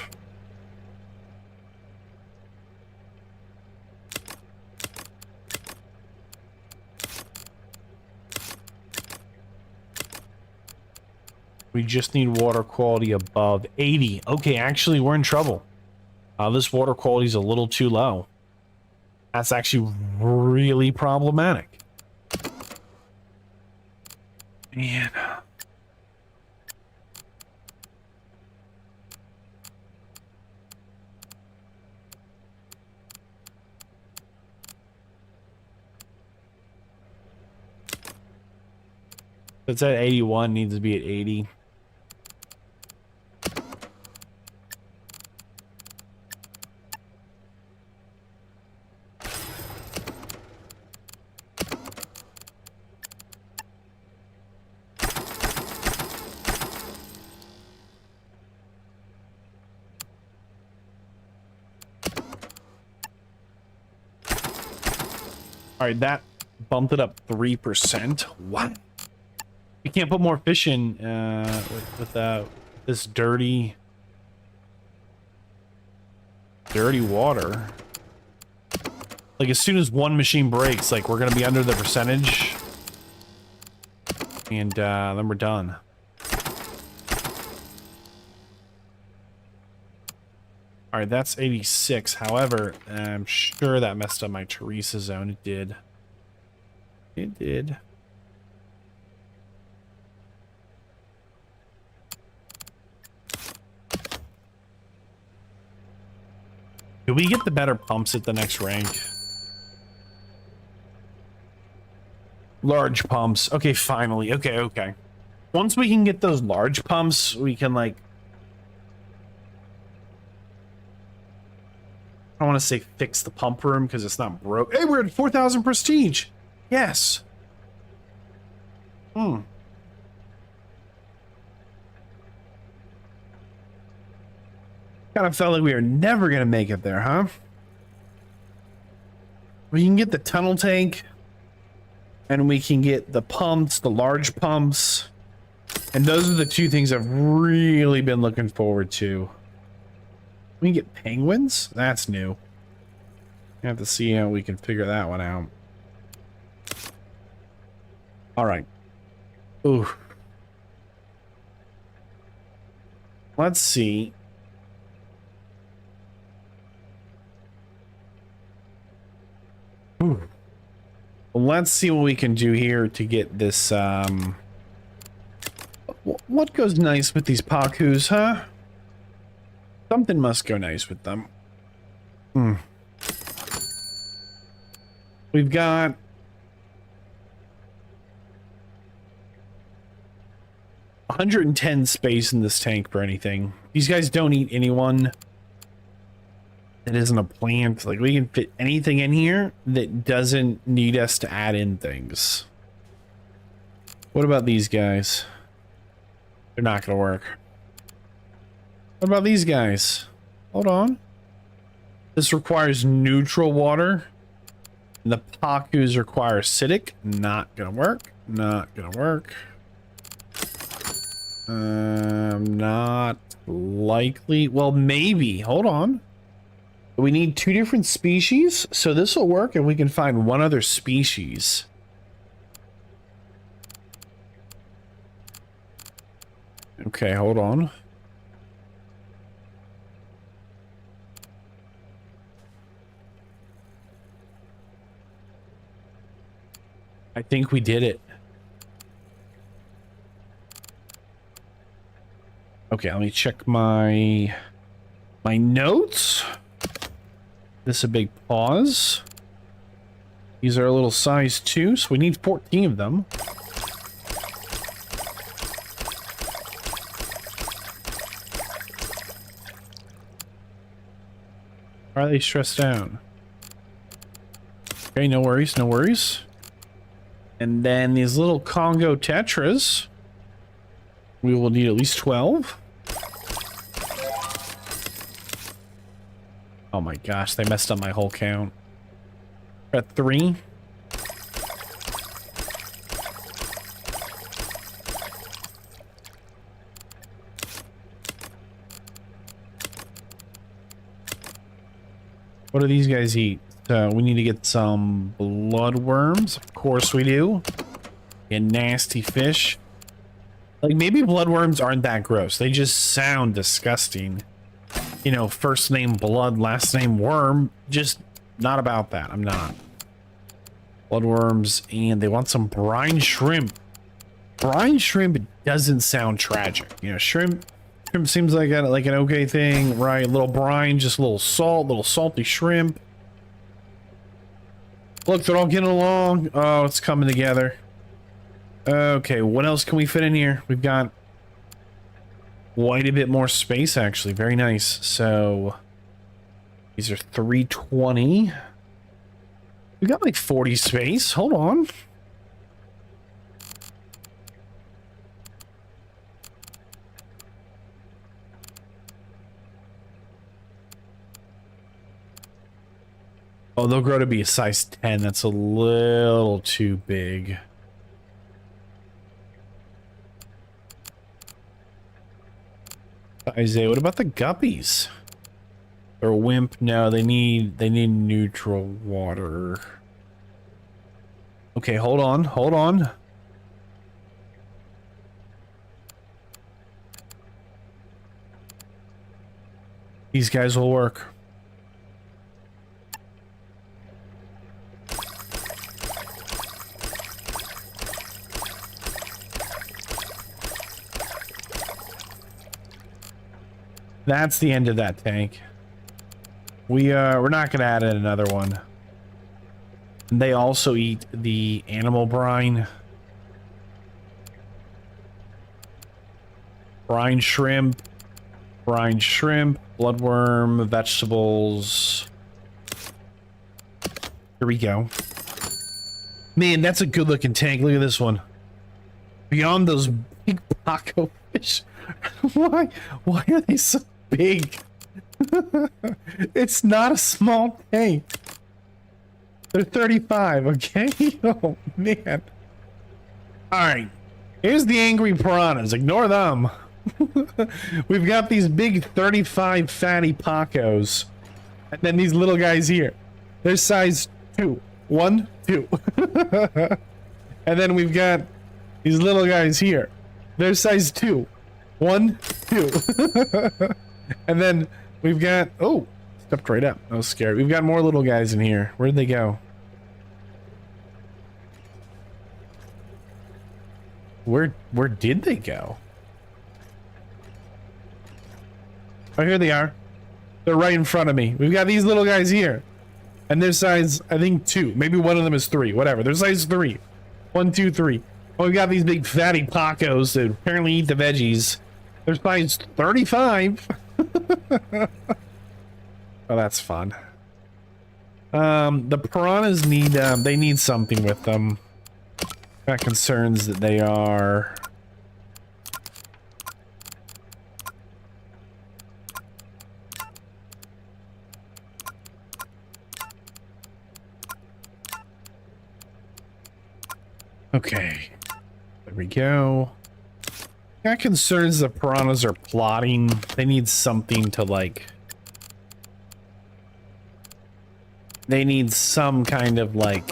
We just need water quality above 80. Okay, actually, we're in trouble. This water quality is a little too low. That's actually really problematic. Man. It's at 81, needs to be at 80. All right, that bumped it up 3%. What? You can't put more fish in with this dirty water. Like, as soon as one machine breaks, like, we're gonna be under the percentage, and then we're done. All right, that's 86. However, I'm sure that messed up my Teresa zone. It did. It did. Do we get the better pumps at the next rank? Large pumps. Okay, finally. Okay, okay. Once we can get those large pumps, we can, like... I don't want to say fix the pump room because it's not broke. Hey, we're at 4,000 prestige. Yes. Hmm. Kind of felt like we were never going to make it there, huh? We can get the tunnel tank. And we can get the pumps, the large pumps. And those are the two things I've really been looking forward to. We can get penguins? That's new. We have to see how we can figure that one out. All right. Ooh. Let's see. Ooh. Let's see what we can do here to get this, what goes nice with these Pakus, huh? Something must go nice with them. Hmm. We've got... $110 space in this tank for anything. These guys don't eat anyone that isn't a plant. Like, we can fit anything in here that doesn't need us to add in things. What about these guys? They're not gonna work. What about these guys? Hold on. This requires neutral water. And the Pakus require acidic. Not gonna work. Not gonna work. Not likely. Well, maybe. Hold on. We need two different species, so this will work, and we can find one other species. Okay, hold on. I think we did it. Okay, let me check my notes. This is a big pause. These are a little size 2, so we need 14 of them. Why are they stressed down? Okay, no worries, no worries. And then these little Congo tetras. We will need at least 12. Oh my gosh, they messed up my whole count. We're at 3. What do these guys eat? We need to get some blood worms. Of course we do. And nasty fish. Like, maybe bloodworms aren't that gross. They just sound disgusting. You know, first name blood, last name worm. Just not about that. I'm not. Bloodworms, and they want some brine shrimp. Brine shrimp doesn't sound tragic. You know, shrimp seems like an okay thing, right? A little brine, just a little salt, little salty shrimp. Look, they're all getting along. Oh, it's coming together. Okay, what else can we fit in here? We've got quite a bit more space, actually. Very nice. So these are 320. We got like 40 space. Hold on. Oh, they'll grow to be a size 10. That's a little too big. Isaiah, what about the guppies? Or wimp? No, they need neutral water. Okay, hold on. These guys will work. That's the end of that tank. We're not gonna add in another one. They also eat the animal brine. Brine shrimp, bloodworm, vegetables. Here we go. Man, that's a good looking tank. Look at this one. Beyond those big Paco fish. Why are they so big? It's not a small tank. They're 35, okay? Oh, man. Alright. Here's the angry piranhas. Ignore them. We've got these big 35 fatty Pacos. And then these little guys here. They're size 2. 1, 2. And then we've got these little guys here. They're size 2. 1, 2. And then we've got... Oh, stepped right up. I was scared. We've got more little guys in here. Where'd they go? Where did they go? Oh, here they are. They're right in front of me. We've got these little guys here. And they're size, I think, 2. Maybe one of them is 3. Whatever. They're size 3. 1, 2, 3. Oh, we got these big fatty Pacos that apparently eat the veggies. They're size 35. Oh, that's fun. The piranhas need, they need something with them. Got concerns that they are... Okay. There we go. Got concerns the piranhas are plotting. They need something to, like... They need some kind of, like...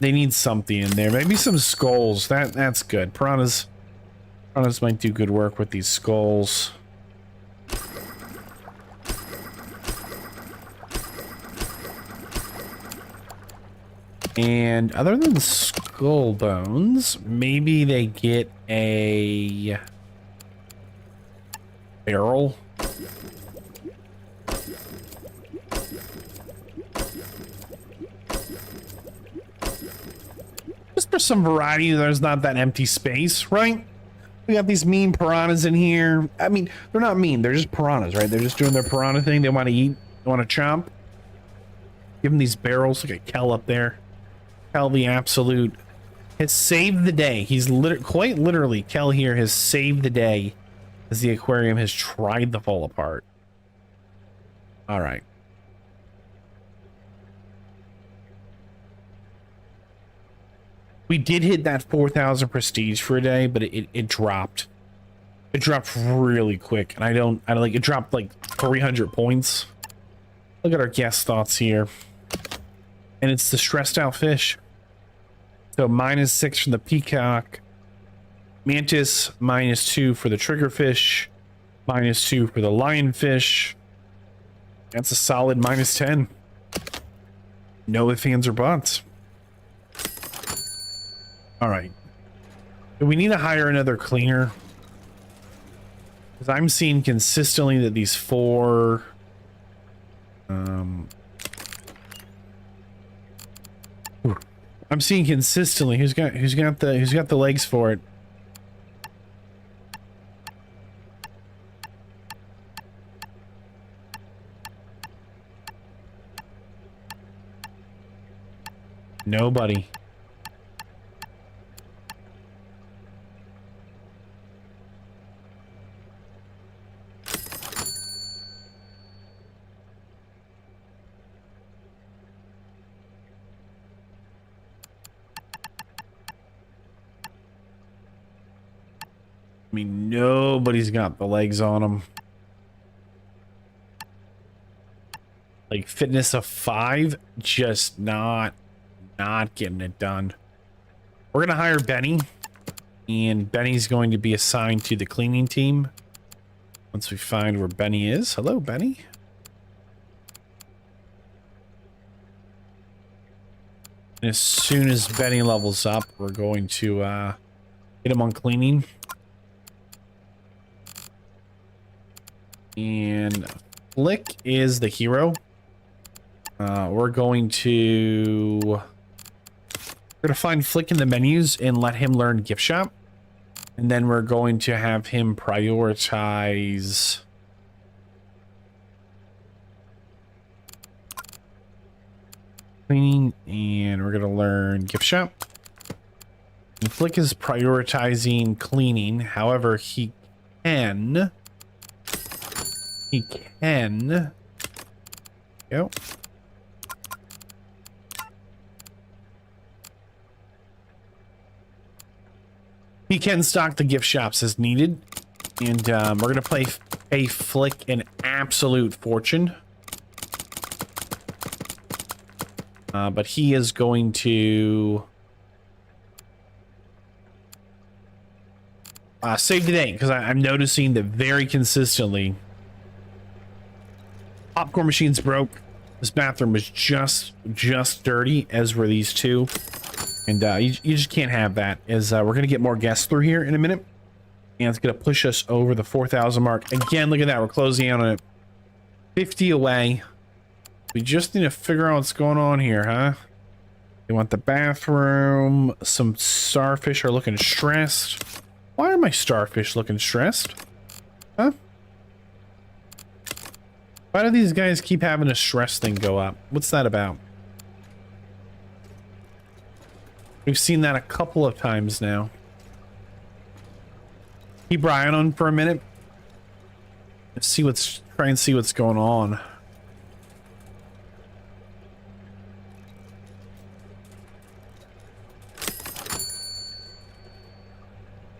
They need something in there. Maybe some skulls. That's good. Piranhas might do good work with these skulls. And other than skull bones, maybe they get a barrel. Just for some variety, there's not that empty space, right? We got these mean piranhas in here. I mean, they're not mean. They're just piranhas, right? They're just doing their piranha thing. They want to eat. They want to chomp. Give them these barrels. Look at Kel up there. Kel, the absolute, has saved the day. He's quite literally, Kel here has saved the day as the aquarium has tried to fall apart. All right. We did hit that 4,000 prestige for a day, but it dropped. It dropped really quick, and I don't like it dropped like 300 points. Look at our guest thoughts here. And it's the stressed out fish. So -6 from the peacock. Mantis, -2 for the triggerfish. -2 for the lionfish. That's a solid -10. No ifs, ands, or buts. All right. Do we need to hire another cleaner? Because I'm seeing consistently that these 4... I'm seeing consistently who's got the legs for it. Nobody. I mean, nobody's got the legs on them. Like fitness of 5, just not getting it done. We're gonna hire Benny, and Benny's going to be assigned to the cleaning team once we find where Benny is. Hello, Benny. And as soon as Benny levels up, we're going to get him on cleaning. And Flick is the hero. We're going to find Flick in the menus and let him learn gift shop. And then we're going to have him prioritize cleaning, and we're going to learn gift shop. And Flick is prioritizing cleaning. However, he can go. He can stock the gift shops as needed, and we're gonna pay Flick an absolute fortune. But he is going to save the day, because I'm noticing that very consistently popcorn machine's broke. This bathroom was just dirty, as were these two. And you just can't have that, as we're going to get more guests through here in a minute. And it's going to push us over the 4,000 mark. Again, look at that. We're closing out on it. 50 away. We just need to figure out what's going on here, huh? We want the bathroom. Some starfish are looking stressed. Why are my starfish looking stressed? Huh? Why do these guys keep having a stress thing go up? What's that about? We've seen that a couple of times now. Keep Brian on for a minute. Let's see try and see what's going on.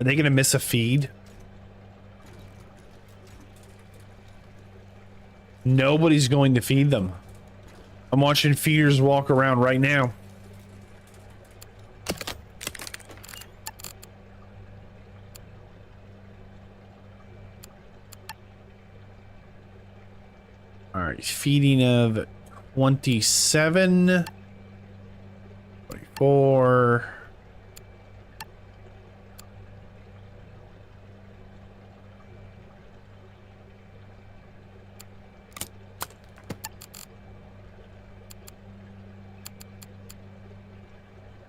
Are they gonna miss a feed? Nobody's going to feed them. I'm watching feeders walk around right now. All right, feeding of 27, 24.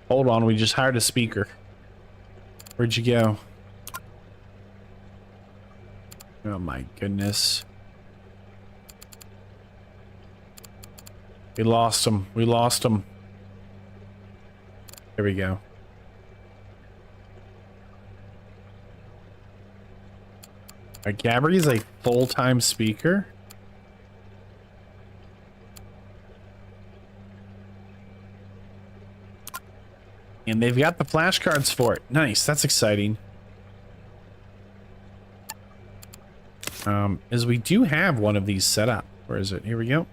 Hold on, we just hired a speaker. Where'd you go? Oh my goodness. We lost him. We lost him. There we go. Gabby is a full-time speaker. And they've got the flashcards for it. Nice, that's exciting. As we do have one of these set up. Where is it? Here we go.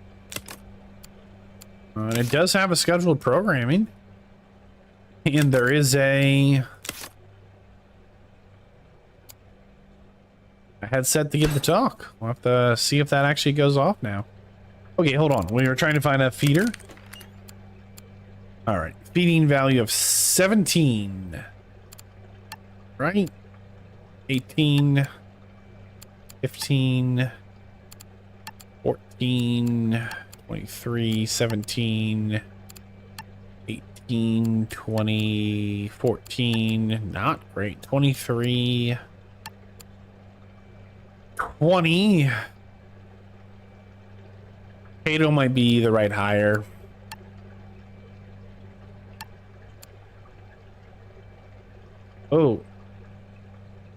And it does have a scheduled programming. And there is a headset to give the talk. We'll have to see if that actually goes off now. Okay, hold on. We were trying to find a feeder. All right. Feeding value of 17. Right? 18. 15. 14. 23. 17. 18. 20. 14. Not great. 23. 20. Potato might be the right hire. Oh.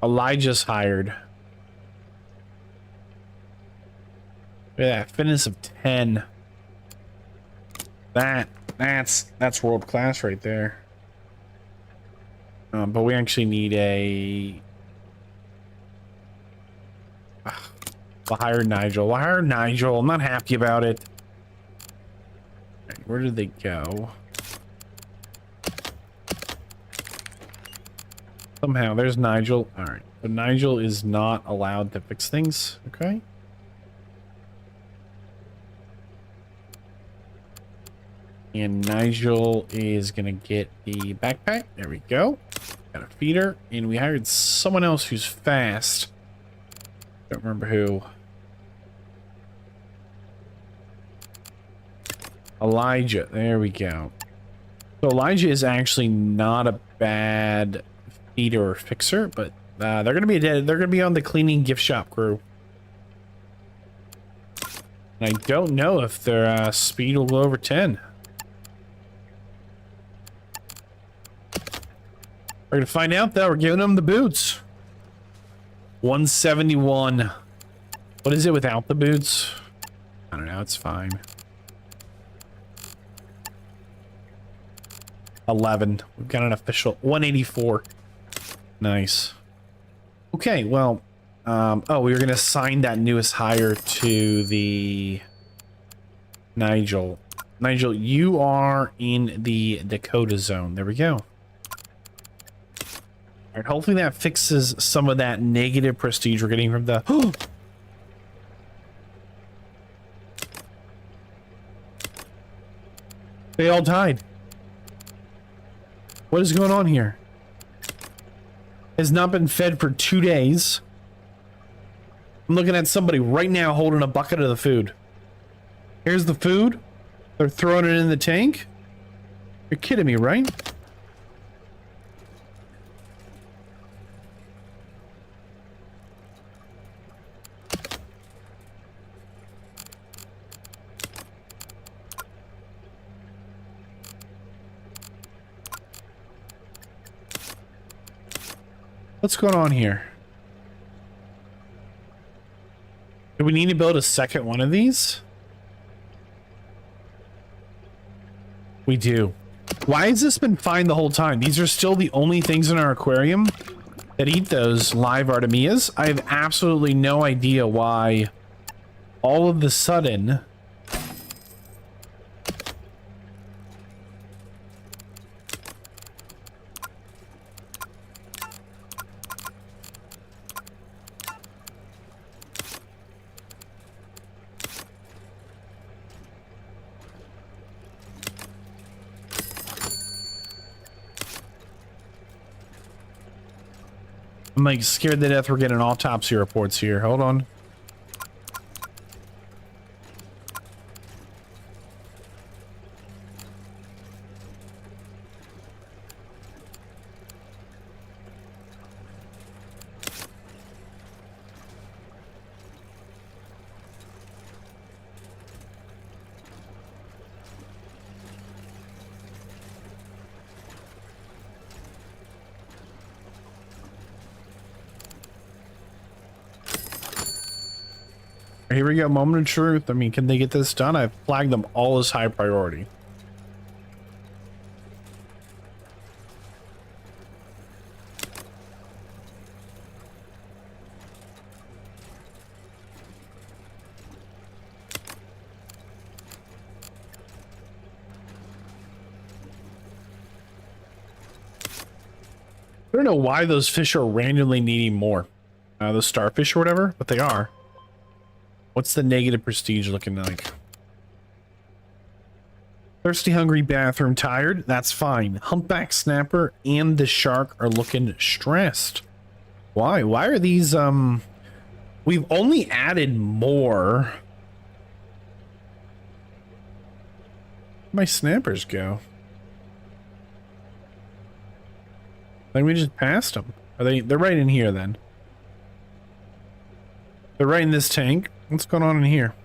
Elijah's hired. Look at that. Fitness of 10. That's world class right there. But we actually need a... We'll hire Nigel. We'll hire Nigel. I'm not happy about it. Right, where did they go? Somehow, there's Nigel. All right, but Nigel is not allowed to fix things. Okay. And Nigel is gonna get the backpack. There we go. Got a feeder, and we hired someone else who's fast. Don't remember who. Elijah. There we go. So Elijah is actually not a bad feeder or fixer, but they're gonna be on the cleaning gift shop crew. And I don't know if their speed will go over 10. We're gonna find out though. We're giving them the boots. 171. What is it without the boots? I don't know. It's fine. 11. We've got an official 184. Nice. Okay, well, oh, we were gonna assign that newest hire to the Nigel. Nigel, you are in the Dakota zone. There we go. All right, hopefully that fixes some of that negative prestige we're getting from the... They all died. What is going on here? Has not been fed for 2 days. I'm looking at somebody right now holding a bucket of the food. Here's the food. They're throwing it in the tank. You're kidding me, right? What's going on here? Do we need to build a second one of these? We do. Why has this been fine the whole time? These are still the only things in our aquarium that eat those live Artemias. I have absolutely no idea why all of a sudden... I'm like scared to death we're getting autopsy reports here. Hold on. Here we go, moment of truth. I mean, can they get this done? I've flagged them all as high priority. don't know why those fish are randomly needing more. Those starfish or whatever, but they are. What's the negative prestige looking like? Thirsty, hungry, bathroom, tired. That's fine. Humpback snapper and the shark are looking stressed. Why? Why are these, we've only added more. Where'd my snappers go? I think we just passed them. Are they're right in here then. They're right in this tank. What's going on in here?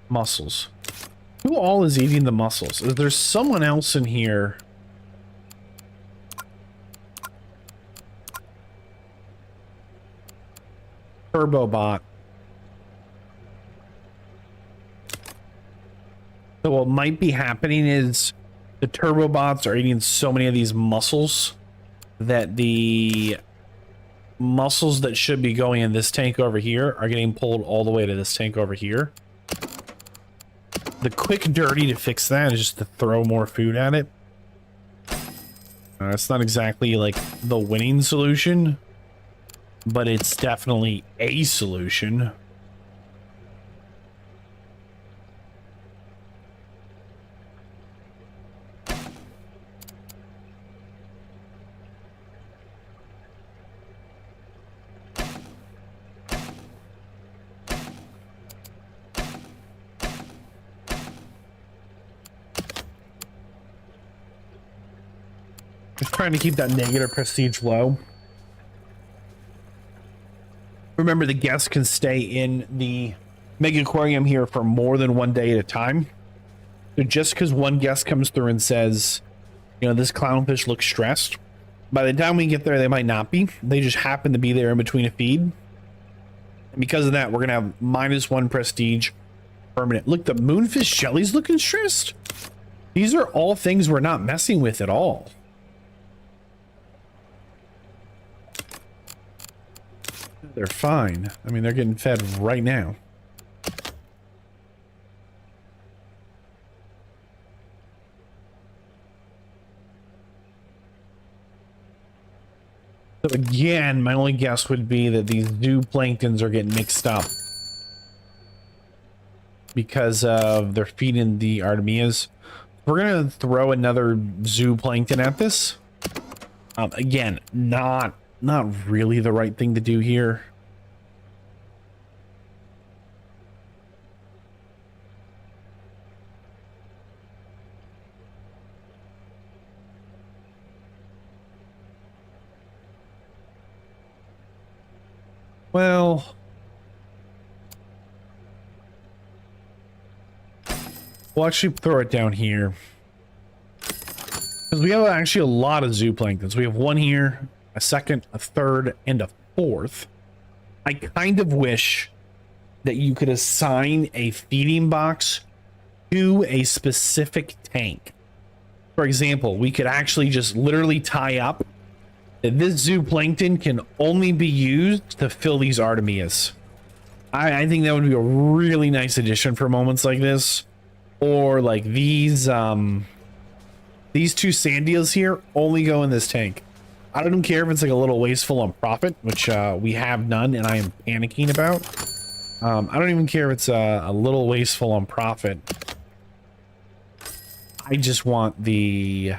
Mussels. Who all is eating the mussels? Is there someone else in here? Turbobot. So what might be happening is the turbobots are eating so many of these mussels that the mussels that should be going in this tank over here are getting pulled all the way to this tank over here. The quick dirty to fix that is just to throw more food at it. It's not exactly like the winning solution, but it's definitely a solution. Just trying to keep that negative prestige low. Remember, the guests can stay in the Megaquarium here for more than one day at a time. So just because one guest comes through and says, you know, this clownfish looks stressed, by the time we get there, they might not be. They just happen to be there in between a feed. And because of that, we're going to have -1 prestige permanent. Look, the moonfish jelly's looking stressed. These are all things we're not messing with at all. They're fine. I mean, they're getting fed right now. So again, my only guess would be that these zooplanktons are getting mixed up because of they're feeding the Artemias. We're gonna throw another zooplankton at this. Again, not really the right thing to do here. Well, we'll actually throw it down here because we have actually a lot of zooplanktons. We have one here, a second, a third, and a fourth. I kind of wish that you could assign a feeding box to a specific tank. For example, we could actually just literally tie up that this zooplankton can only be used to fill these Artemias. I think that would be a really nice addition for moments like this. Or like these two sandias here only go in this tank. I don't care if it's like a little wasteful on profit, which we have none and I am panicking about. I don't even care if it's a little wasteful on profit. I just want the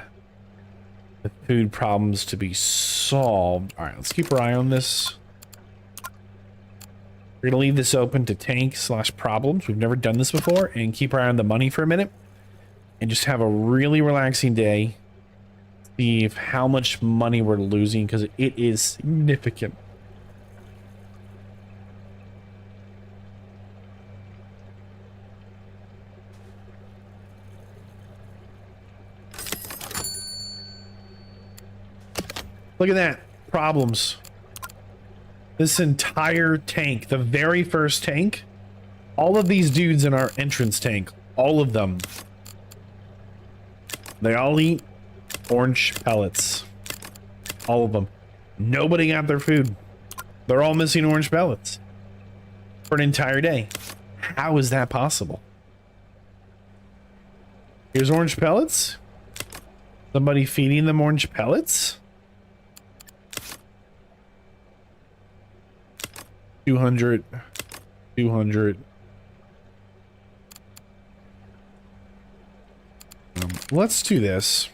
food problems to be solved. All right, let's keep our eye on this. We're gonna leave this open to tank/problems. We've never done this before, and keep our eye on the money for a minute and just have a really relaxing day. See how much money we're losing, because it is significant. Look at that. Problems. This entire tank, the very first tank, all of these dudes in our entrance tank, all of them, they all eat orange pellets. All of them. Nobody got their food. They're all missing orange pellets for an entire day. How is that possible? Here's orange pellets. Somebody feeding them orange pellets. 200. 200. Let's do this.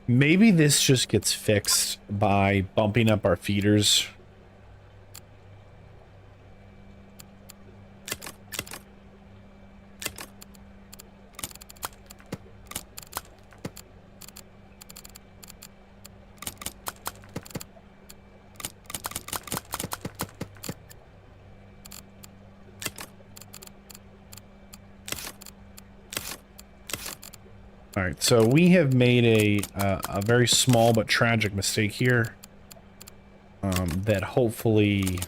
Maybe this just gets fixed by bumping up our feeders. All right, so we have made a very small but tragic mistake here that hopefully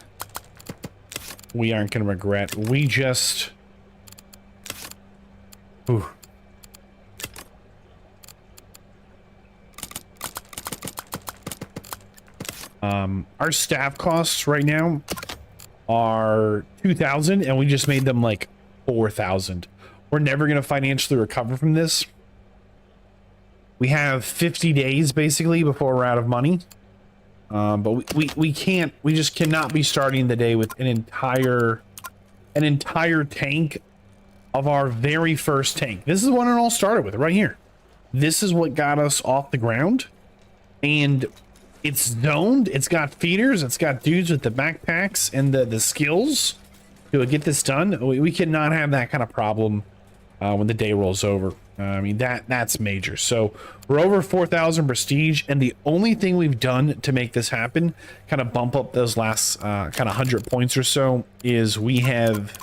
we aren't going to regret. We just... Ooh. Our staff costs right now are 2,000 and we just made them like 4,000. We're never going to financially recover from this. We have 50 days basically before we're out of money. But we just cannot be starting the day with an entire tank of our very first tank. This is what it all started with right here. This is what got us off the ground, and it's zoned. It's got feeders. It's got dudes with the backpacks and the skills to get this done. We cannot have that kind of problem when the day rolls over. I mean, that's major. So we're over 4,000 prestige, and the only thing we've done to make this happen, kind of bump up those last kind of 100 points or so, is we have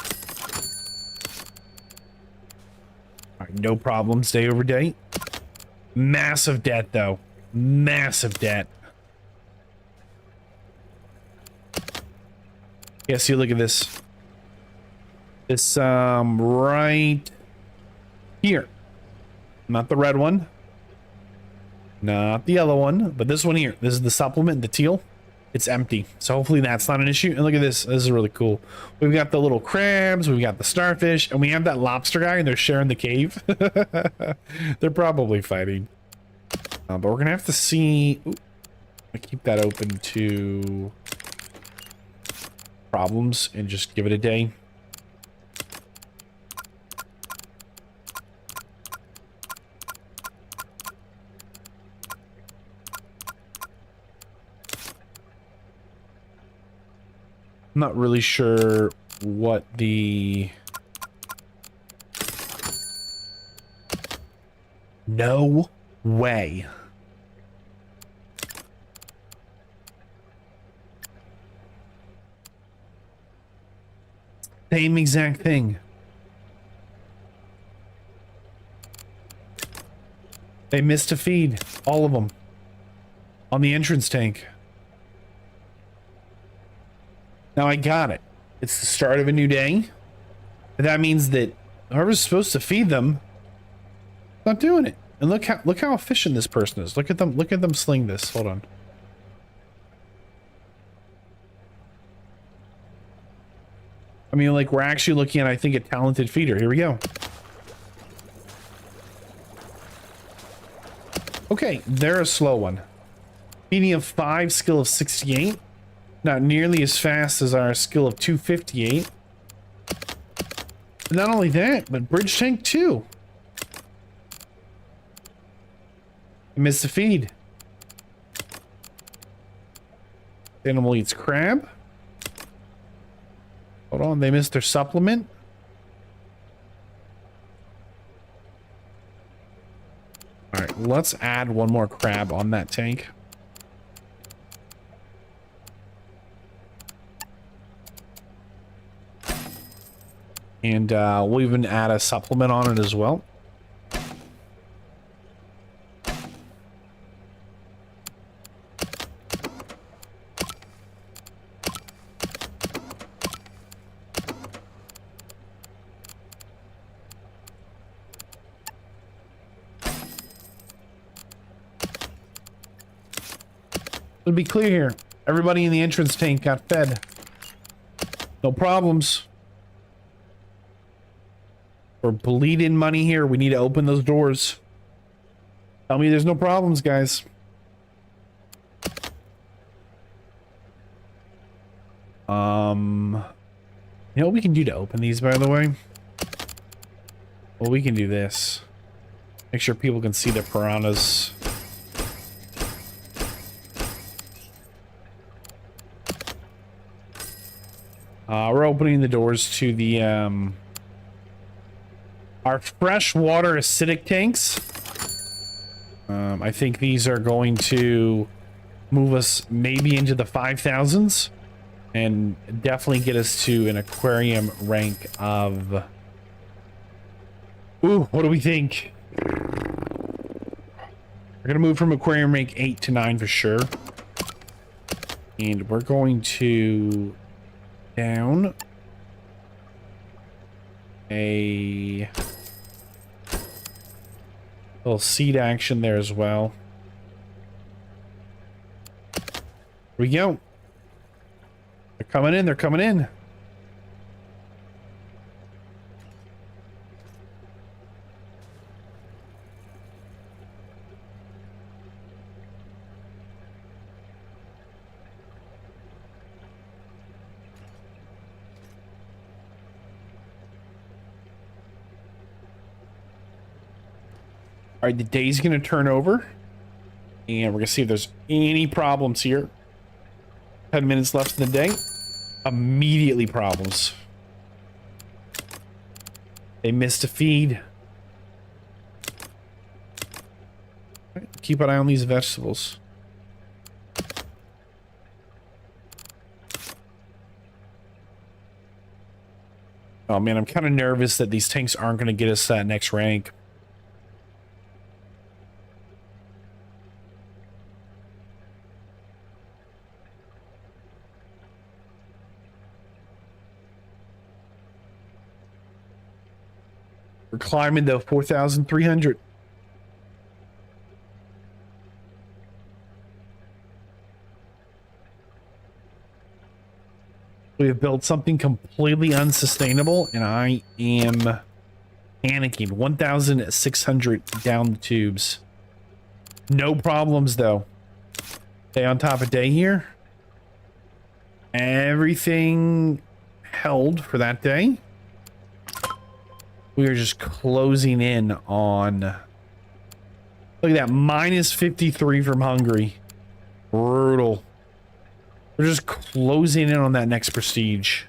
no problems day over day. Massive debt though, massive debt. Yeah, see, look at this. This right here. Not the red one. Not the yellow one, but this one here. This is the supplement, the teal. It's empty. So hopefully that's not an issue. And look at this. This is really cool. We've got the little crabs, we've got the starfish, and we have that lobster guy, and they're sharing the cave. They're probably fighting. But we're going to have to see... Ooh, I keep that open to problems and just give it a day. I'm not really sure what the... No way. Same exact thing. They missed a feed. All of them. On the entrance tank. Now I got it. It's the start of a new day. But that means that whoever's supposed to feed them is not doing it. And look how efficient this person is. Look at them sling this. Hold on. I mean, like, we're actually looking at, I think, a talented feeder. Here we go. Okay, they're a slow one. Feeding of 5, skill of 68. Not nearly as fast as our skill of 258. But not only that, but bridge tank 2. Missed the feed. Animal eats crab. Hold on, they missed their supplement. All right, let's add one more crab on that tank. And we'll even add a supplement on it as well. To be clear here, Everybody in the entrance tank got fed. No problems. We're bleeding money here. We need to open those doors. Tell me there's no problems, guys. You know what we can do to open these, by the way? Well, we can do this. Make sure people can see the piranhas. We're opening the doors to the, our freshwater acidic tanks. I think these are going to move us maybe into the 5,000s and definitely get us to an aquarium rank of... Ooh, what do we think? We're gonna move from aquarium rank 8 to 9 for sure. And we're going to down a little seed action there as well. Here we go. They're coming in, they're coming in. All right, the day's gonna turn over, and we're gonna see if there's any problems here. 10 minutes left in the day. Immediately problems. They missed a feed. Keep an eye on these vegetables. Oh man, I'm kind of nervous that these tanks aren't going to get us that next rank. We're climbing to 4,300. We have built something completely unsustainable, and I am panicking. 1,600 down the tubes. No problems, though. Day on top of day here. Everything held for that day. We are just closing in on... Look at that, minus 53 from Hungary. Brutal. We're just closing in on that next prestige.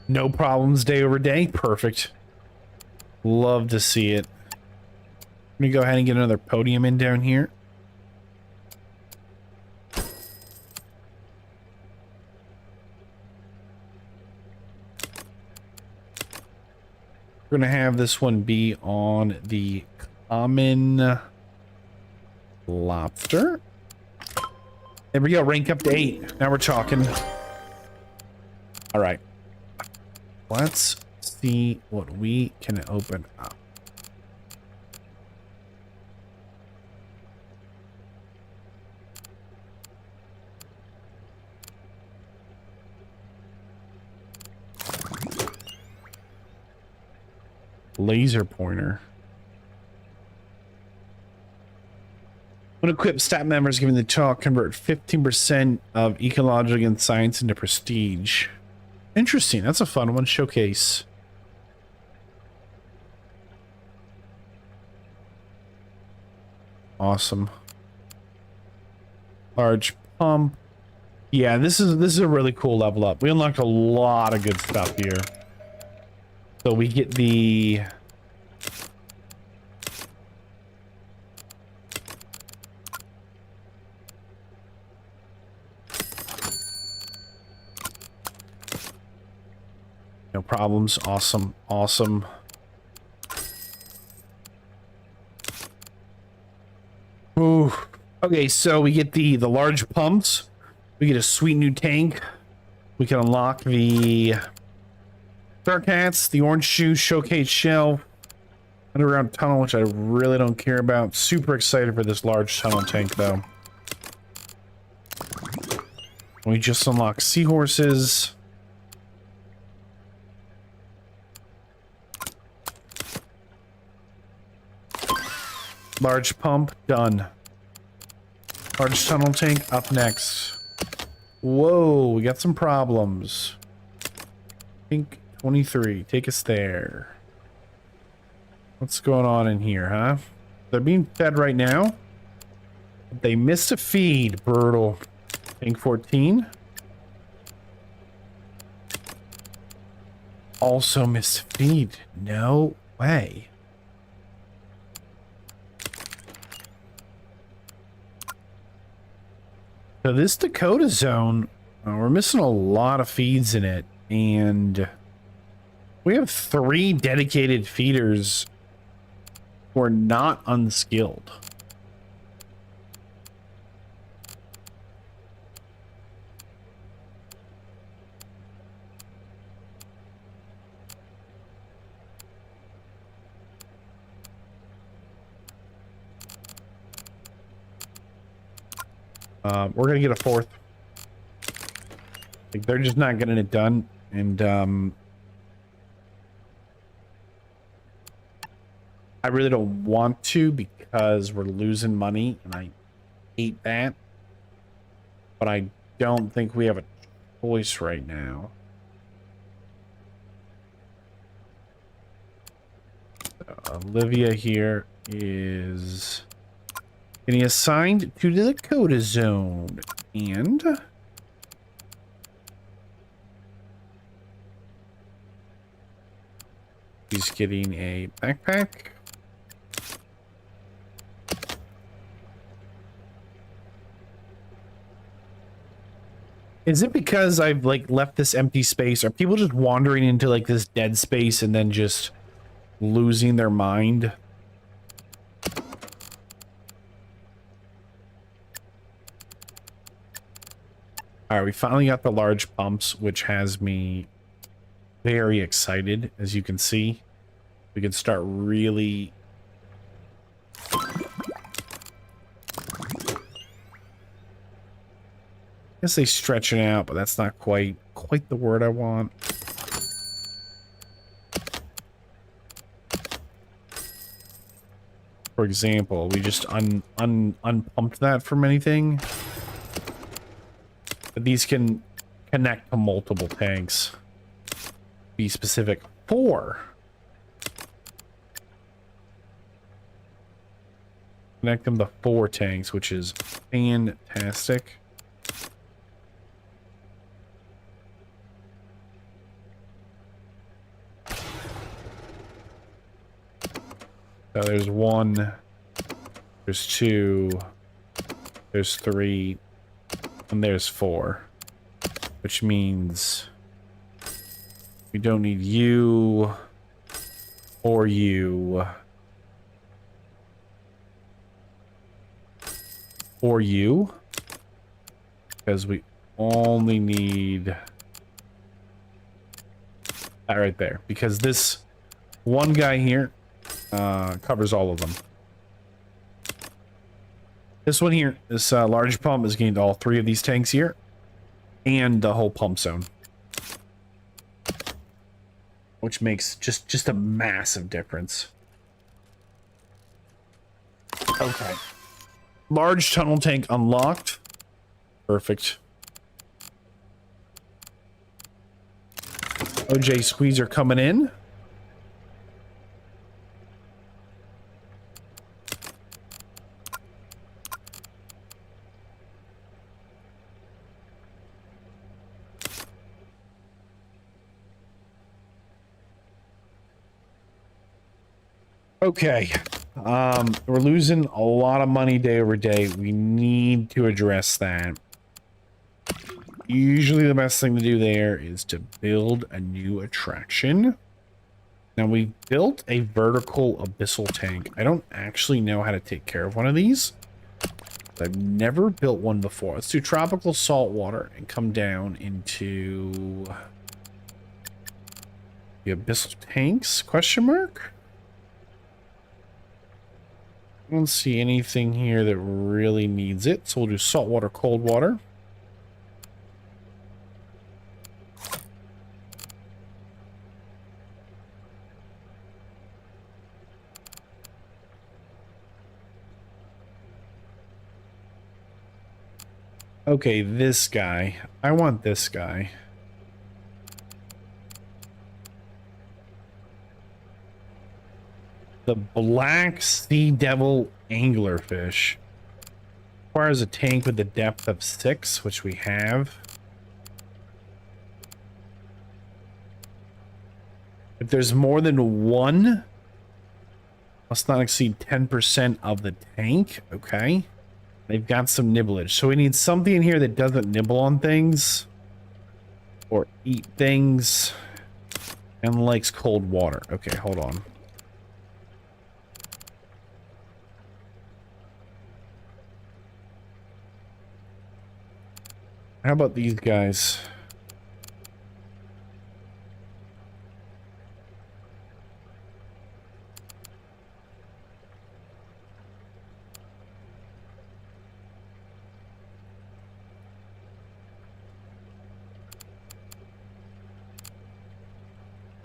No problems day over day. Perfect. Love to see it. Let me go ahead and get another podium in down here. We're going to have this one be on the common lobster. There we go, rank up to 8. Now we're talking. All right. Let's see what we can open up. Laser pointer. When equipped, staff members giving the talk convert 15% of ecological and science into prestige. Interesting. That's a fun one. Showcase. Awesome. Large pump. Yeah, this is a really cool level up. We unlocked a lot of good stuff here. So we get the... No problems. Awesome. Awesome. Ooh. Okay, so we get the large pumps. We get a sweet new tank. We can unlock the Dark hats, the orange shoes, showcase shelf, underground tunnel, which I really don't care about. Super excited for this large tunnel tank, though. We just unlocked seahorses. Large pump, done. Large tunnel tank, up next. Whoa, we got some problems. Pink 23, take us there. What's going on in here, huh? They're being fed right now. They missed a feed, brutal. Pink 14. Also missed a feed. No way. So this Dakota zone, we're missing a lot of feeds in it, and we have 3 dedicated feeders who are not unskilled. We're gonna get a 4th. Like, they're just not getting it done, and I really don't want to because we're losing money, and I hate that. But I don't think we have a choice right now. Olivia here is getting assigned to the Dakota zone, and he's getting a backpack. Is it because I've like left this empty space? Are people just wandering into like this dead space and then just losing their mind? All right, we finally got the large pumps, which has me very excited. As you can see, we can start really I guess they stretch it out, but that's not quite the word I want. For example, we just unpumped that from anything. But these can connect to multiple tanks. Be specific. 4. Connect them to 4 tanks, which is fantastic. So there's 1, there's 2, there's 3, and there's 4, which means we don't need you or you or you, because we only need that right there, because this one guy here covers all of them. This one here, this large pump is gained all 3 of these tanks here, and the whole pump zone, which makes just a massive difference. Okay, large tunnel tank unlocked. Perfect. OJ squeezer coming in. Okay, we're losing a lot of money day over day. We need to address that. Usually the best thing to do there is to build a new attraction. Now, we built a vertical abyssal tank. I don't actually know how to take care of one of these. I've never built one before. Let's do tropical salt water and come down into The abyssal tanks? Question mark? I don't see anything here that really needs it, so we'll do salt water, cold water. Okay, this guy. I want this guy. The black sea devil anglerfish. Requires a tank with a depth of 6, which we have. If there's more than one, must not exceed 10% of the tank. Okay. They've got some nibblage. So we need something in here that doesn't nibble on things. Or eat things. And likes cold water. Okay, hold on. How about these guys?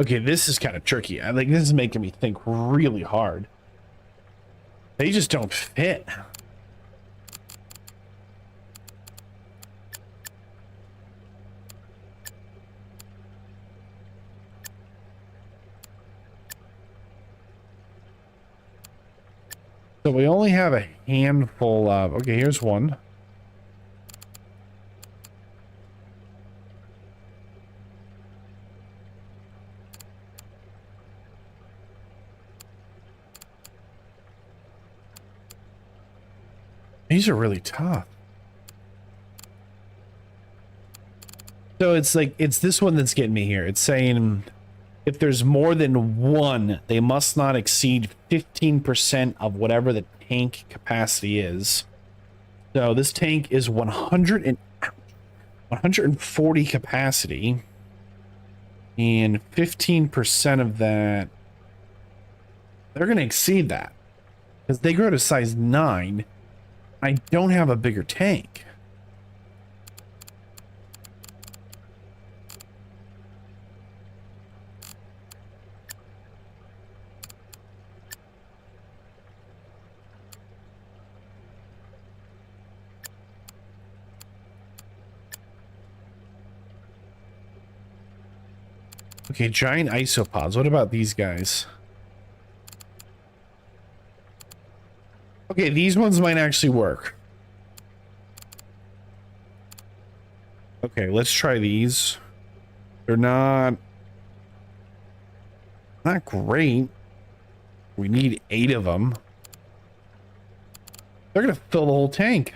Okay, this is kind of tricky. This is making me think really hard. They just don't fit. So we only have a handful of... Okay, here's one. These are really tough. So it's like, it's this one that's getting me here. It's saying if there's more than one, they must not exceed 15% of whatever the tank capacity is. So this tank is 140 capacity. And 15% of that, they're going to exceed that. Because they grow to size 9. I don't have a bigger tank. Okay, giant isopods. What about these guys? Okay, these ones might actually work. Okay, let's try these. They're not great. We need 8 of them. They're gonna fill the whole tank.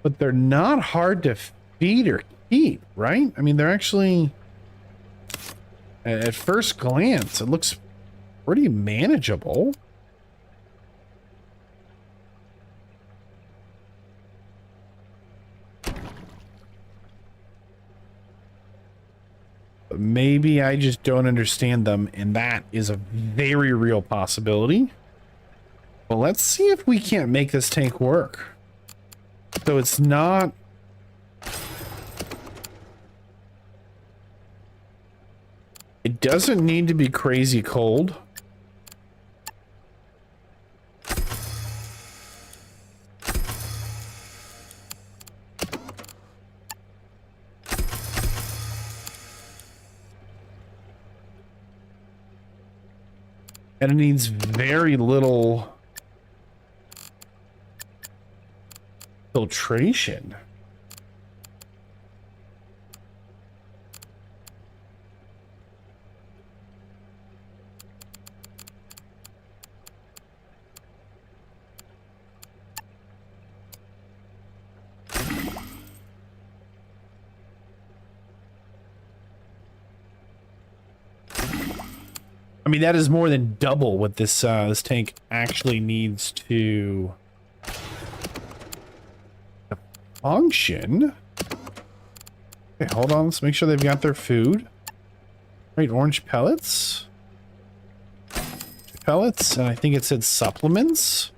But they're not hard to feed or keep, right? I mean, they're actually, at first glance, it looks pretty manageable. But maybe I just don't understand them, and that is a very real possibility. Well, let's see if we can't make this tank work. So it's not... It doesn't need to be crazy cold. And it needs very little filtration. I mean, that is more than double what this this tank actually needs to function. Okay, hold on. Let's make sure they've got their food. Right, orange pellets. Pellets, and I think it said supplements.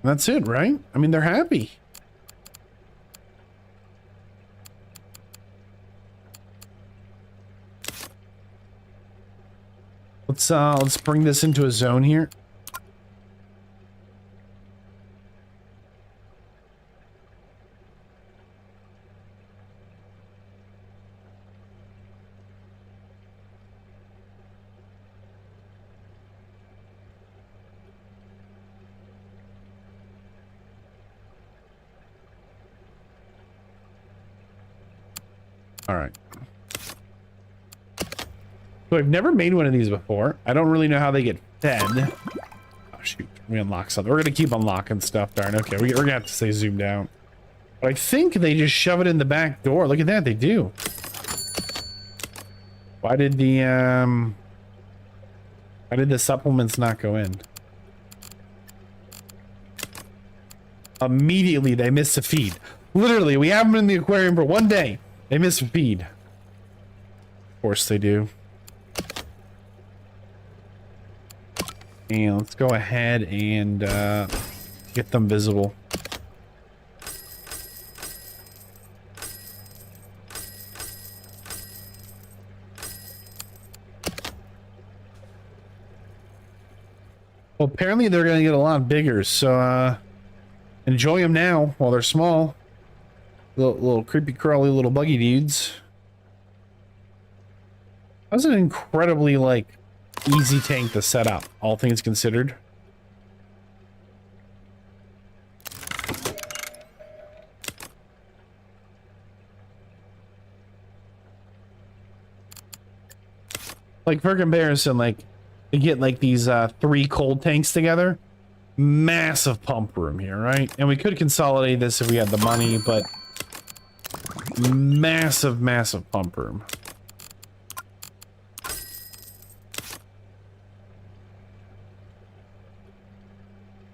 That's it, right? I mean, they're happy. Let's bring this into a zone here. All right. So I've never made one of these before. I don't really know how they get fed. Oh, shoot. We unlock something. We're going to keep unlocking stuff, darn. Okay, we're going to have to stay zoomed out. But I think they just shove it in the back door. Look at that. They do. Why did the supplements not go in? Immediately, they miss a feed. Literally, we have them in the aquarium for one day. They miss a feed. Of course they do. And let's go ahead and get them visible. Well, apparently they're going to get a lot bigger, so enjoy them now while they're small. Little creepy crawly little buggy dudes. That was an incredibly like easy tank to set up, all things considered. Like for comparison, like you get like these 3 cold tanks together. Massive pump room here, right? And we could consolidate this if we had the money, but massive pump room.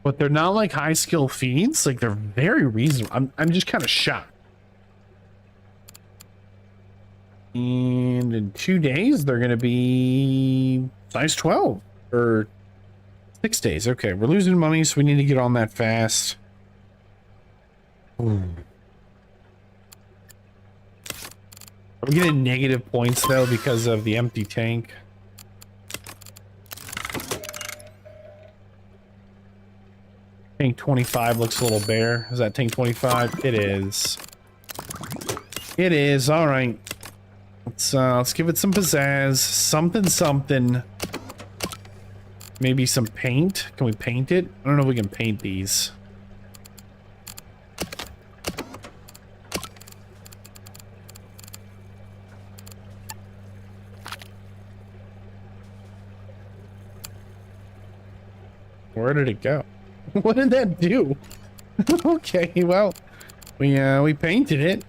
But they're not like high skill feeds, like they're very reasonable. I'm just kind of shocked. And in 2 days they're gonna be size 12 or 6 days. Okay, we're losing money, so we need to get on that fast. Ooh. Are we getting negative points though because of the empty tank? Tank 25 looks a little bare. Is that tank 25? It is. It is. All right. Let's give it some pizzazz. Something. Maybe some paint. Can we paint it? I don't know if we can paint these. Where did it go? What did that do? Okay, well, we painted it.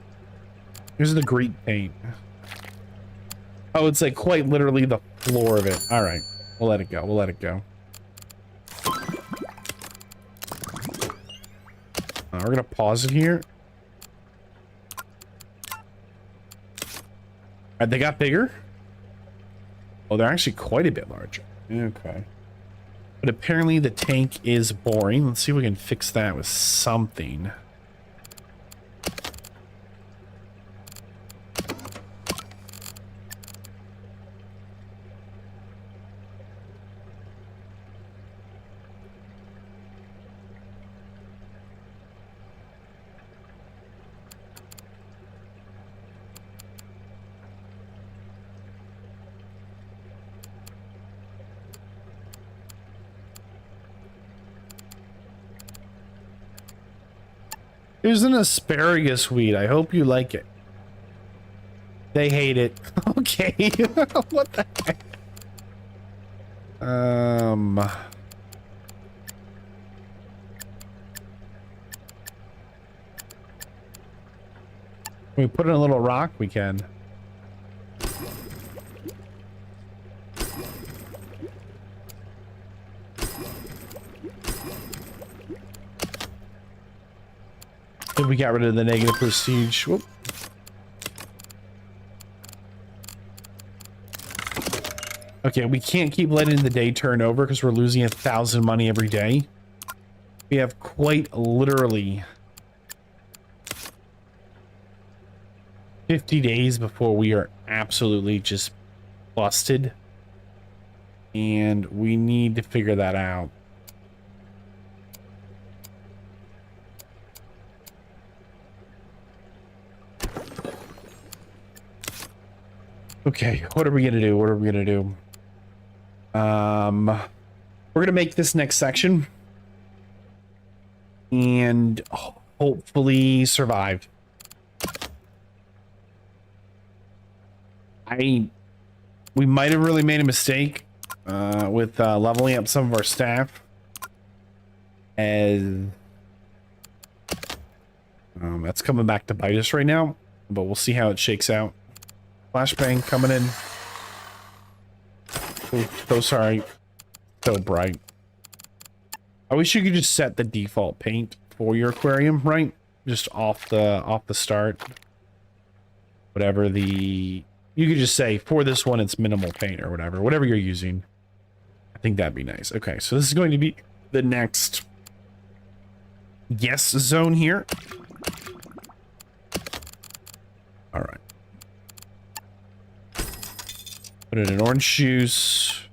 Here's the Greek paint. Oh, it's like quite literally the floor of it. All right, we'll let it go. We'll let it go. We're gonna pause it here. All right, they got bigger. Oh, they're actually quite a bit larger. Okay. But apparently the tank is boring. Let's see if we can fix that with something. Here's an asparagus weed. I hope you like it. They hate it. Okay. What the heck? Can we put in a little rock? We can. If we got rid of the negative prestige. Whoop. Okay, we can't keep letting the day turn over because we're losing 1,000 money every day. We have quite literally 50 days before we are absolutely just busted. And we need to figure that out. Okay, what are we gonna do? What are we gonna do? We're gonna make this next section and hopefully survive. We might have really made a mistake with leveling up some of our staff, as that's coming back to bite us right now, but we'll see how it shakes out. Flashbang coming in. Oh, so sorry. So bright. I wish you could just set the default paint for your aquarium, right? Just off the start. Whatever the... You could just say, for this one, it's minimal paint or whatever. Whatever you're using. I think that'd be nice. Okay, so this is going to be the next yes zone here. All right. Put it in orange juice.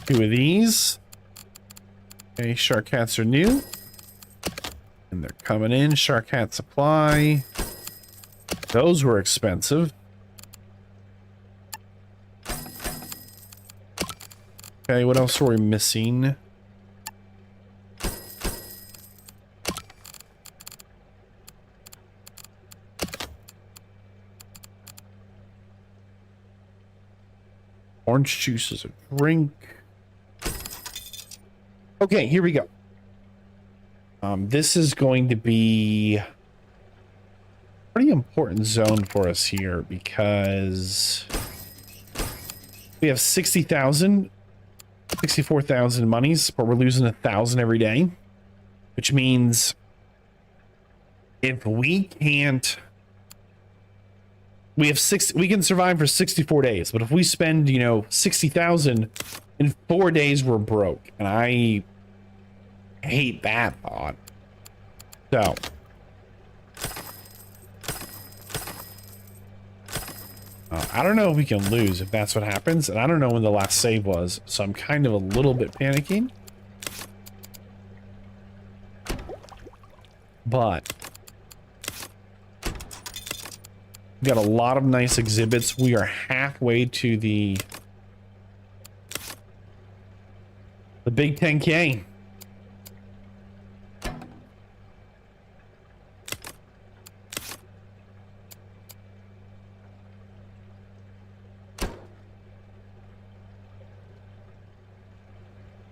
2 of these. Okay, shark hats are new. And they're coming in. Shark hat supply. Those were expensive. Okay, what else are we missing? Orange juice is a drink. Okay, here we go. This is going to be a pretty important zone for us here because we have 60,000, 64,000 monies, but we're losing 1,000 every day, which means if we can't, we can survive for 64 days, but if we spend, 60,000 in 4 days, we're broke. And I hate that thought. So I don't know if we can lose if that's what happens, and I don't know when the last save was, so I'm kind of a little bit panicking. But we got a lot of nice exhibits. We are halfway to the big 10K.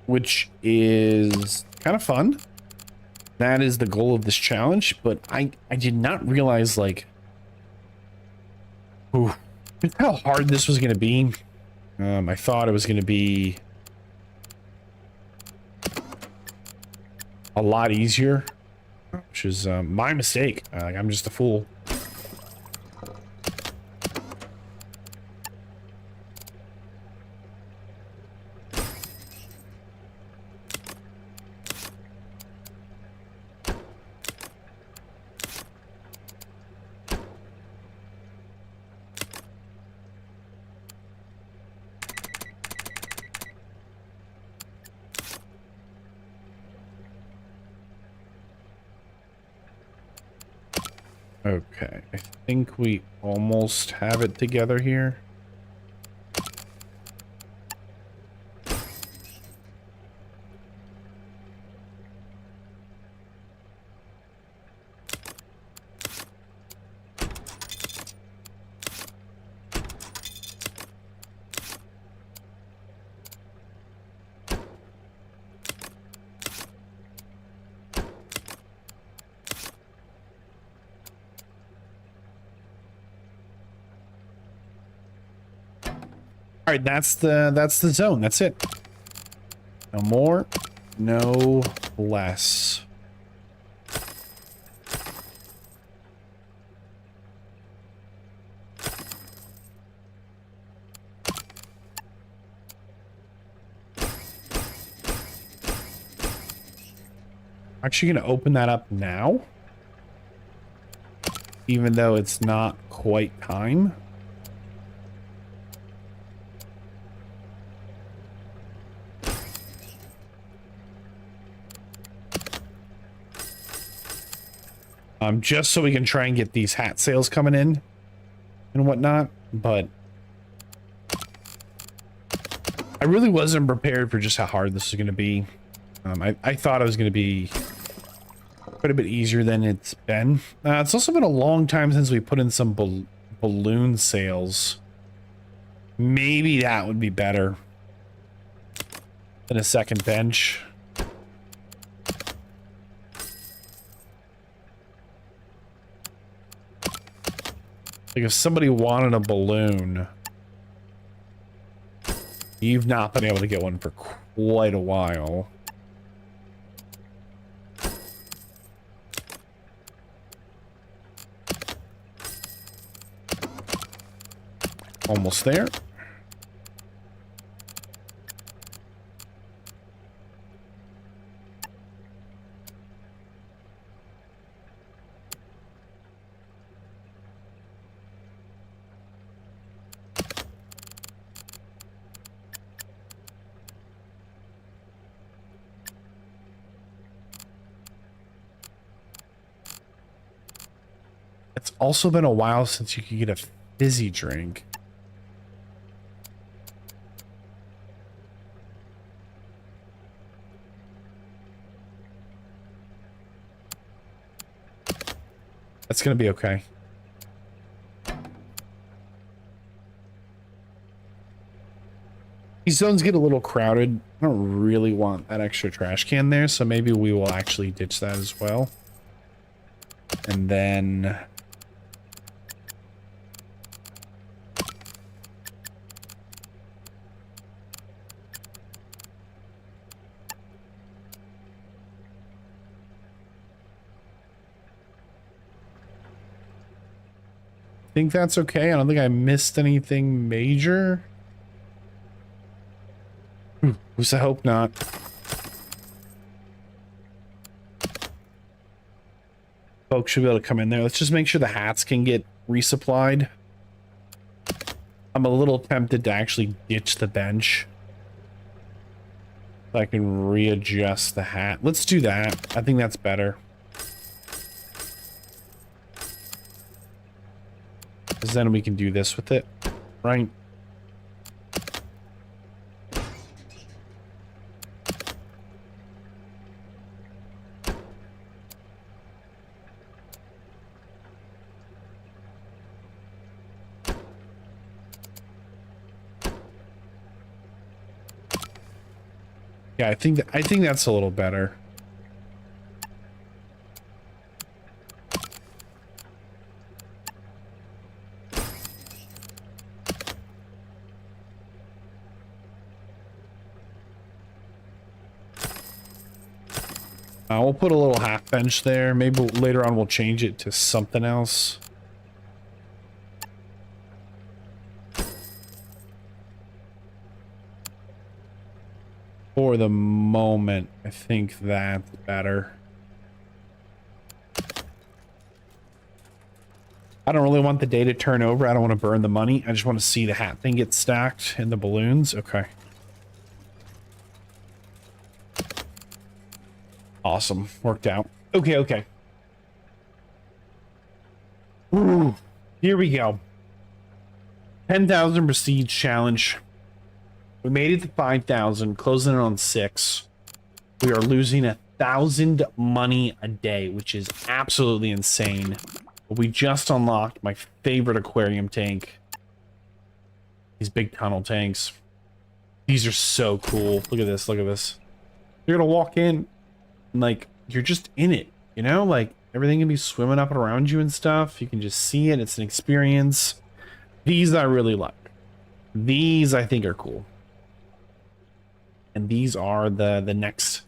Which is kind of fun. That is the goal of this challenge, but I did not realize, like, how hard this was going to be. I thought it was going to be a lot easier, which is my mistake. I'm just a fool. Okay, I think we almost have it together here. All right, that's the zone. That's it. No more, no less. Actually going to open that up now, even though it's not quite time. Just so we can try and get these hat sales coming in and whatnot, but I really wasn't prepared for just how hard this is going to be. I thought it was going to be quite a bit easier than it's been. It's also been a long time since we put in some balloon sales. Maybe that would be better than a second bench. Like if somebody wanted a balloon, you've not been able to get one for quite a while. Almost there. It's also been a while since you could get a fizzy drink. That's gonna be okay. These zones get a little crowded. I don't really want that extra trash can there, so maybe we will actually ditch that as well. And then I think that's okay. I don't think I missed anything major. I hope not. Folks should be able to come in there. Let's just make sure the hats can get resupplied. I'm a little tempted to actually ditch the bench, so I can readjust the hat. Let's do that. I think that's better. Because then we can do this with it, right? Yeah, I think that's a little better. We'll put a little half bench there. Maybe later on we'll change it to something else. For the moment, I think that's better. I don't really want the day to turn over. I don't want to burn the money. I just want to see the hat thing get stacked in the balloons. Okay. Awesome. Worked out. Okay, okay. Ooh, here we go. 10,000 prestige challenge. We made it to 5,000, closing it on 6. We are losing 1,000 money a day, which is absolutely insane. But we just unlocked my favorite aquarium tank. These big tunnel tanks. These are so cool. Look at this, look at this. You're gonna walk in, and like, you're just in it, you know? Like, everything can be swimming up and around you and stuff. You can just see it. It's an experience. These I really like. These I think are cool. And these are the next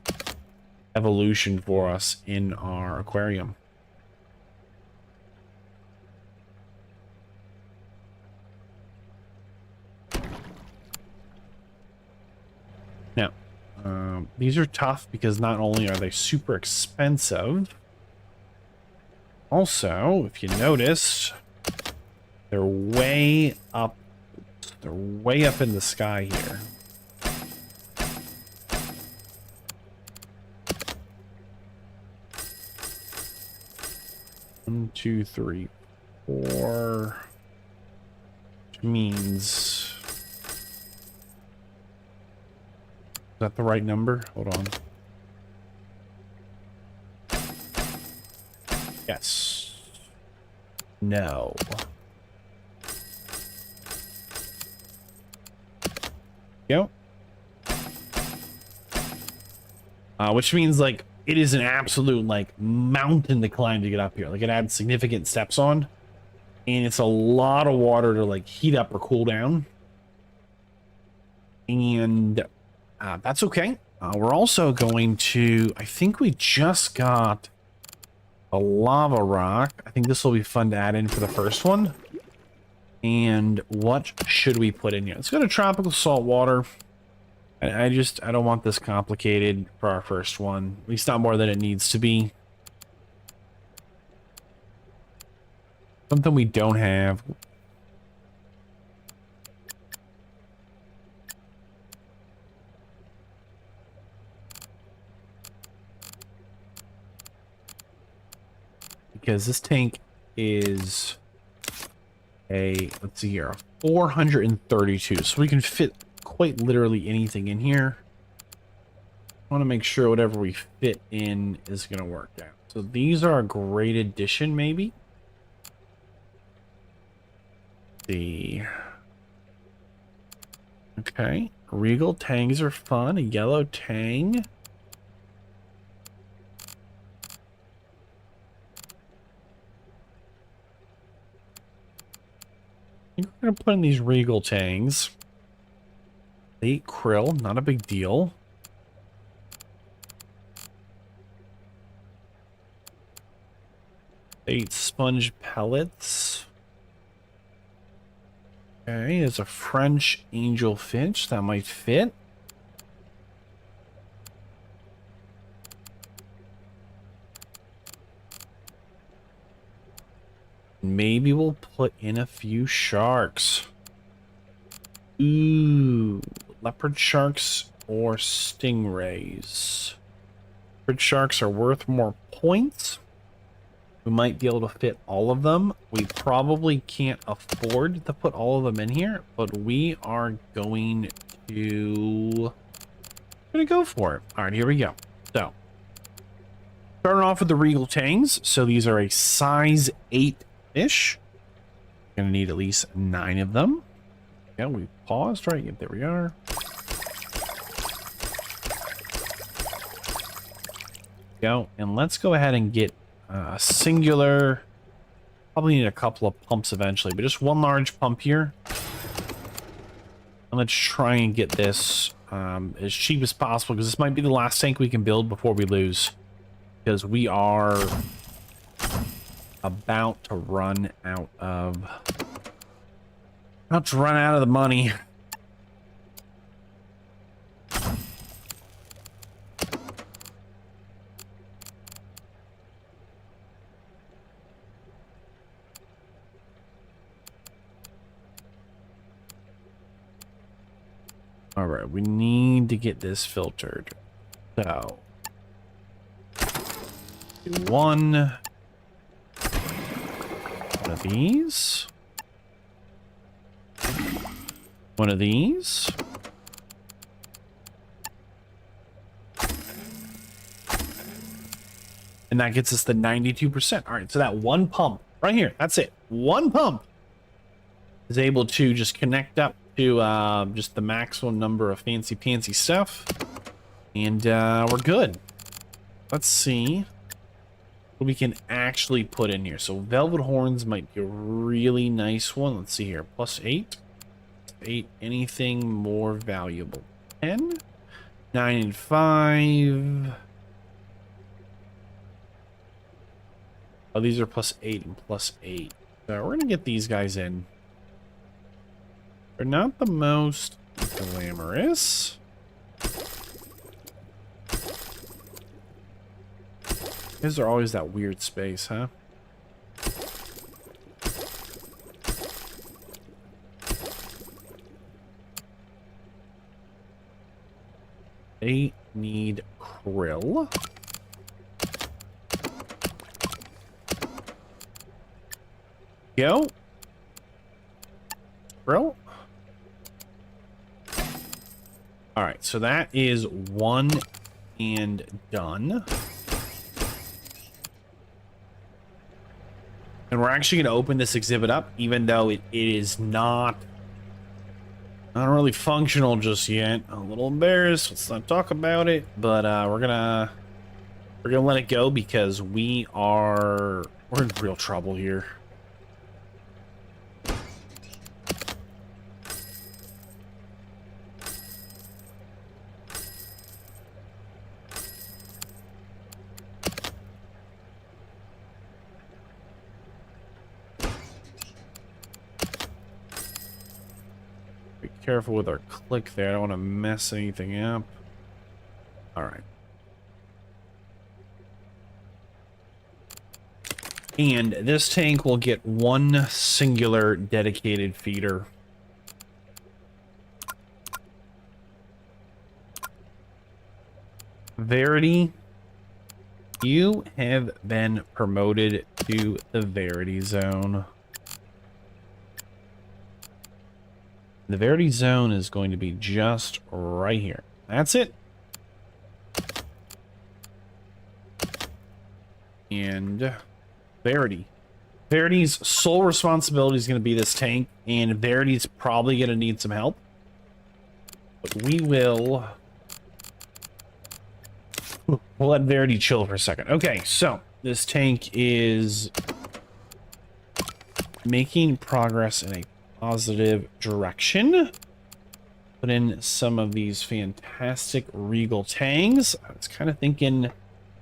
evolution for us in our aquarium. Now, these are tough because not only are they super expensive, also, if you notice, they're way up. They're way up in the sky here. One, two, three, four. Which means... Is that the right number? Hold on. Yes. No. Go. Which means, like, it is an absolute, like, mountain to climb to get up here. Like, it adds significant steps on. And it's a lot of water to, like, heat up or cool down. And that's okay. We're also going to... I think we just got a lava rock. I think this will be fun to add in for the first one. And what should we put in here? Let's go to tropical salt water. I don't want this complicated for our first one. At least not more than it needs to be. Something we don't have. Because this tank is a, let's see here, 432. So we can fit quite literally anything in here. I want to make sure whatever we fit in is going to work out. So these are a great addition, maybe. Okay, regal tangs are fun. A yellow tang. I think we're gonna put in these regal tangs. 8 krill, not a big deal. Eight sponge pellets. Okay, there's a French angelfish that might fit. Maybe we'll put in a few sharks. Ooh, leopard sharks or stingrays. Leopard sharks are worth more points. We might be able to fit all of them. We probably can't afford to put all of them in here, but we are going to go for it. All right, here we go. So, starting off with the regal tangs. So these are a size 8 fish. Gonna need at least 9 of them. Yeah, we paused, right? Yep, there we are. Go, and let's go ahead and get a singular. Probably need a couple of pumps eventually, but just one large pump here. And let's try and get this as cheap as possible, because this might be the last tank we can build before we lose. Because we are about to run out of the money. All right, we need to get this filtered. So, do one of these. One of these. And that gets us the 92%. All right, so that one pump right here, that's it. One pump is able to just connect up to just the maximum number of fancy pantsy stuff. And we're good. Let's see what we can actually put in here. So velvet horns might be a really nice one. Let's see here. +8. 8. Anything more valuable? 10. 9 and 5. Oh, these are +8 and +8. So we're gonna get these guys in. They're not the most glamorous. These are always that weird space, huh? They need krill. Go. Krill. All right, so that is 1 and done. And we're actually going to open this exhibit up, even though it is not really functional just yet. I'm a little embarrassed. Let's not talk about it. But we're gonna let it go because we're in real trouble here. Careful with our click there. I don't want to mess anything up. All right. And this tank will get 1 singular dedicated feeder. Verity, you have been promoted to the Verity zone. The Verity zone is going to be just right here. That's it. And Verity. Verity's sole responsibility is going to be this tank, and Verity's probably going to need some help. But we'll let Verity chill for a second. Okay, so this tank is making progress in a positive direction. Put in some of these fantastic regal tangs. I was kind of thinking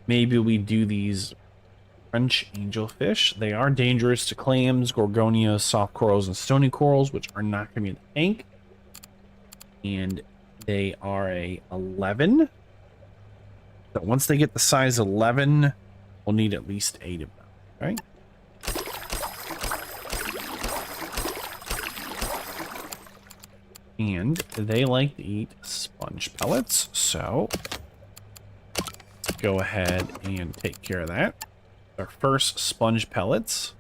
maybe we do these French angelfish. They are dangerous to clams, gorgonias, soft corals, and stony corals, which are not going to be in the tank. And they are a 11. So once they get the size 11, we'll need at least 8 of them, right? And they like to eat sponge pellets, so let's go ahead and take care of that. Our first sponge pellets.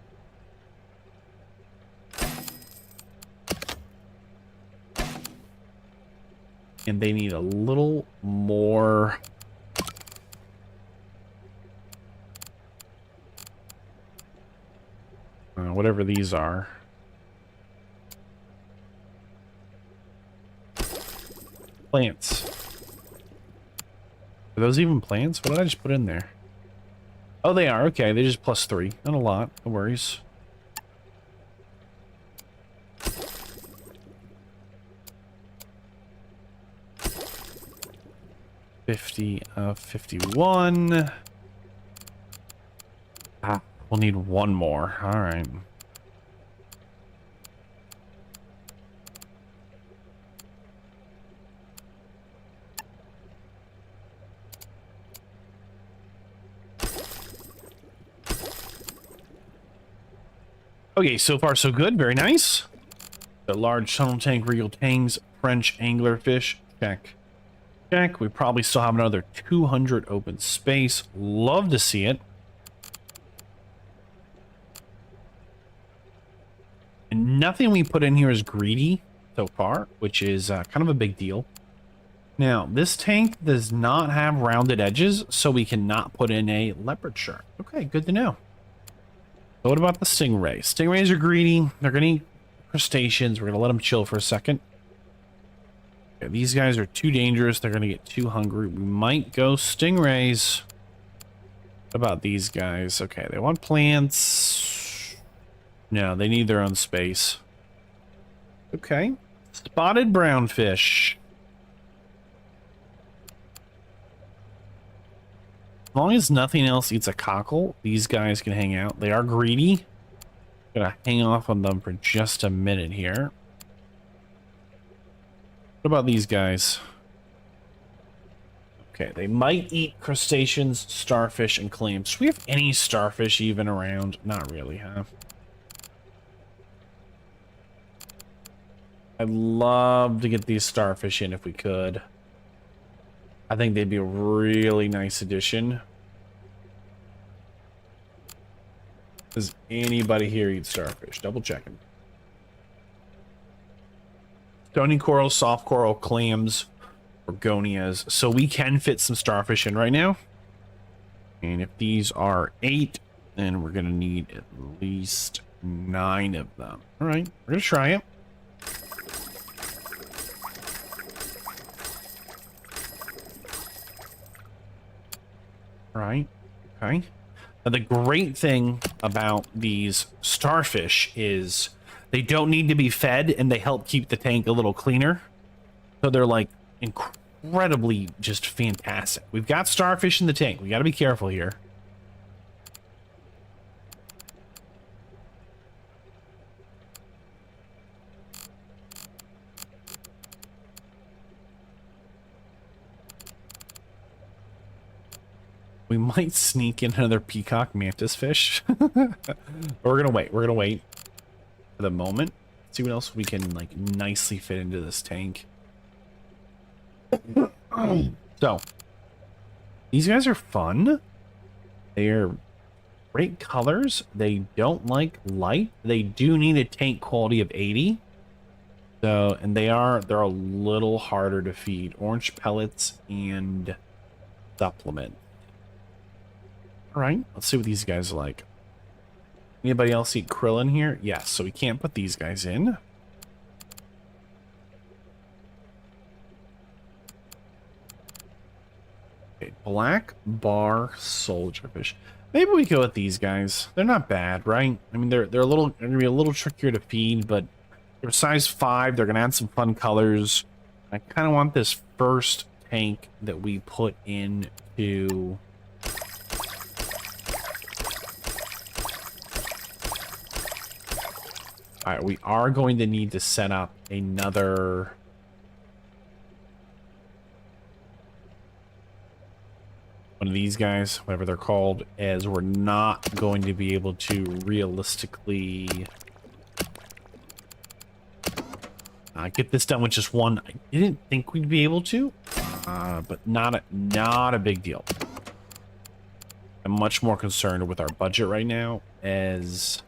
And they need a little more. Whatever these are. Plants. Are those even plants? What did I just put in there? Oh, they are. Okay, they just +3. Not a lot. No worries. $50 of 51. Ah, we'll need 1 more. All right. Okay, so far so good. Very nice. The large tunnel tank, regal tangs, French anglerfish. Check. Check. We probably still have another 200 open space. Love to see it. And nothing we put in here is greedy so far, which is kind of a big deal. Now, this tank does not have rounded edges, so we cannot put in a leopard shark. Okay, good to know. So what about the stingrays? Stingrays are greedy. They're going to eat crustaceans. We're going to let them chill for a second. Okay, these guys are too dangerous. They're going to get too hungry. We might go stingrays. What about these guys? Okay, they want plants. No, they need their own space. Okay. Spotted brownfish. As long as nothing else eats a cockle, these guys can hang out. They are greedy. Gonna hang off on them for just a minute here. What about these guys? Okay, they might eat crustaceans, starfish, and clams. Do we have any starfish even around? Not really, huh? I'd love to get these starfish in if we could. I think they'd be a really nice addition. Does anybody here eat starfish? Double checking. Stony coral, soft coral, clams, gorgonias. So we can fit some starfish in right now. And if these are 8, then we're going to need at least 9 of them. All right, we're going to try it. All right, okay. Now, the great thing about these starfish is they don't need to be fed, and they help keep the tank a little cleaner. So they're like incredibly just fantastic. We've got starfish in the tank. We got to be careful here. We might sneak in another peacock mantis fish. We're gonna wait. We're gonna wait for the moment. See what else we can like nicely fit into this tank. So these guys are fun. They're great colors. They don't like light. They do need a tank quality of 80. So, and they're a little harder to feed. Orange pellets and supplement. All right, let's see what these guys are like. Anybody else eat krill in here? Yes, so we can't put these guys in. Okay, black bar soldierfish. Maybe we go with these guys. They're not bad, right? I mean, they're gonna be a little trickier to feed, but they're size 5. They're gonna add some fun colors. I kind of want this first tank that we put into. All right, we are going to need to set up another. One of these guys, whatever they're called, as we're not going to be able to realistically get this done with just one. I didn't think we'd be able to, but not a big deal. I'm much more concerned with our budget right now, as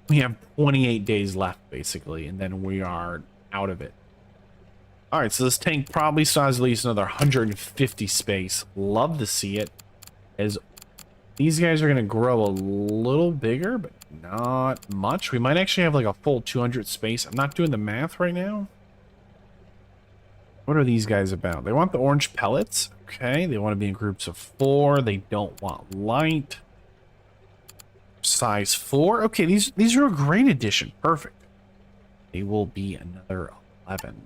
we have 28 days left basically, and then we are out of it. All right, so this tank probably still has at least another 150 space. Love to see it, as these guys are going to grow a little bigger, but not much. We might actually have like a full 200 space. I'm not doing the math right now. What are these guys about? They want the orange pellets. Okay, they want to be in groups of 4. They don't want light. Size 4. Okay, these are a great addition. Perfect. They will be another 11.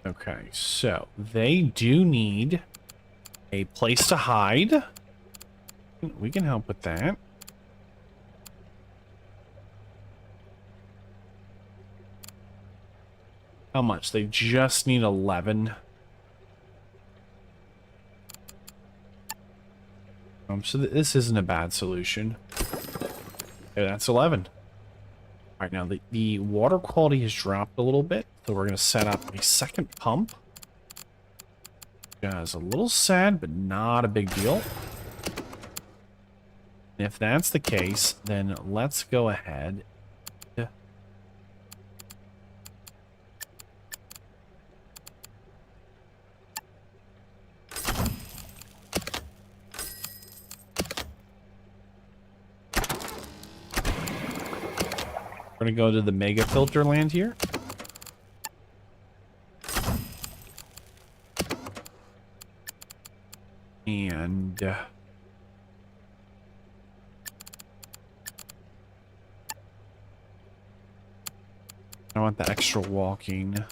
Okay, so they do need a place to hide. We can help with that. How much? They just need 11. So this isn't a bad solution. Okay, that's 11. All right, now the water quality has dropped a little bit, so we're going to set up a second pump. It's a little sad, but not a big deal. If that's the case, then let's go ahead. We're going to go to the mega filter land here. And I want the extra walking.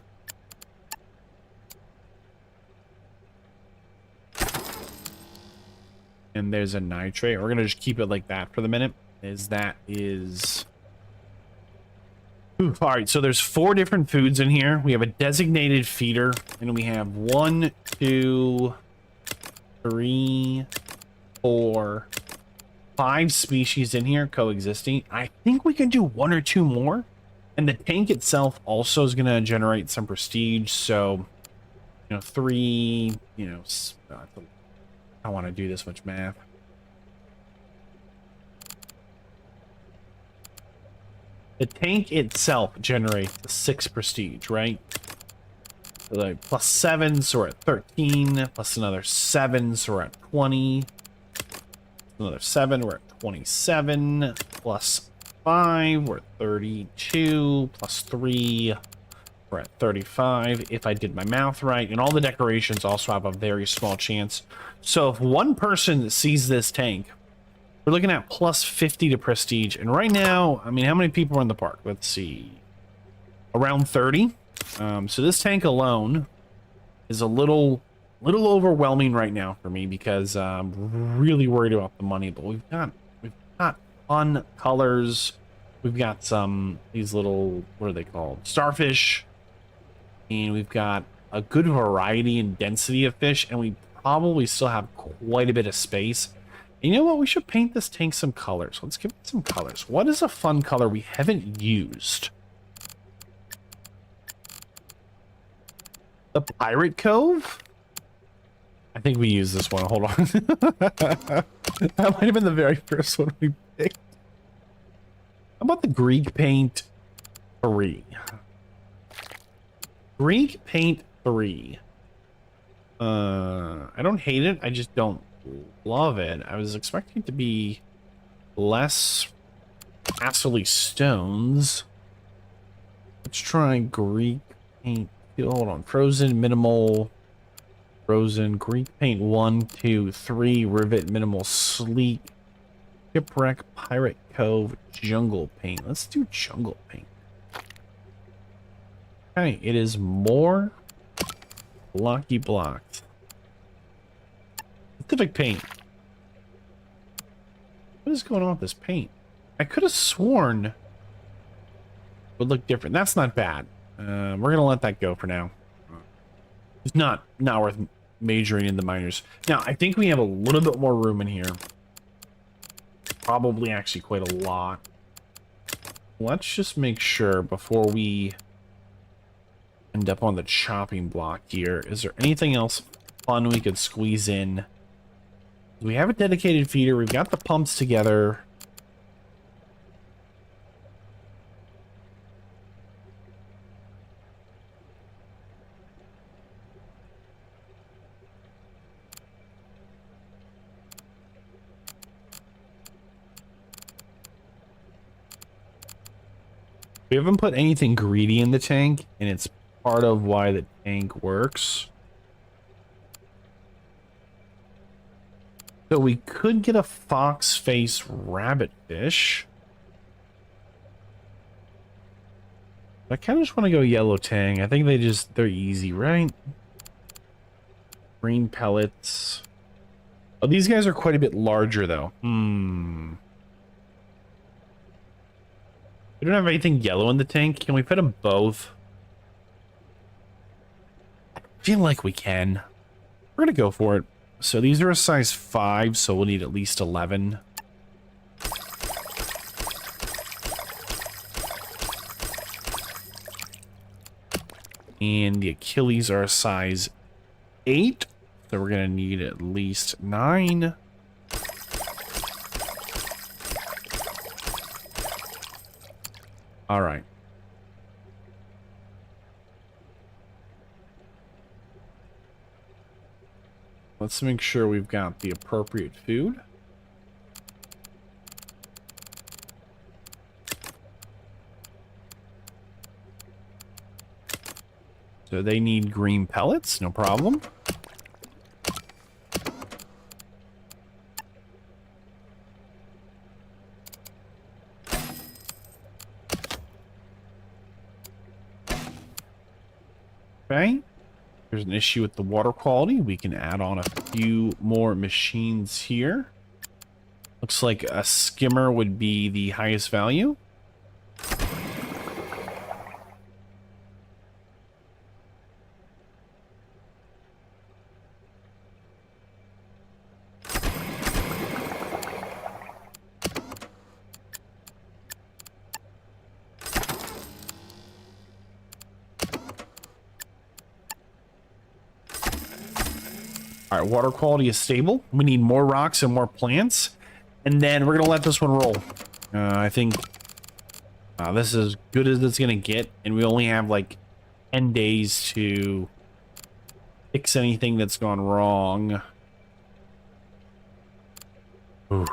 And there's a nitrate. We're gonna just keep it like that for the minute. Ooh, all right, so there's 4 different foods in here. We have a designated feeder, and we have 1, 2, 3, 4, 5 species in here coexisting. I think we can do 1 or 2 more, and the tank itself also is gonna generate some prestige. So, 3, I want to do this much math. The tank itself generates 6 prestige, right? So like plus 7, so we're at 13, plus another 7, so we're at 20. Another 7, we're at 27, plus 5, we're at 32, plus 3, we're at 35, if I did my math right. And all the decorations also have a very small chance. So if one person sees this tank, we're looking at plus 50 to prestige. And right now, I mean, how many people are in the park? Let's see. Around 30. So this tank alone is a little overwhelming right now for me, because I'm really worried about the money. But we've got fun colors. We've got these little, what are they called? Starfish. And we've got a good variety and density of fish, and we probably still have quite a bit of space. And you know what? We should paint this tank some colors. Let's give it some colors. What is a fun color we haven't used? The Pirate Cove? I think we used this one. Hold on. That might have been the very first one we picked. How about the Greek Paint 3? Greek Paint 3. I don't hate it. I just don't love it. I was expecting it to be less absolutely stones. Let's try Greek Paint. Hold on. Frozen, minimal, frozen, Greek Paint 1, 2, 3, rivet, minimal, sleek, shipwreck, Pirate Cove, jungle paint. Let's do jungle paint. Okay, it is more blocky blocks. Specific paint. What is going on with this paint? I could have sworn it would look different. That's not bad. We're gonna let that go for now. It's not worth majoring in the minors. Now, I think we have a little bit more room in here. Probably actually quite a lot. Let's just make sure before we end up on the chopping block here. Is there anything else fun we could squeeze in? We have a dedicated feeder. We've got the pumps together. We haven't put anything greedy in the tank, and it's part of why the tank works. So we could get a fox face rabbit fish. I kind of just want to go yellow tang. I think they're easy, right? Green pellets. Oh, these guys are quite a bit larger, though. We don't have anything yellow in the tank. Can we put them both? I feel like we can. We're gonna go for it. So these are a size 5, so we'll need at least 11. And the Achilles are a size 8, so we're gonna need at least 9. All right. Let's make sure we've got the appropriate food. So they need green pellets, no problem. Okay. There's an issue with the water quality. We can add on a few more machines here. Looks like a skimmer would be the highest value. All right, water quality is stable. We need more rocks and more plants. And then we're going to let this one roll. I think this is as good as it's going to get. And we only have like 10 days to fix anything that's gone wrong. Ooh.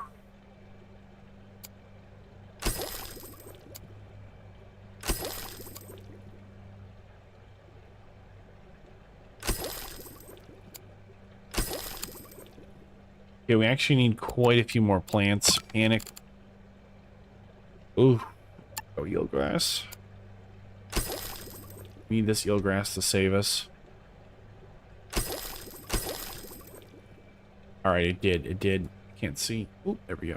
Okay, we actually need quite a few more plants. Panic. Ooh. Oh, eelgrass. We need this eelgrass to save us. Alright, it did. It did. Can't see. Ooh, there we go.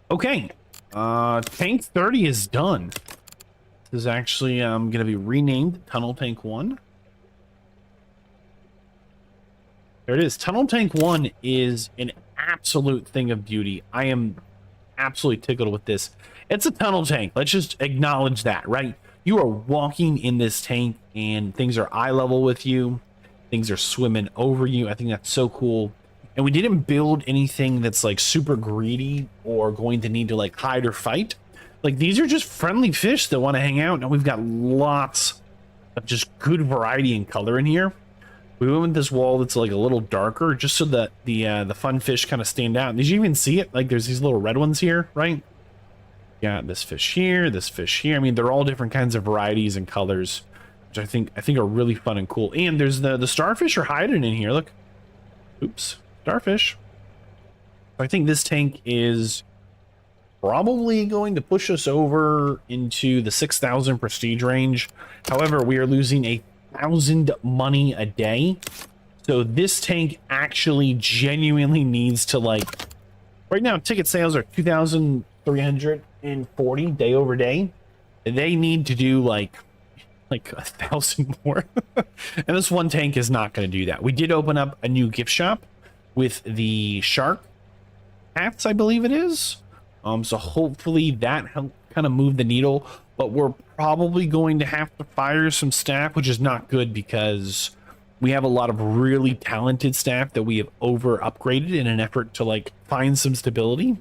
Okay. Tank 30 is done. This is actually going to be renamed Tunnel Tank 1. There it is. Tunnel Tank 1 is an absolute thing of beauty. I am absolutely tickled with this. It's a tunnel tank. Let's just acknowledge that, right? You are walking in this tank and things are eye level with you. Things are swimming over you. I think that's so cool. And we didn't build anything that's like super greedy or going to need to like hide or fight. Like, these are just friendly fish that want to hang out, and we've got lots of just good variety and color in here. We went with this wall that's like a little darker, just so that the fun fish kind of stand out. Did you even see it? Like, there's these little red ones here, right? Yeah, this fish here, this fish here. I mean, they're all different kinds of varieties and colors, which I think are really fun and cool. And there's the starfish are hiding in here. Look, oops, starfish. I think this tank is probably going to push us over into the 6,000 prestige range. However, we are losing 1,000 money a day. So this tank actually genuinely needs to, like, right now ticket sales are 2,340 day over day. They need to do like 1,000 more. And this one tank is not going to do that. We did open up a new gift shop with the shark hats, I believe it is. So hopefully that helped kind of move the needle, but we're probably going to have to fire some staff, which is not good because we have a lot of really talented staff that we have over upgraded in an effort to like find some stability.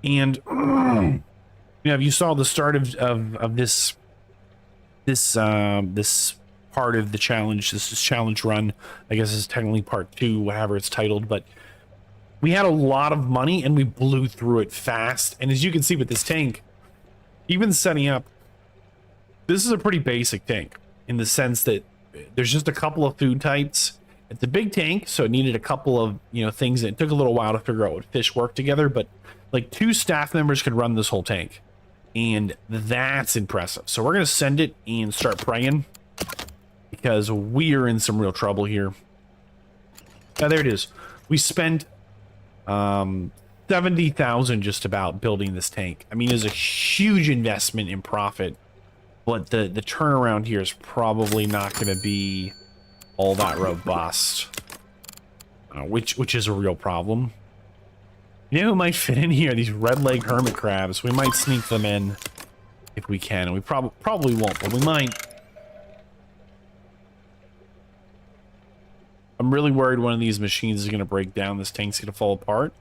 And you know, if you saw the start of this part of the challenge, this is challenge run, I guess is technically part 2, however it's titled, but we had a lot of money and we blew through it fast. And as you can see with this tank, even setting up, this is a pretty basic tank in the sense that there's just a couple of food types. It's a big tank, so it needed a couple of, you know, things. It took a little while to figure out what fish work together, but like 2 staff members could run this whole tank. And that's impressive. So we're going to send it and start praying because we are in some real trouble here. Now, there it is. We spent 70,000 just about building this tank. I mean, it's a huge investment in profit, but the turnaround here is probably not going to be all that robust, which is a real problem. You know who might fit in here? These red leg hermit crabs. We might sneak them in if we can, and we probably won't, but we might. I'm really worried one of these machines is going to break down. This tank's going to fall apart.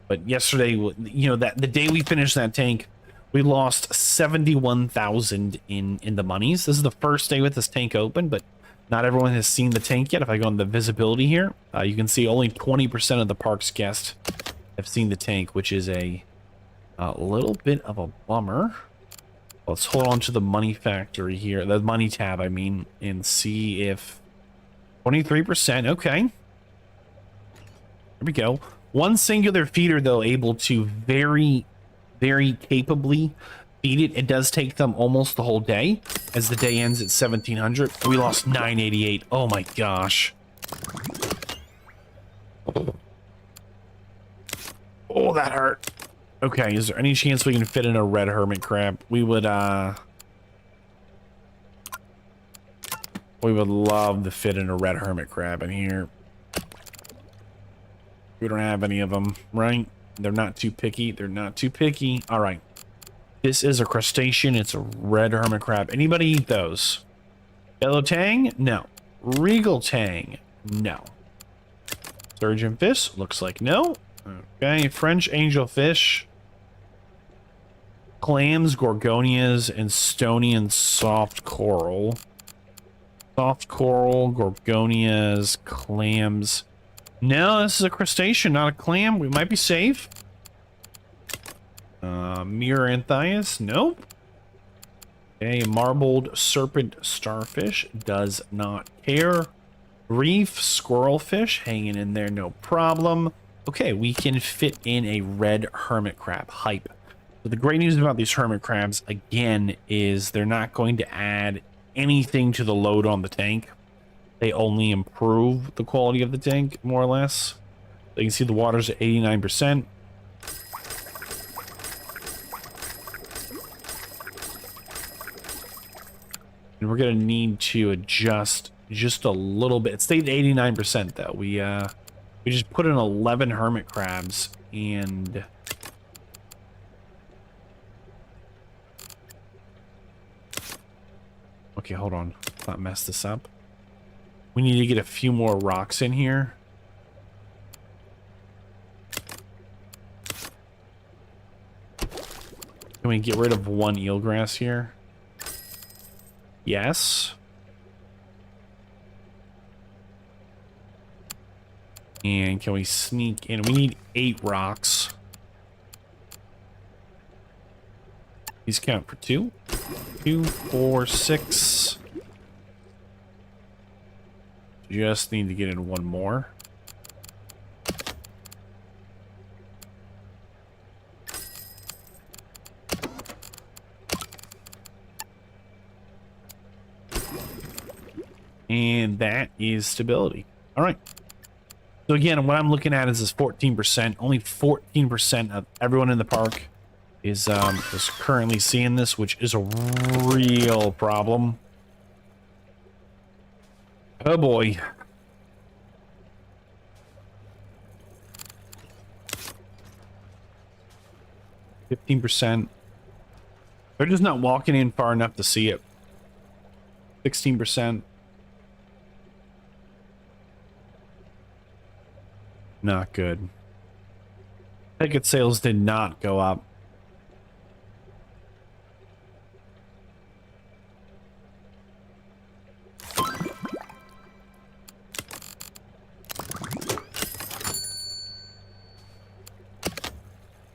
But yesterday, you know, that the day we finished that tank, we lost 71,000 in the monies. This is the first day with this tank open, but not everyone has seen the tank yet. If I go on the visibility here, you can see only 20% of the park's guests have seen the tank, which is a little bit of a bummer. Let's hold on to the money factory here, the money tab, I mean, and see if 23%. Okay. Here we go. One singular feeder, though, able to very very capably feed it. It does take them almost the whole day, as the day ends at 1700. We lost 988. Oh my gosh. Oh, that hurt. Okay, is there any chance we can fit in a red hermit crab? We would love to fit in a red hermit crab in here. We don't have any of them, right? They're not too picky. They're not too picky. All right. This is a crustacean. It's a red hermit crab. Anybody eat those? Yellow tang? No. Regal tang? No. Surgeon fish? Looks like no. Okay. French angelfish. Clams, gorgonias, and Stonian soft coral. Soft coral, gorgonias, clams. No, this is a crustacean, not a clam. We might be safe. Miranthias, nope. Okay, marbled serpent starfish, does not care. Reef squirrelfish, hanging in there, no problem. Okay, we can fit in a red hermit crab. Hype. But the great news about these hermit crabs, again, is they're not going to add anything to the load on the tank. They only improve the quality of the tank, more or less. So you can see the water's at 89%. And we're going to need to adjust just a little bit. It stayed at 89%, though. We just put in 11 hermit crabs, and... Okay, hold on. Let's not mess this up. We need to get a few more rocks in here. Can we get rid of one eelgrass here? Yes. And can we sneak in? We need 8 rocks. These count for 2. 2, 4, 6. Just need to get in one more. And that is stability. All right. So again, what I'm looking at is this 14%. Only 14% of everyone in the park is currently seeing this, which is a real problem. Oh boy. %. They're just not walking in far enough to see it. 16%. Not good. Ticket sales did not go up.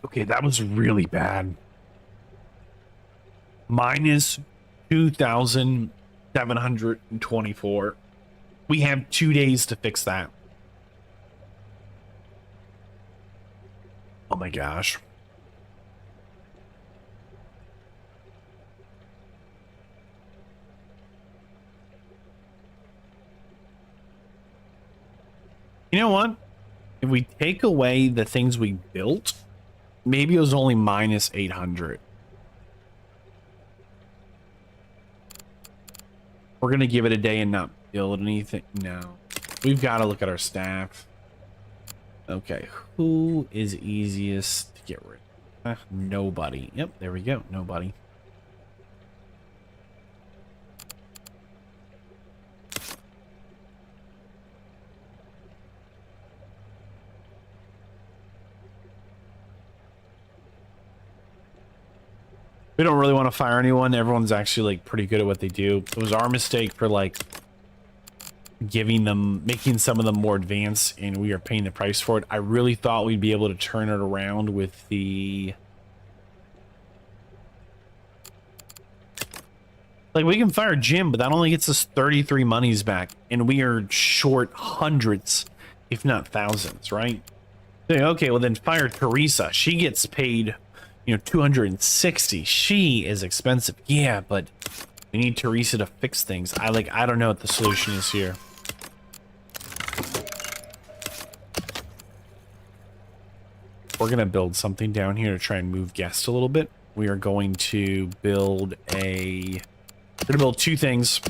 Okay, that was really bad. Minus 2,724. We have 2 days to fix that. Oh my gosh. You know what? If we take away the things we built, maybe it was only minus 800. We're going to give it a day and not build anything. No. We've got to look at our staff. Okay. Who is easiest to get rid of? Nobody. Yep, there we go. Nobody. We don't really want to fire anyone. Everyone's actually like pretty good at what they do. It was our mistake for like giving them, making some of them more advanced, and we are paying the price for it. I really thought we'd be able to turn it around with the... Like, we can fire Jim, but that only gets us 33 monies back, and we are short hundreds, if not thousands, right? Okay, well then fire Teresa. She gets paid, You know, 260. She is expensive. Yeah, but we need Teresa to fix things. I don't know what the solution is here. We're gonna build something down here to try and move guests a little bit. We are going to build we're gonna build two things.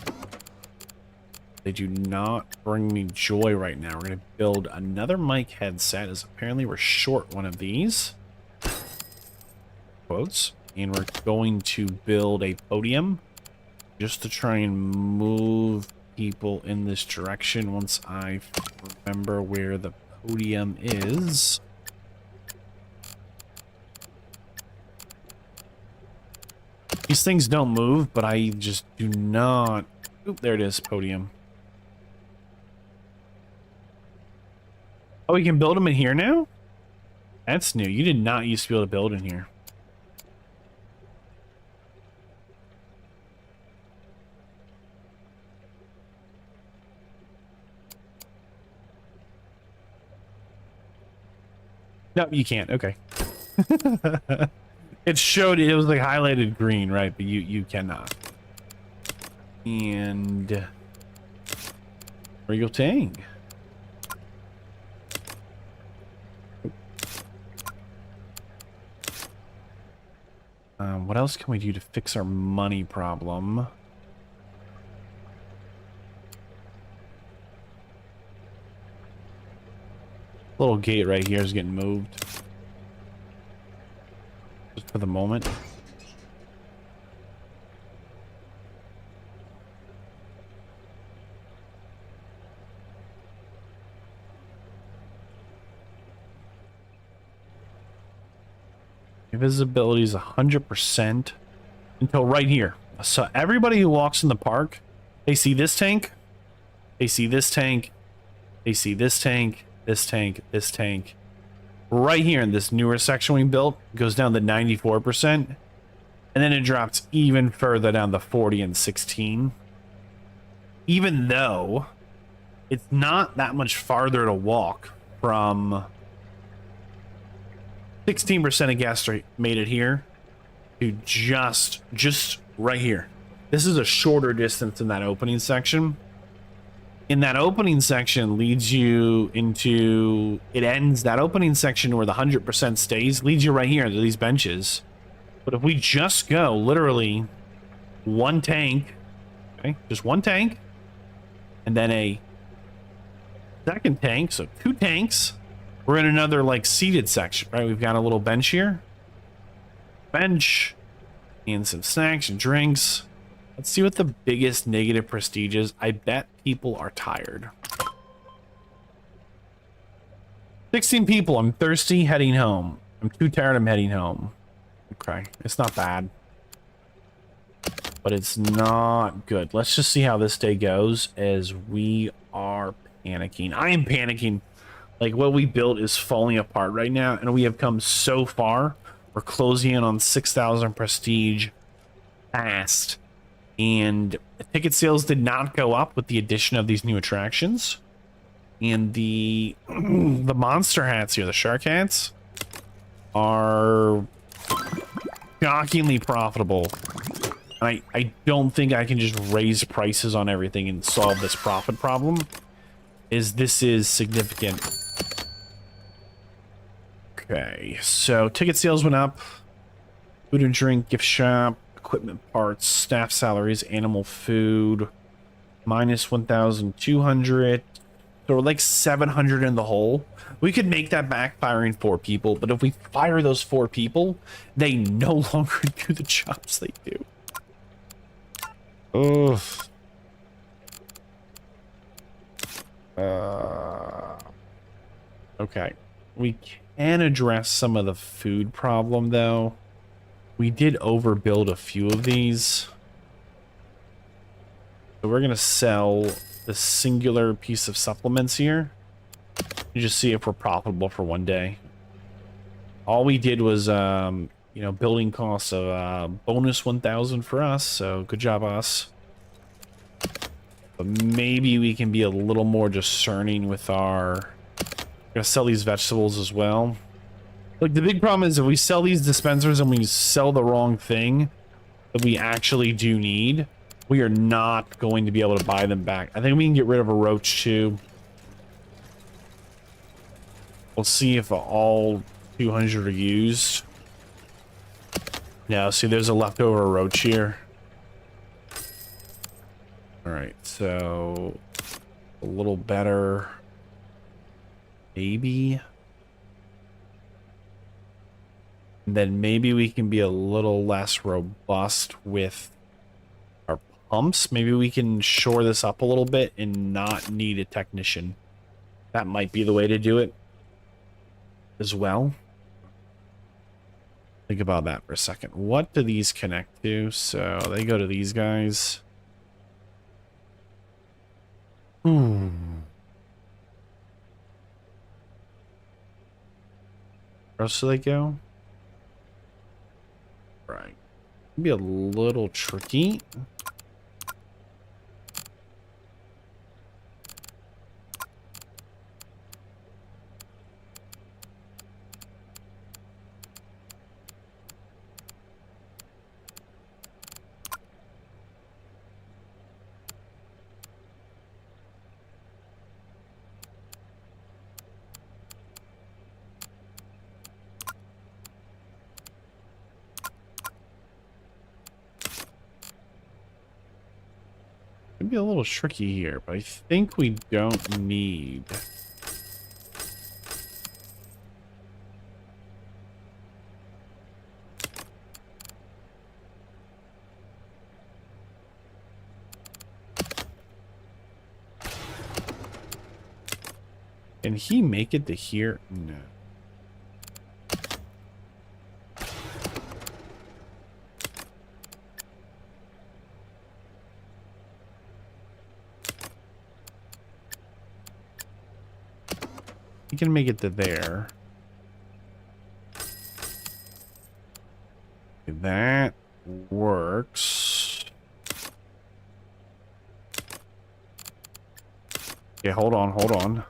They do not bring me joy right now. We're gonna build another mic headset, as apparently we're short one of these. Quotes. And we're going to build a podium just to try and move people in this direction once I remember where the podium is. These things don't move, but I just do not... Oop, there it is, podium. Oh, we can build them in here now? That's new. You did not used to be able to build in here. No, you can't. Okay. It showed it was like highlighted green, right? But you cannot. And Regal Tang. What else can we do to fix our money problem? Little gate right here is getting moved. Just for the moment. Visibility is 100% until right here. So everybody who walks in the park, they see this tank, they see this tank, they see this tank, this tank, this tank. Right here in this newer section we built, goes down to 94%, and then it drops even further down to 40 and 16. Even though it's not that much farther to walk from 16% of guests made it here to just right here. This is a shorter distance than that opening section. In that opening section leads you into, it ends, that opening section where the 100% stays, leads you right here to these benches. But if we just go literally one tank, okay, just one tank, and then a second tank, so two tanks, we're in another like seated section, right? We've got a little bench here. Bench and some snacks and drinks. Let's see what the biggest negative prestige is. I bet people are tired. 16 people. I'm thirsty, heading home. I'm too tired, I'm heading home. Okay, it's not bad. But it's not good. Let's just see how this day goes as we are panicking. I am panicking. Like, what we built is falling apart right now, and we have come so far. We're closing in on 6,000 prestige fast. And ticket sales did not go up with the addition of these new attractions. And the monster hats here, the shark hats, are shockingly profitable. And I don't think I can just raise prices on everything and solve this profit problem. This is significant. Okay, so ticket sales went up. Food and drink, gift shop, equipment parts, staff salaries, animal food, minus 1,200. So we're like 700 in the hole. We could make that back firing 4 people, but if we fire those 4 people, they no longer do the jobs they do. Ugh. Okay. We can address some of the food problem, though. We did overbuild a few of these. So we're going to sell the singular piece of supplements here. You just see if we're profitable for one day. All we did was, you know, building costs of bonus 1,000 for us. So good job, us. But maybe we can be a little more discerning with our... We're going to sell these vegetables as well. Like, the big problem is if we sell these dispensers and we sell the wrong thing that we actually do need, we are not going to be able to buy them back. I think we can get rid of a roach too. We'll see if all 200 are used. Yeah, see, there's a leftover roach here. All right, so a little better, maybe. And then maybe we can be a little less robust with our pumps. Maybe we can shore this up a little bit and not need a technician. That might be the way to do it as well. Think about that for a second. What do these connect to? So they go to these guys. Where else do they go? Right. Be a little tricky. Be a little tricky here, but I think we don't need. Can he make it to here? No. He can make it to there. That works. Okay, hold on, hold on.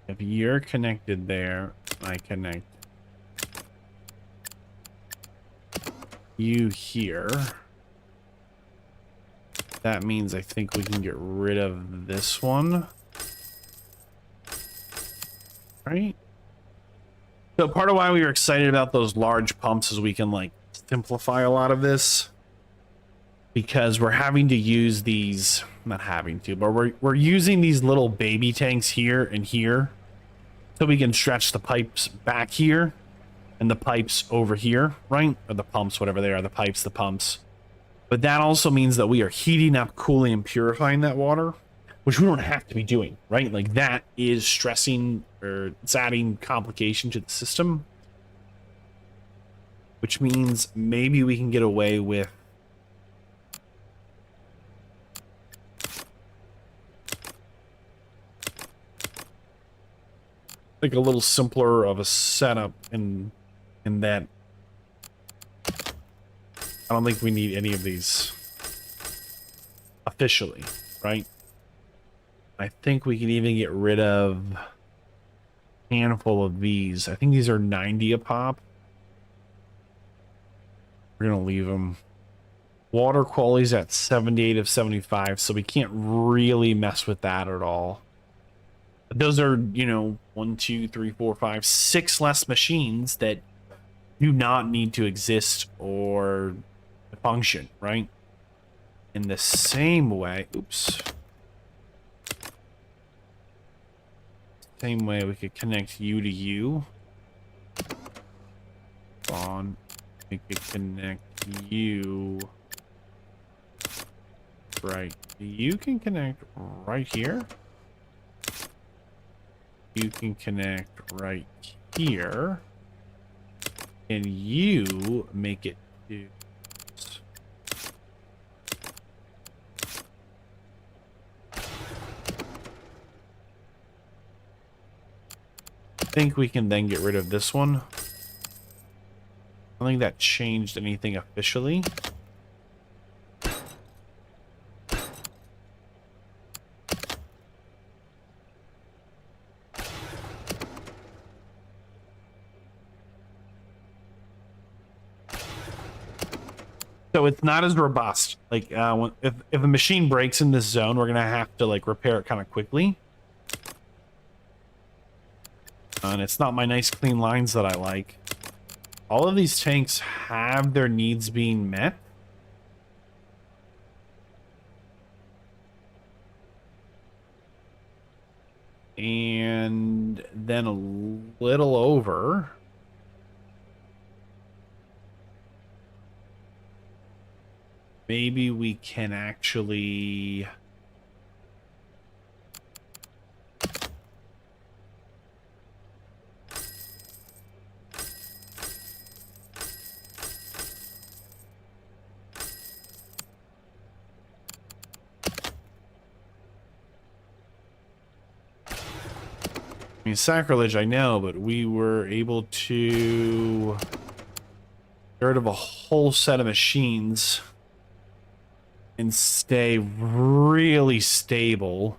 If you're connected there, I connect you here. That means I think we can get rid of this one. Right? So part of why we were excited about those large pumps is we can like simplify a lot of this. Because we're having to use these, not having to, but we're using these little baby tanks here and here. So we can stretch the pipes back here and the pipes over here, right? Or the pumps, whatever they are, the pipes, the pumps. But that also means that we are heating up, cooling, and purifying that water, which we don't have to be doing, right? Like that is stressing, or it's adding complication to the system. Which means maybe we can get away with like a little simpler of a setup in that I don't think we need any of these officially, right? I think we can even get rid of a handful of these. I think these are 90 a pop. We're gonna leave them. Water quality's at 78 of 75, so we can't really mess with that at all. Those are, you know, 1, 2, 3, 4, 5, 6 less machines that do not need to exist or function, right? In the same way, oops. Same way we could connect you to you. On, we could connect you. Right. You can connect right here. You can connect right here. And you make it to... I think we can then get rid of this one. don't think that changed anything officially. So it's not as robust. Like if a machine breaks in this zone, we're gonna have to like repair it kind of quickly. And it's not my nice clean lines that I like. All of these tanks have their needs being met. And then a little over. Maybe we can actually... I mean, sacrilege, I know, but we were able to get rid of a whole set of machines and stay really stable.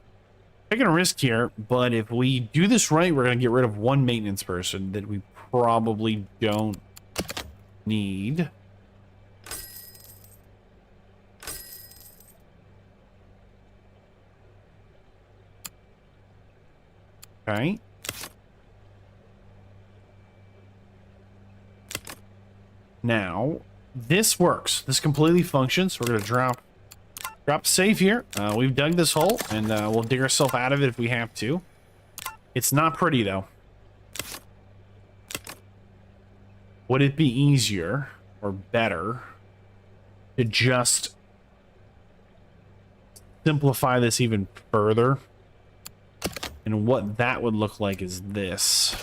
Taking a risk here, but if we do this right, we're going to get rid of one maintenance person that we probably don't need. Okay. Now, this works. This completely functions. We're going to drop save here. We've dug this hole, and we'll dig ourselves out of it if we have to. It's not pretty, though. Would it be easier or better to just simplify this even further? And what that would look like is this.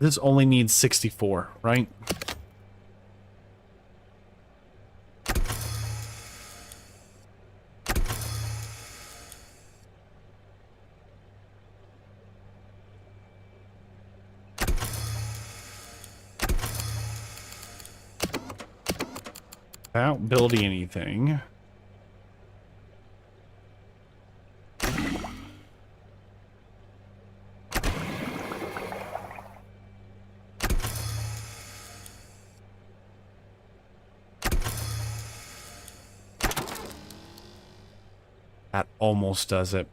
This only needs 64, right? Without building anything. That almost does it.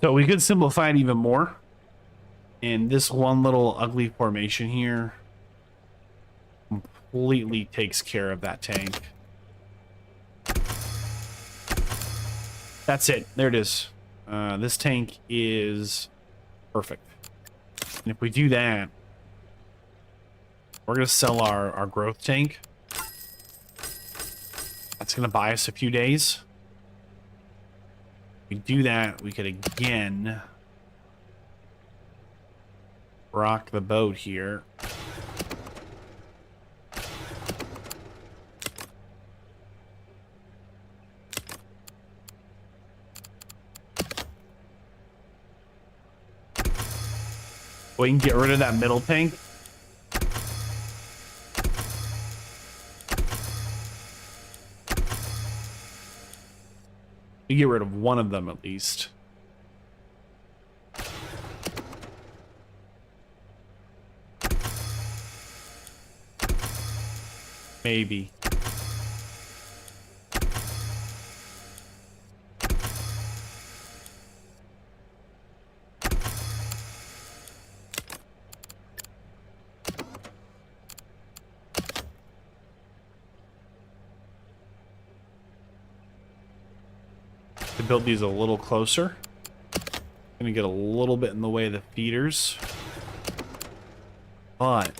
So we could simplify it even more. And this one little ugly formation here completely takes care of that tank. That's it. There it is. This tank is perfect. And if we do that, we're going to sell our growth tank. That's going to buy us a few days. If we do that, we could again rock the boat here. We can get rid of that middle tank. We get rid of one of them at least. Maybe. To build these a little closer. Gonna get a little bit in the way of the feeders. But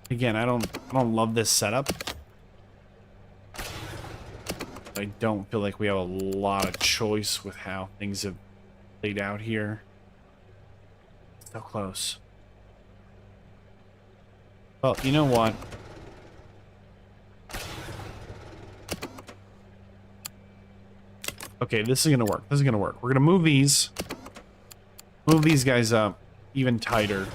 again, I don't love this setup. I don't feel like we have a lot of choice with how things have played out here. So close. Well, you know what? Okay, this is gonna work. This is gonna work. We're gonna move these guys up even tighter.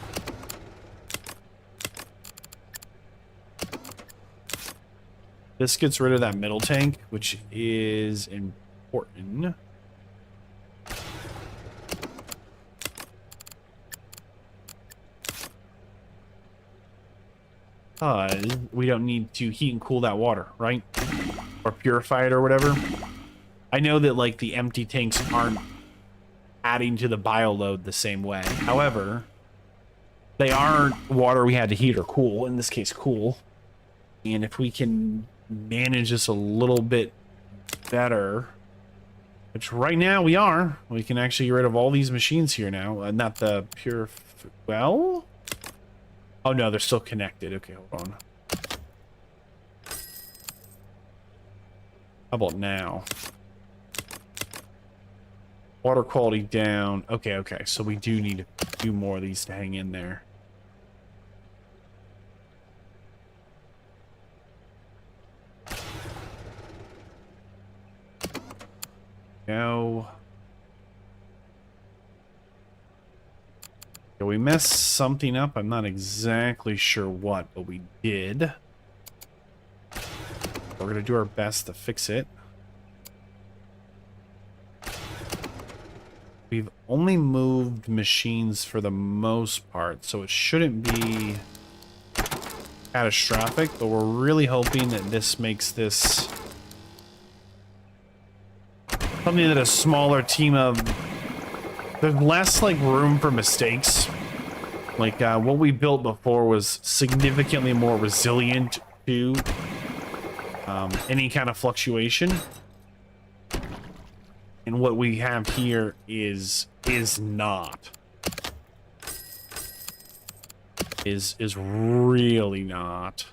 This gets rid of that middle tank, which is important. Because we don't need to heat and cool that water, right? Or purify it or whatever. I know that, like, the empty tanks aren't adding to the bio load the same way. However, they aren't water we had to heat or cool. In this case, cool. And if we can manage this a little bit better, which right now we can actually get rid of all these machines here now. Not the pure... Well... Oh, no, they're still connected. Okay, hold on. How about now? Water quality down. Okay, okay. So we do need a few more of these to hang in there. Go. Yeah, we messed something up. I'm not exactly sure what, but we did. We're going to do our best to fix it. We've only moved machines for the most part, so it shouldn't be catastrophic, but we're really hoping that this makes this something that a smaller team of... There's less, like, room for mistakes. Like, what we built before was significantly more resilient to any kind of fluctuation. And what we have here is not. Is really not.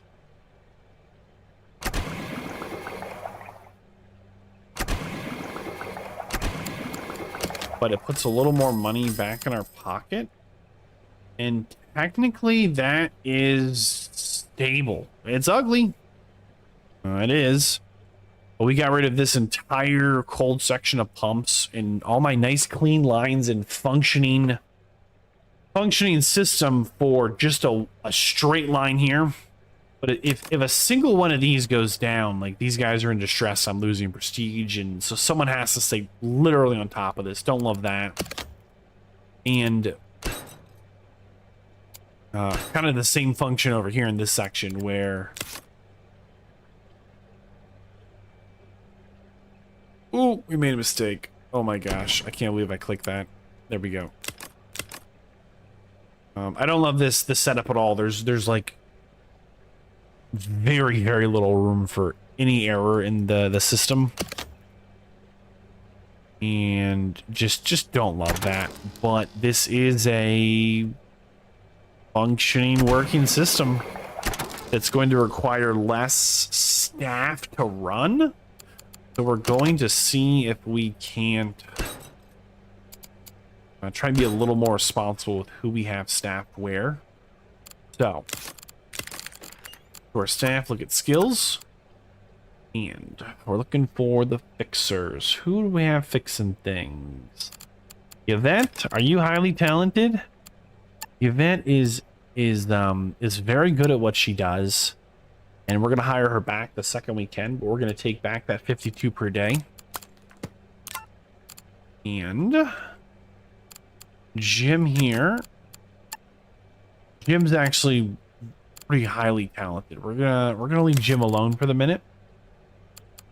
But it puts a little more money back in our pocket. And technically that is stable. It's ugly. It is. But we got rid of this entire cold section of pumps and all my nice clean lines and functioning system for just a straight line here. But if a single one of these goes down, like, these guys are in distress, I'm losing prestige, and so someone has to stay literally on top of this. Don't love that. And kind of the same function over here in this section where... Ooh, we made a mistake. Oh my gosh, I can't believe I clicked that. There we go. I don't love this setup at all. There's like very, very little room for any error in the system. And just don't love that. But this is a functioning, working system that's going to require less staff to run. So we're going to see if we can't try and be a little more responsible with who we have staff where. So, to our staff, look at skills. And we're looking for the fixers. Who do we have fixing things? Yvette, are you highly talented? Yvette is very good at what she does. And we're going to hire her back the second we can, but we're going to take back that 52 per day. And Jim here. Jim's actually pretty highly talented. We're gonna leave Jim alone for the minute.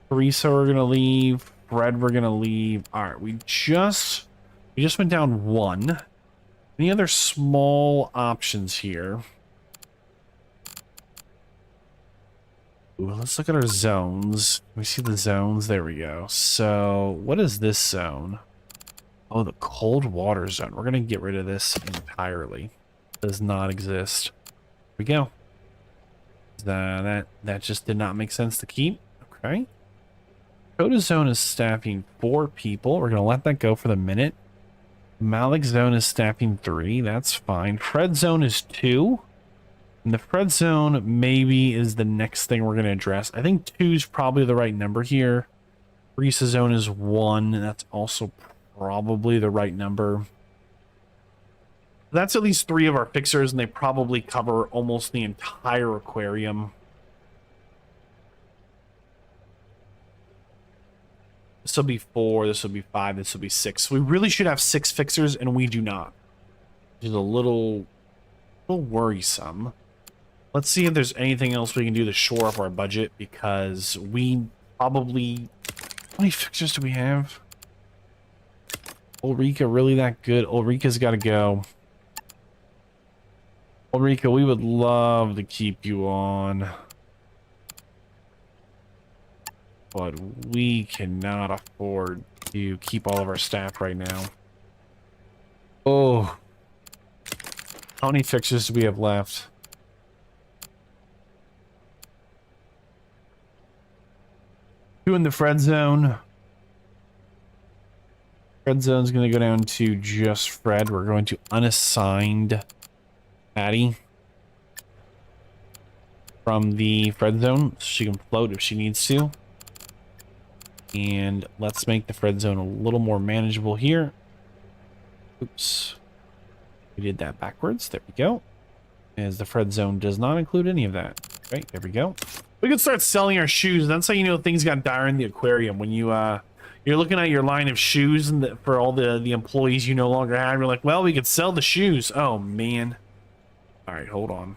Teresa, we're gonna leave. Fred, we're gonna leave. All right, we just went down one. Any other small options here? Ooh, let's look at our zones. We see the zones. There we go. So, what is this zone? Oh, the cold water zone. We're gonna get rid of this entirely. Does not exist. Here we go. That just did not make sense to keep. Okay. Dakota Zone is staffing 4 people. We're going to let that go for the minute. Malik Zone is staffing 3. That's fine. Fred Zone is 2. And the Fred Zone maybe is the next thing we're going to address. I think 2 is probably the right number here. Risa Zone is 1. And that's also probably the right number. That's at least 3 of our fixers, and they probably cover almost the entire aquarium. This will be 4, this will be 5, this will be 6. We really should have 6 fixers, and we do not. Which is a little worrisome. Let's see if there's anything else we can do to shore up our budget, because we probably... How many fixers do we have? Ulrika, really that good? Ulrika's got to go. Ulrika, we would love to keep you on. But we cannot afford to keep all of our staff right now. Oh. How many fixtures do we have left? Two in the Fred Zone. Fred Zone's going to go down to just Fred. We're going to unassigned Patty from the Fred Zone, so she can float if she needs to. And let's make the Fred Zone a little more manageable here. Oops. We did that backwards. There we go. As the Fred Zone does not include any of that. Right, there we go. We can start selling our shoes. That's how you know things got dire in the aquarium. When you you're looking at your line of shoes and for all the employees you no longer have, you're like, well, we could sell the shoes. Oh man. All right, hold on.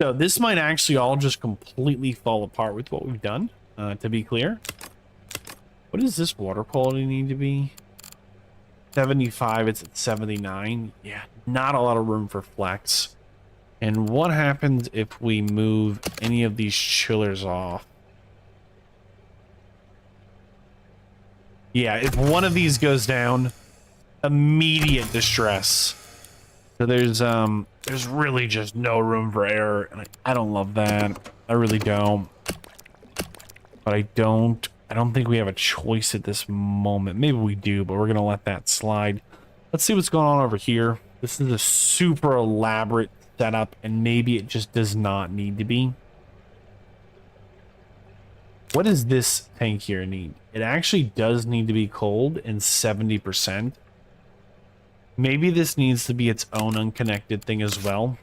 So this might actually all just completely fall apart with what we've done, to be clear. What does this water quality need to be? 75, it's at 79. Yeah, not a lot of room for flex. And what happens if we move any of these chillers off? Yeah, if one of these goes down, immediate distress. So there's really just no room for error, and I don't love that. I really don't. But I don't think we have a choice at this moment. Maybe we do, but we're gonna let that slide. Let's see what's going on over here. This is a super elaborate setup, and maybe it just does not need to be. What does this tank here need? It actually does need to be cold and 70%. Maybe this needs to be its own unconnected thing as well.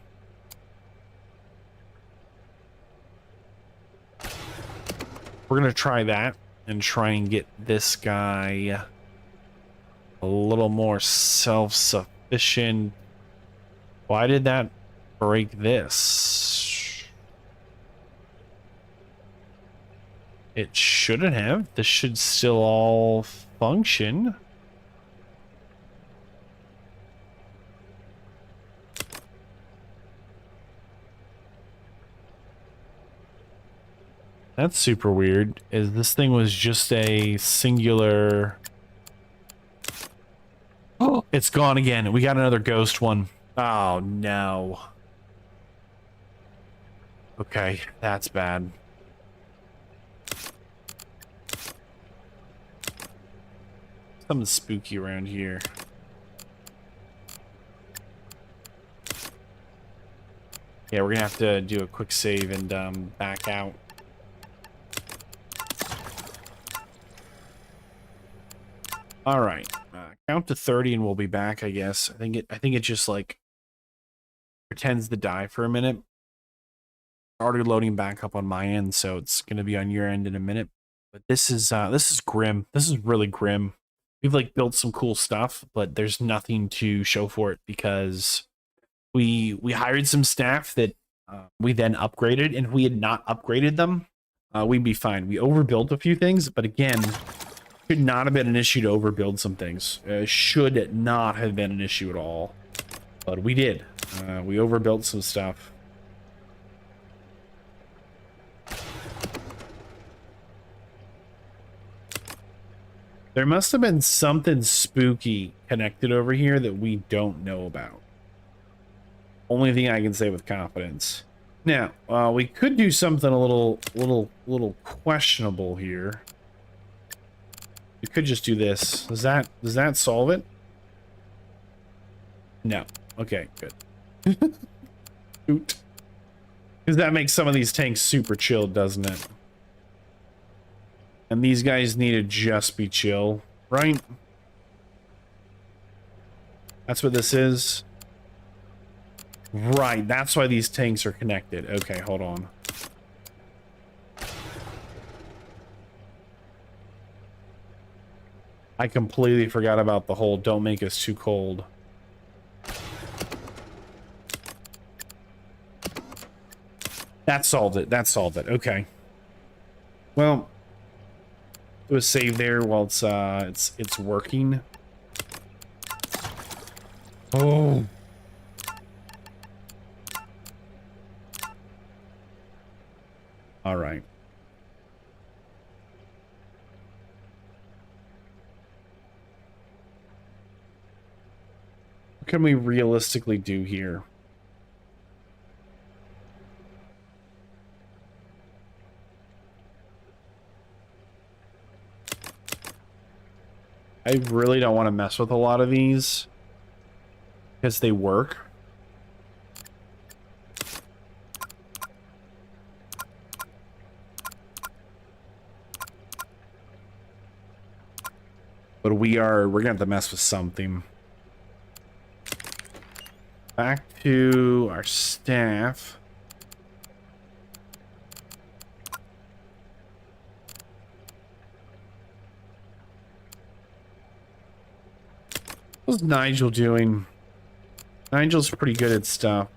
We're going to try that and try and get this guy a little more self-sufficient. Why did that break this? It shouldn't have. This should still all function. That's super weird. Is this thing was just a singular... Oh, it's gone again. We got another ghost one. Oh, no. Okay, that's bad. Something spooky around here. Yeah, we're gonna have to do a quick save and back out. All right, count to 30 and we'll be back, I guess. I think it just like pretends to die for a minute. Already loading back up on my end, so it's gonna be on your end in a minute. But this is grim. This is really grim. We've like built some cool stuff, but there's nothing to show for it because we hired some staff that we then upgraded, and if we had not upgraded them, we'd be fine. We overbuilt a few things, but again, should not have been an issue to overbuild some things. Should not have been an issue at all, but we did. We overbuilt some stuff. There must have been something spooky connected over here that we don't know about. Only thing I can say with confidence. Now, we could do something a little questionable here. We could just do this. Does that solve it? No. Okay, good. Oot. Because that makes some of these tanks super chilled, doesn't it? And these guys need to just be chill, right? That's what this is. Right, that's why these tanks are connected. Okay, hold on. I completely forgot about the whole don't make us too cold. That solved it. That solved it. Okay. Well, do a save there while it's working. Oh. All right. What can we realistically do here? I really don't want to mess with a lot of these because they work. But we're gonna have to mess with something. Back to our staff. What's Nigel doing? Nigel's pretty good at stuff.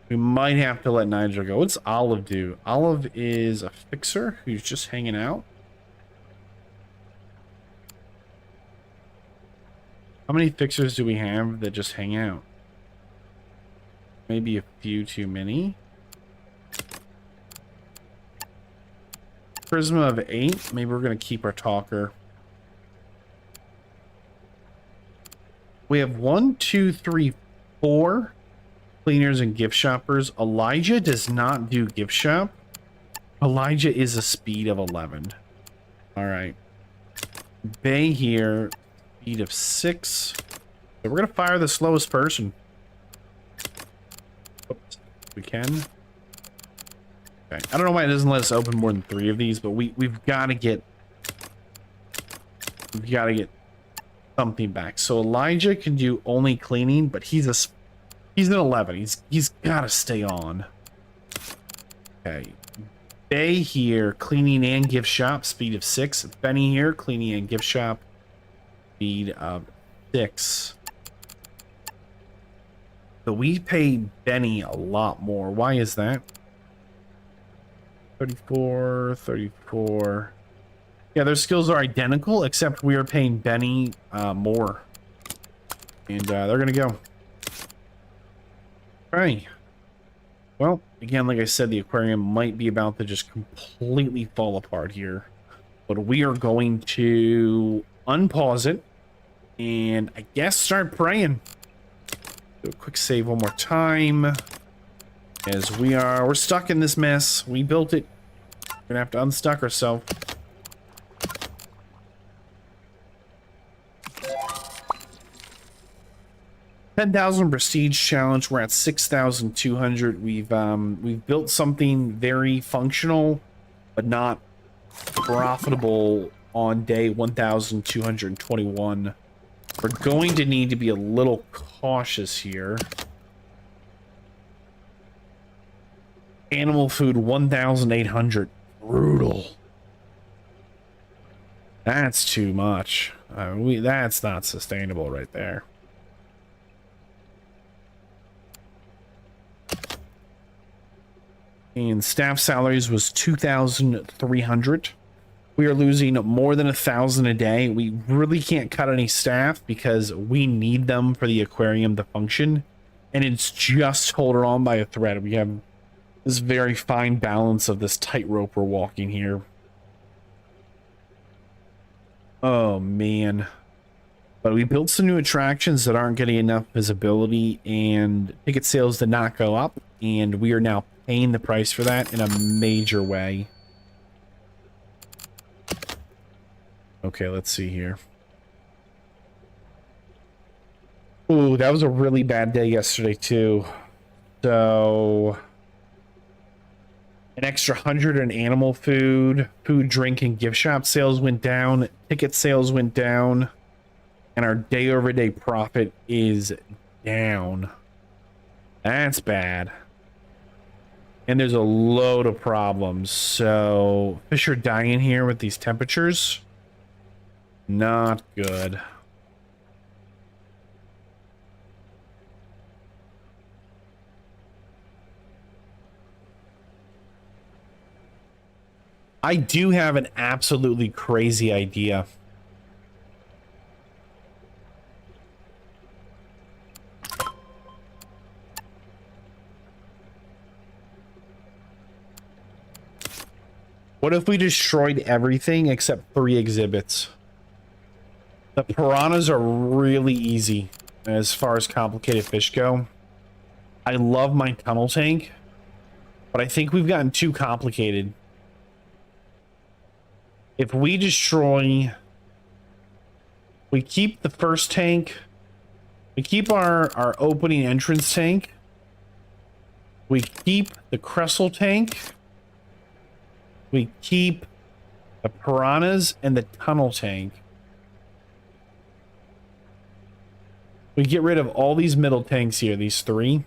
We might have to let Nigel go. What's Olive do? Olive is a fixer who's just hanging out. How many fixers do we have that just hang out? Maybe a few too many. Charisma of 8. Maybe we're going to keep our talker. We have 1, 2, 3, 4 cleaners and gift shoppers. Elijah does not do gift shop. Elijah is a speed of 11. All right. Bay here, speed of 6. So we're going to fire the slowest person. Oops, we can. Okay. I don't know why it doesn't let us open more than 3 of these, but we've got to get something back. So Elijah can do only cleaning, but he's an 11. He's got to stay on. Okay. Bay here, cleaning and gift shop, speed of 6. Benny here, cleaning and gift shop, speed of 6. So we pay Benny a lot more. Why is that? 34, 34. Yeah, their skills are identical, except we are paying Benny more. And they're going to go. Alright. Well, again, like I said, the aquarium might be about to just completely fall apart here. But we are going to unpause it and I guess start praying. Do a quick save one more time. As we're stuck in this mess. We built it. We're gonna have to unstuck ourselves. $10,000 prestige challenge. We're at 6,200. We've built something very functional, but not profitable on day 1,221. We're going to need to be a little cautious here. Animal food 1,800. Brutal. That's too much. That's not sustainable right there. And staff salaries was 2,300. We are losing more than 1,000 a day. We really can't cut any staff because we need them for the aquarium to function. And it's just holding on by a thread. We have this very fine balance of this tightrope we're walking here. Oh, man. But we built some new attractions that aren't getting enough visibility, and ticket sales did not go up. And we are now paying the price for that in a major way. Okay, let's see here. Ooh, that was a really bad day yesterday too. So an extra 100 in animal food, drink, and gift shop sales went down. Ticket sales went down. And our day-over-day profit is down. That's bad. And there's a load of problems. So fish are dying here with these temperatures. Not good. I do have an absolutely crazy idea. What if we destroyed everything except 3 exhibits? The piranhas are really easy as far as complicated fish go. I love my tunnel tank, but I think we've gotten too complicated. If we destroy... We keep the first tank. We keep our opening entrance tank. We keep the Cressel tank. We keep the piranhas and the tunnel tank. We get rid of all these middle tanks here, these 3.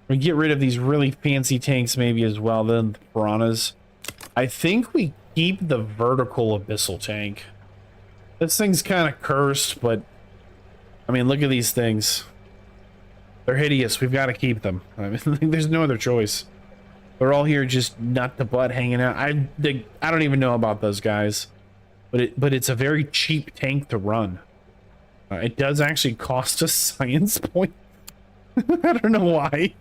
We get rid of these really fancy tanks maybe as well, then the piranhas. I think we keep the vertical abyssal tank. This thing's kind of cursed, but I mean, look at these things. They're hideous. We've got to keep them. I mean, there's no other choice. They're all here just nut to butt hanging out. I don't even know about those guys, but it's a very cheap tank to run. It does actually cost us science points. I don't know why.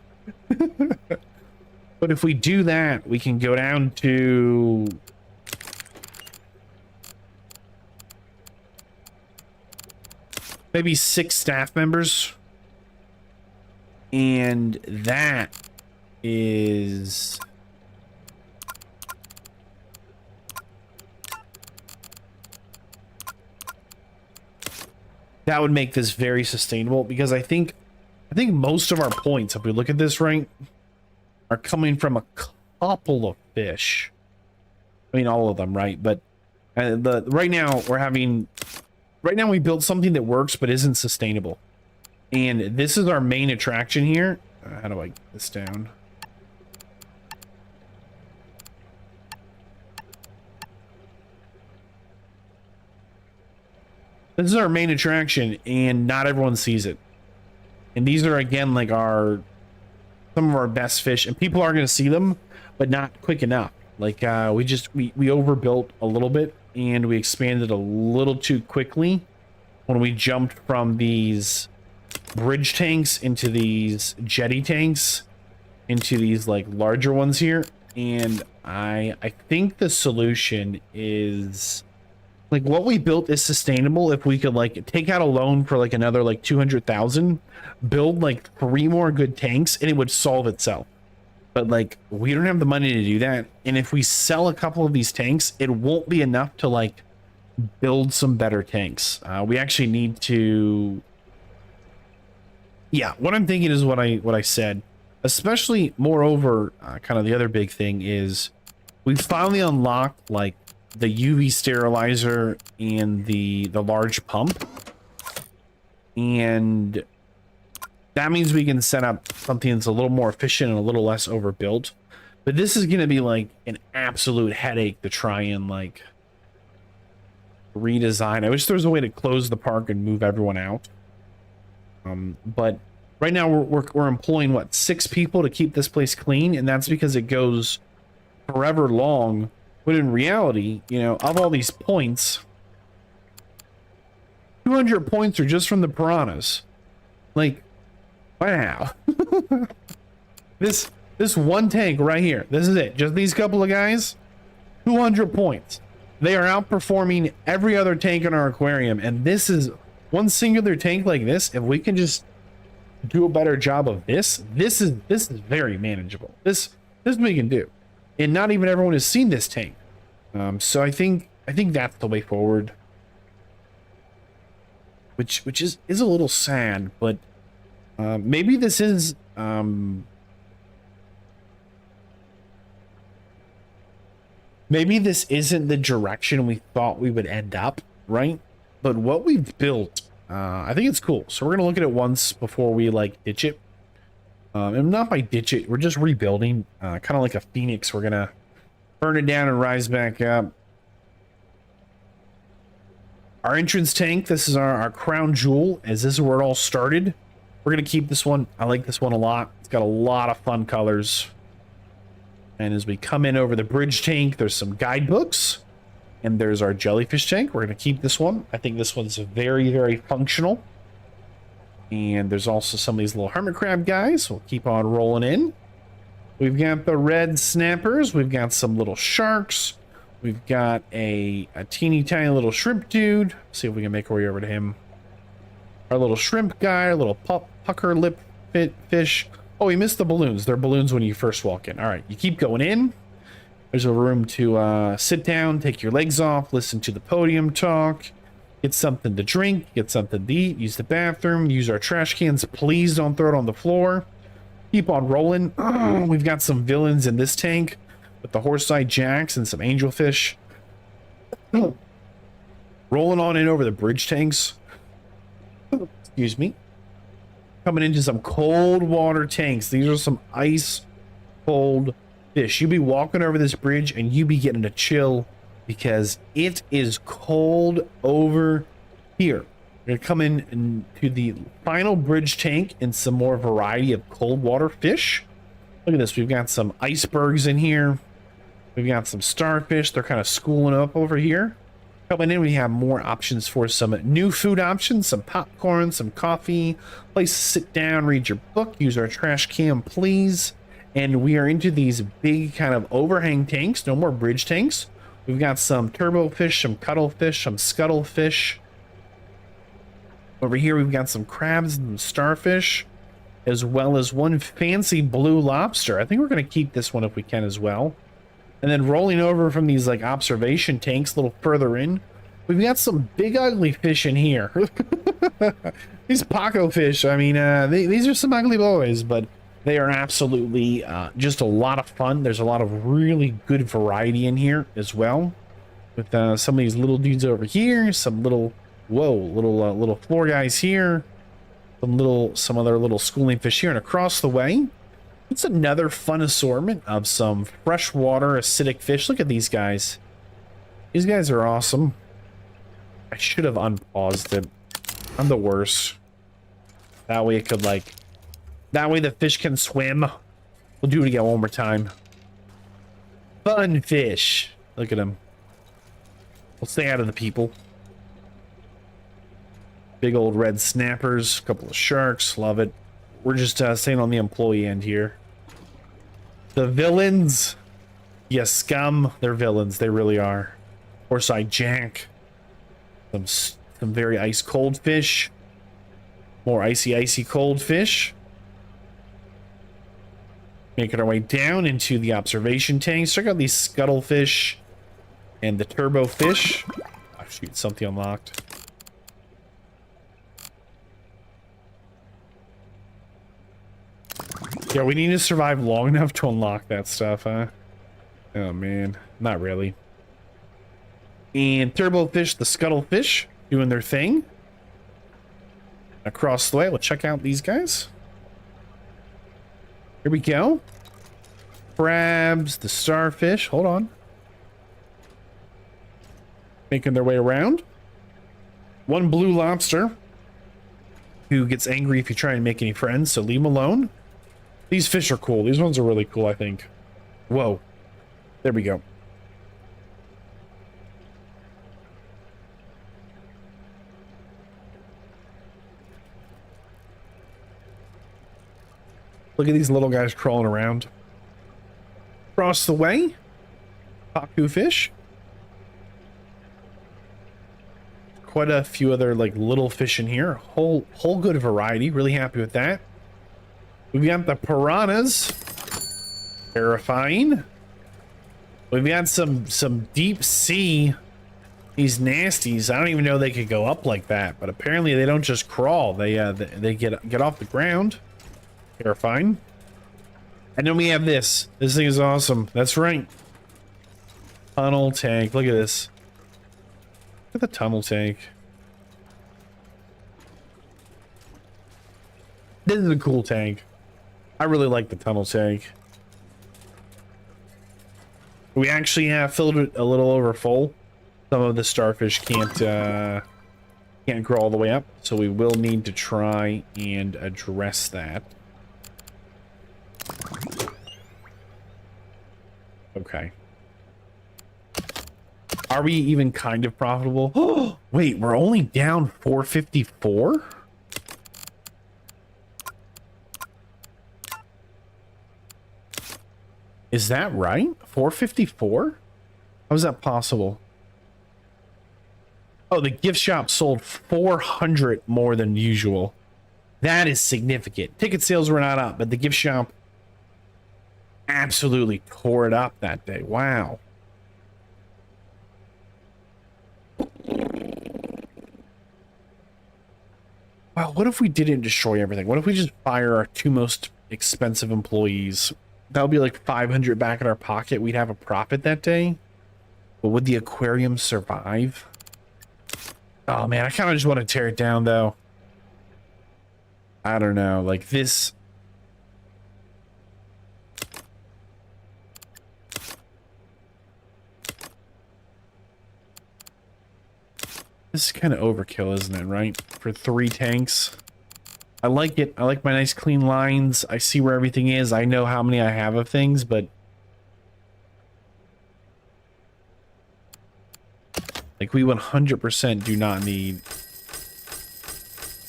But if we do that, we can go down to maybe 6 staff members, and that is that would make this very sustainable, because I think most of our points, if we look at this right, are coming from a couple of fish. I mean, all of them, right? But right now we built something that works but isn't sustainable, and this is our main attraction here. How do I get this down? This is our main attraction, and not everyone sees it. And these are, again, like some of our best fish, and people are going to see them, but not quick enough. Like we overbuilt a little bit, and we expanded a little too quickly when we jumped from these bridge tanks into these jetty tanks into these like larger ones here. And I think the solution is, like, what we built is sustainable if we could like take out a loan for like another like 200,000, build like 3 more good tanks, and it would solve itself. But like, we don't have the money to do that, and if we sell a couple of these tanks, it won't be enough to like build some better tanks. We actually need to, yeah, what I'm thinking is what I said. Especially, moreover, kind of the other big thing is we finally unlocked like the UV sterilizer and the large pump, and that means we can set up something that's a little more efficient and a little less overbuilt. But this is going to be like an absolute headache to try and like redesign. I wish there was a way to close the park and move everyone out. But right now we're employing what, 6 people to keep this place clean, and that's because it goes forever long. But in reality, you know, of all these points, 200 points are just from the piranhas. Like, wow. This one tank right here, this is it. Just these couple of guys, 200 points. They are outperforming every other tank in our aquarium, and this is one singular tank like this. If we can just do a better job of this, this is very manageable. This we can do, and not even everyone has seen this tank. So I think that's the way forward. Which is a little sad, but maybe this is maybe this isn't the direction we thought we would end up, right? But what we've built, I think it's cool. So we're gonna look at it once before we like ditch it. And not by ditch it, we're just rebuilding, kind of like a phoenix. We're gonna burn it down and rise back up. Our entrance tank, this is our crown jewel, as this is where it all started. We're gonna keep this one. I like this one a lot. It's got a lot of fun colors. And as we come in over the bridge tank, there's some guidebooks. And there's our jellyfish tank. We're gonna keep this one. I think this one's very, very functional. And there's also some of these little hermit crab guys. We'll keep on rolling in. We've got the red snappers. We've got some little sharks. We've got a teeny tiny little shrimp dude. See if we can make our way over to him. Our little shrimp guy, our little pucker lip fish. Oh, we missed the balloons. They're balloons when you first walk in. All right, you keep going in. There's a room to sit down, take your legs off, listen to the podium talk, get something to drink, get something to eat, use the bathroom, use our trash cans. Please don't throw it on the floor. Keep on rolling. We've got some villains in this tank with the horse-eyed jacks and some angelfish. Rolling on in over the bridge tanks. Excuse me. Coming into some cold water tanks. These are some ice cold fish. You be walking over this bridge and you be getting a chill because it is cold over here. We're gonna come in to the final bridge tank and some more variety of cold water fish. Look at this. We've got some icebergs in here. We've got some starfish. They're kind of schooling up over here. Coming in, we have more options for some new food options, some popcorn, some coffee, place to sit down, read your book, use our trash can, please. And we are into these big kind of overhang tanks, no more bridge tanks. We've got some turbo fish, some cuttlefish, some scuttlefish. Over here, we've got some crabs and some starfish, as well as one fancy blue lobster. I think we're going to keep this one if we can as well. And then rolling over from these like observation tanks a little further in, we've got some big ugly fish in here. These Paco fish, I mean, these are some ugly boys, but they are absolutely just a lot of fun. There's a lot of really good variety in here as well. With some of these little dudes over here, some little, little floor guys here, some other little schooling fish here, and across the way, it's another fun assortment of some freshwater acidic fish. Look at these guys. These guys are awesome. I should have unpaused it. I'm the worst. That way it could like... That way the fish can swim. We'll do it again one more time. Fun fish. Look at them. We'll stay out of the people. Big old red snappers. A couple of sharks. Love it. We're just staying on the employee end here. The villains. Yes, scum. They're villains. They really are. Horse-eyed jack. Some very ice cold fish. More icy cold fish. Making our way down into the observation tanks. Check out these scuttlefish and the turbo fish. Oh, shoot, something unlocked. Yeah, we need to survive long enough to unlock that stuff, huh? Oh, man. Not really. And turbo fish, the scuttlefish, doing their thing. Across the way, we'll check out these guys. Here we go. Crabs, the starfish. Hold on. Making their way around. One blue lobster who gets angry if you try and make any friends, so leave him alone. These fish are cool. These ones are really cool, I think. Whoa. There we go. Look at these little guys crawling around. Across the way, Pacu fish. Quite a few other like little fish in here. Whole good variety. Really happy with that. We've got the piranhas. Terrifying. We've got some deep sea. These nasties. I don't even know they could go up like that, but apparently they don't just crawl. They get off the ground. Terrifying. And then we have this. This thing is awesome. That's right. Tunnel tank. Look at this. Look at the tunnel tank. This is a cool tank. I really like the tunnel tank. We actually have filled it a little over full. Some of the starfish can't grow all the way up, so we will need to try and address that. Okay. Are we even kind of profitable? Oh, wait, we're only down 454? Is that right? 454? How is that possible? Oh, the gift shop sold 400 more than usual. That is significant. Ticket sales were not up, but the gift shop absolutely tore it up that day. Wow. Wow, what if we didn't destroy everything? What if we just fire our two most expensive employees? That would be like 500 back in our pocket. We'd have a profit that day. But would the aquarium survive? Oh man, I kind of just want to tear it down though. I don't know, like this. This is kind of overkill, isn't it, right? For 3 tanks. I like it. I like my nice clean lines. I see where everything is. I know how many I have of things, but like we 100% do not need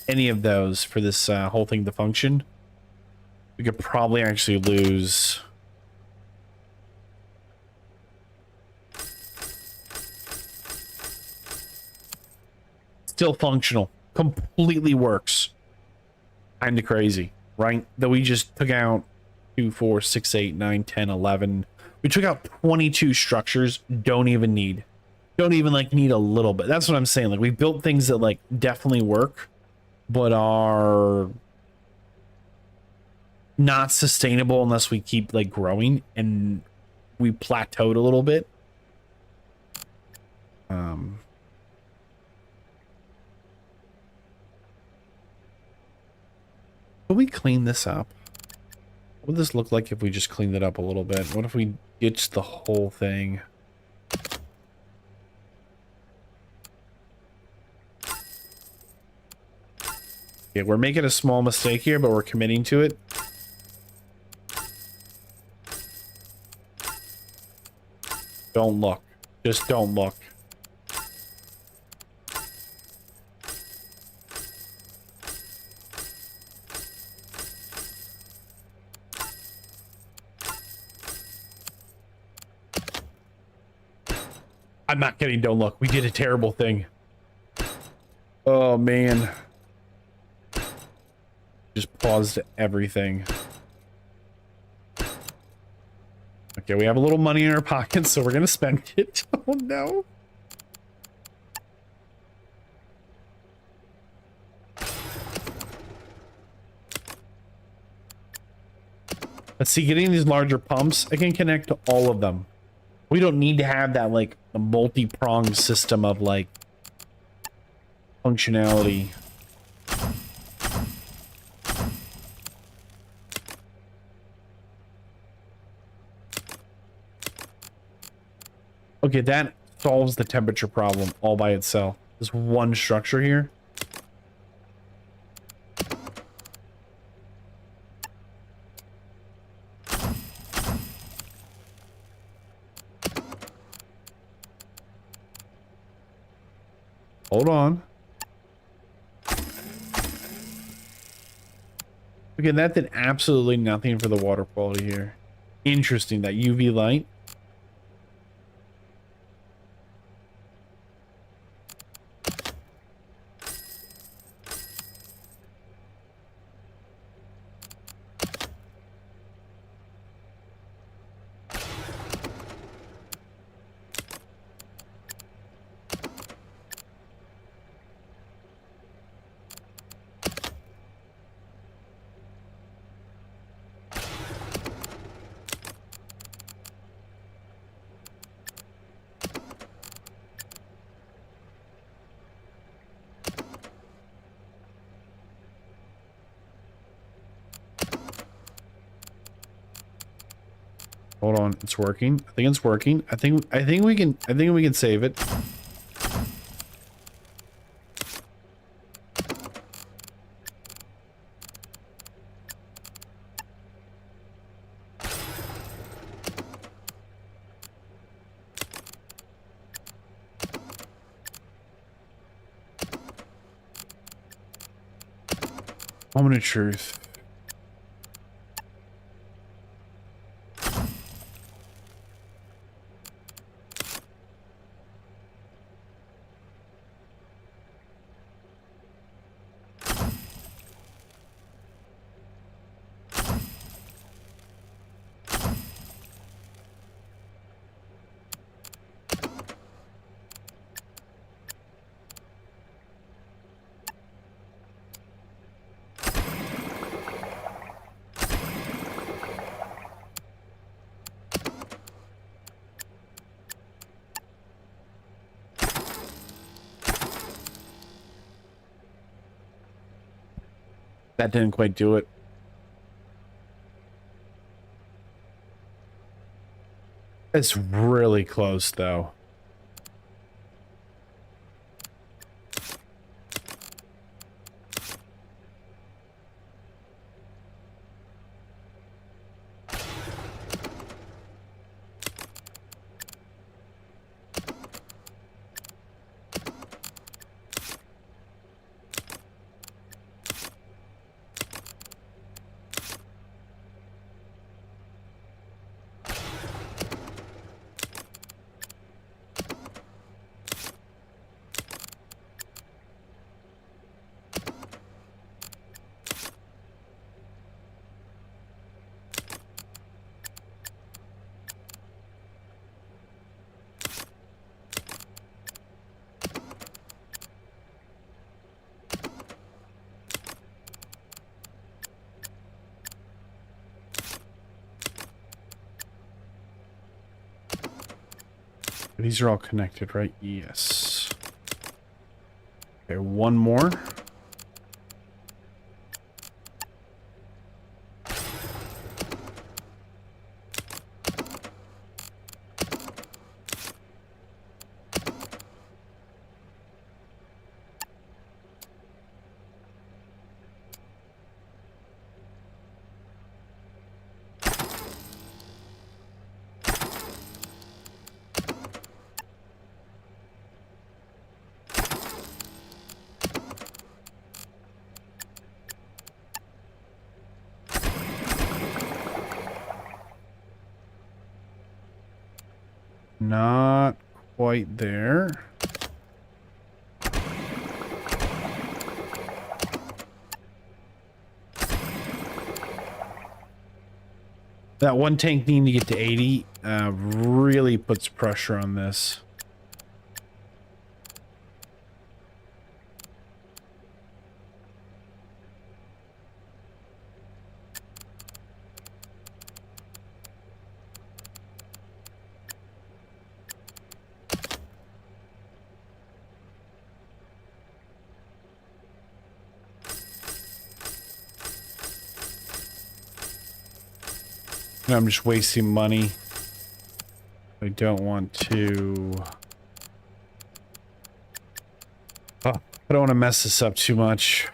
any of those for this whole thing to function. We could probably actually lose. Still functional. Completely works. Kinda crazy, right? That we just took out 2, 4, 6, 8, 9, 10, 11. We took out 22 structures. Don't even need like need a little bit. That's what I'm saying. Like we built things that like definitely work, but are not sustainable unless we keep like growing, and we plateaued a little bit. Will we clean this up? What would this look like if we just cleaned it up a little bit? What if we ditched the whole thing? Yeah, we're making a small mistake here, but we're committing to it. Don't look. Just don't look. I'm not kidding, don't look. We did a terrible thing. Oh, man. Just paused everything. Okay, we have a little money in our pockets, so we're gonna spend it. Oh, no. Let's see, getting these larger pumps, I can connect to all of them. We don't need to have that, like, a multi-pronged system of, like, functionality. Okay, that solves the temperature problem all by itself. There's one structure here. Hold on. Okay, that did absolutely nothing for the water quality here. Interesting, that UV light. Hold on, it's working. I think it's working. I think we can save it. Moment of truth. That didn't quite do it. It's really close, though. These are all connected, right? Yes. Okay, one more. Not quite there. That one tank needing to get to 80 really puts pressure on this. I'm just wasting money. I don't want to... Oh, I don't want to mess this up too much.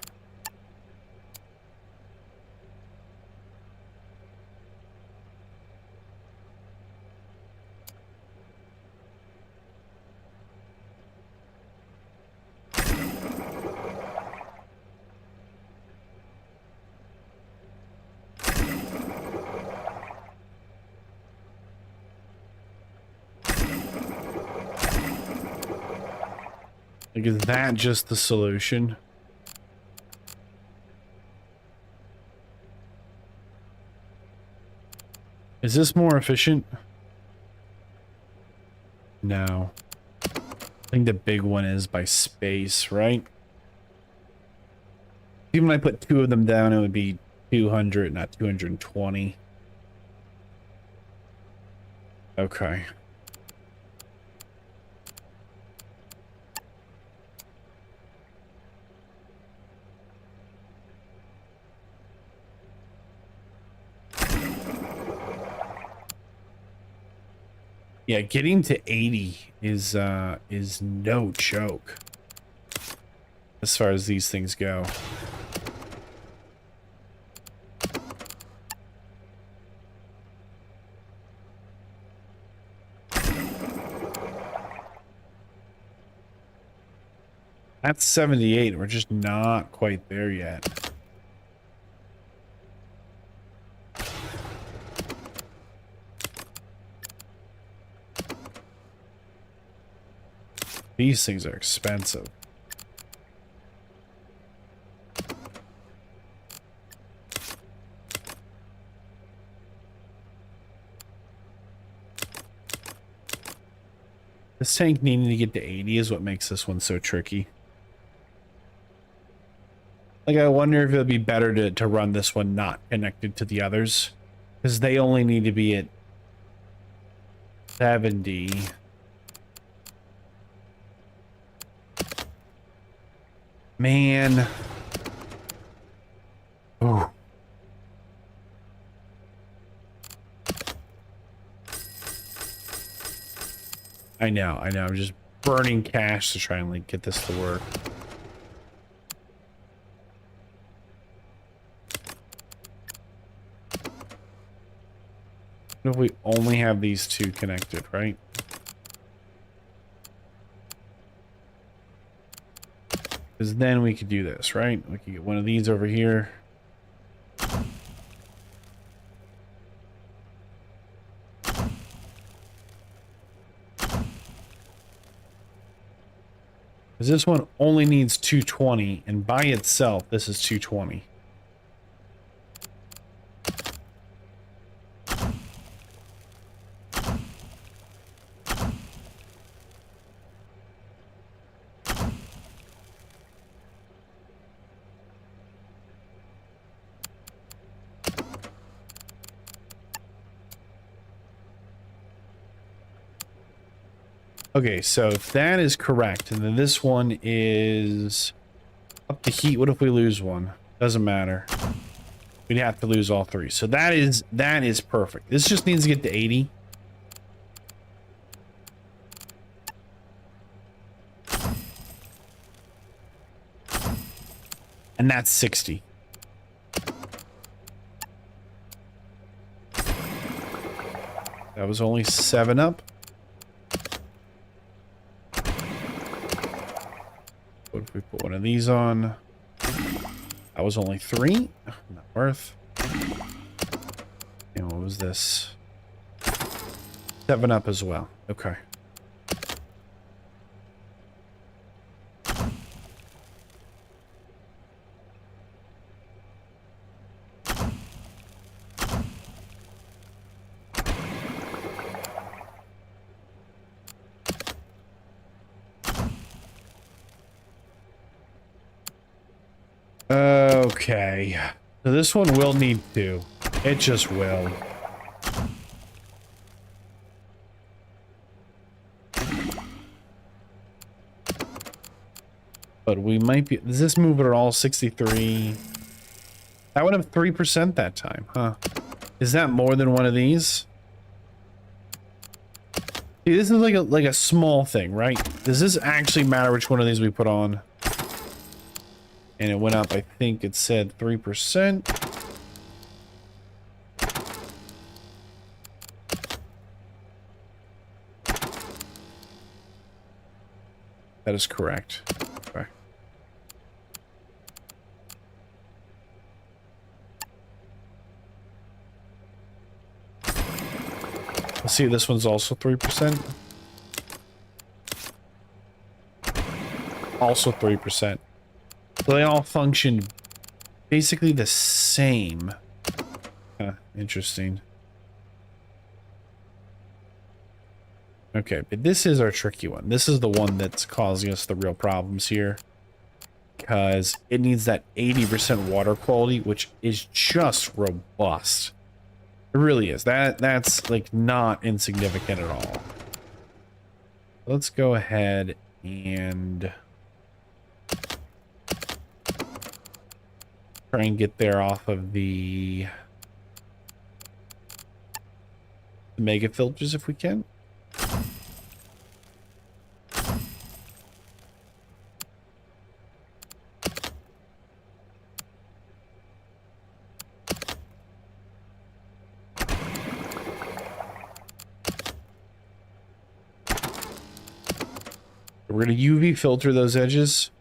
Like, is that just the solution? Is this more efficient? No. I think the big one is by space, right? Even when I put two of them down, it would be 200, not 220. Okay. Yeah, getting to 80 is no joke as far as these things go. That's 78. We're just not quite there yet. These things are expensive. This tank needing to get to 80 is what makes this one so tricky. Like, I wonder if it would be better to run this one not connected to the others, because they only need to be at 70. Man. Oh. I know. I'm just burning cash to try and like get this to work. What if we only have these two connected, right? Because then we could do this, right? We could get one of these over here. Because this one only needs 220, and by itself, this is 220. Okay, so if that is correct, and then this one is up to heat, what if we lose one? Doesn't matter. We'd have to lose all three. So that is perfect. This just needs to get to 80. And that's 60. That was only 7 up. What if we put one of these on? That was only 3. Not worth. And what was this? 7 up as well. Okay. Okay, so this one will need 2. It just will. But we might be... Does this move it at all? 63. That would have 3% that time, huh? Is that more than one of these? See, this is like a small thing, right? Does this actually matter which one of these we put on? And it went up, I think it said 3%. That is correct. Okay. Let's see, this one's also 3%. Also 3%. So they all function basically the same. Huh, interesting. Okay, but this is our tricky one. This is the one that's causing us the real problems here. Because it needs that 80% water quality, which is just robust. It really is. That's like not insignificant at all. Let's go ahead and try and get there off of the mega filters if we can. We're gonna UV filter those edges.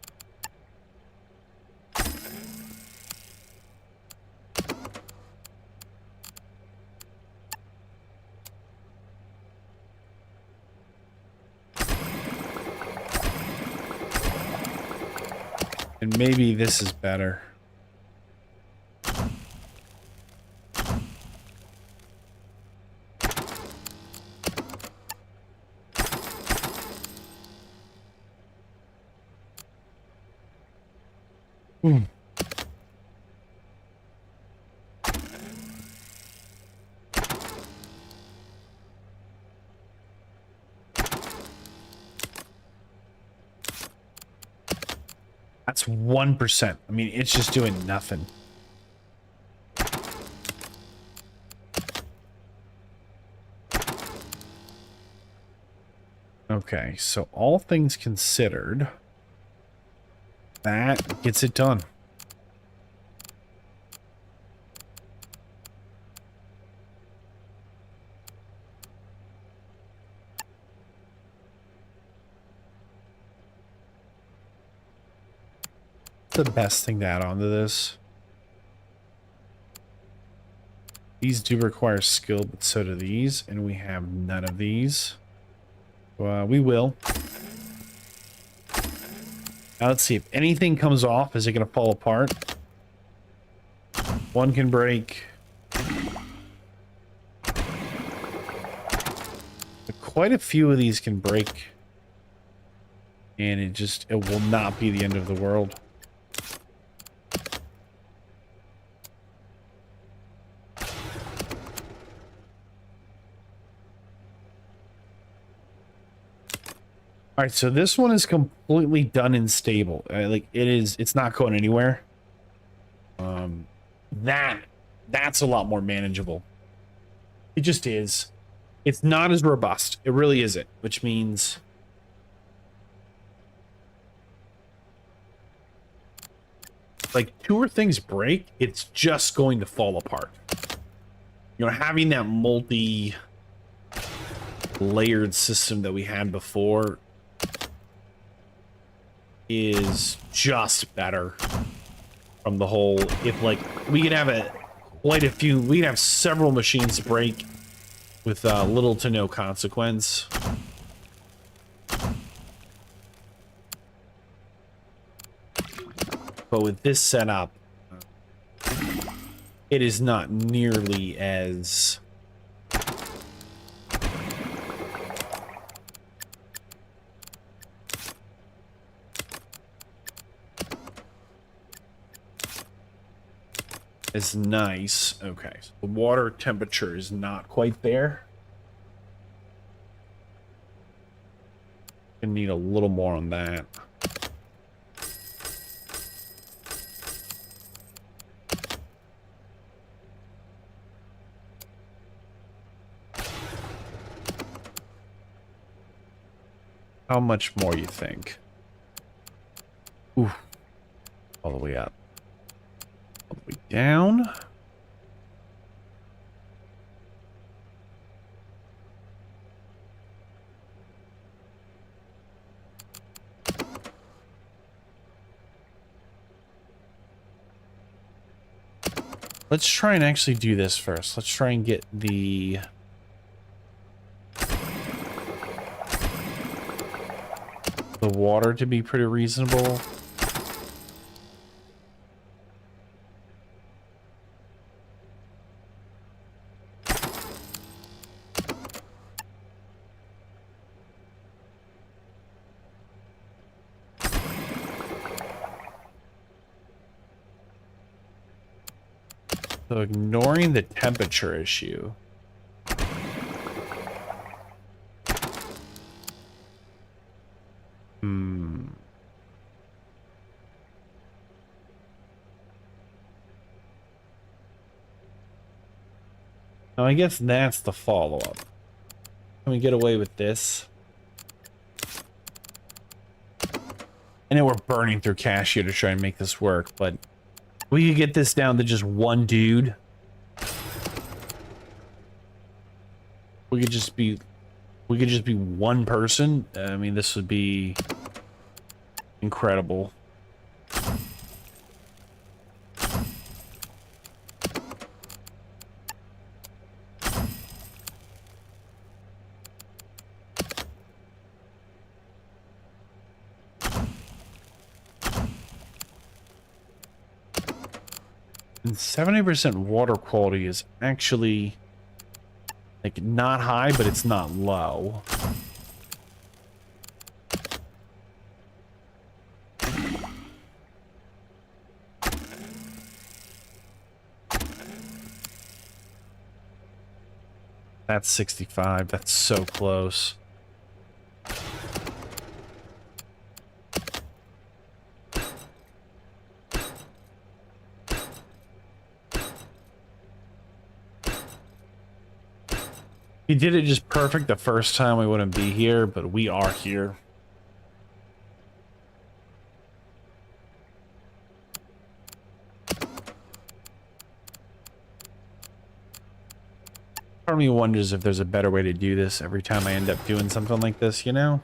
And maybe this is better. Hmm. That's 1%. I mean, it's just doing nothing. Okay, so all things considered, that gets it done. The best thing to add on to this. These do require skill, but so do these, and we have none of these. We will. Now let's see if anything comes off. Is it going to fall apart? One can break. Quite a few of these can break, and it will not be the end of the world. All right, so this one is completely done and stable. Like it's not going anywhere. That's a lot more manageable. It just is. It's not as robust. It really isn't, which means like two or things break, it's just going to fall apart. You know, having that multi-layered system that we had before is just better from the whole. If like we could have we could have several machines break with little to no consequence. But with this setup, it is not nearly as nice. Okay, so the water temperature is not quite there. I need a little more on that. How much more you think? Ooh, all the way up. All the way down. Let's try and actually do this first. Let's try and get the water to be pretty reasonable. So ignoring the temperature issue. Now, I guess that's the follow-up. Can we get away with this? I know we're burning through cash here to try and make this work, but we could get this down to just one dude. We could just be one person. I mean, this would be Incredible. And 70% water quality is actually like not high, but it's not low. That's 65. That's so close. He did it just perfect the first time, we wouldn't be here, but we are here. Part of me wonders if there's a better way to do this every time I end up doing something like this, you know?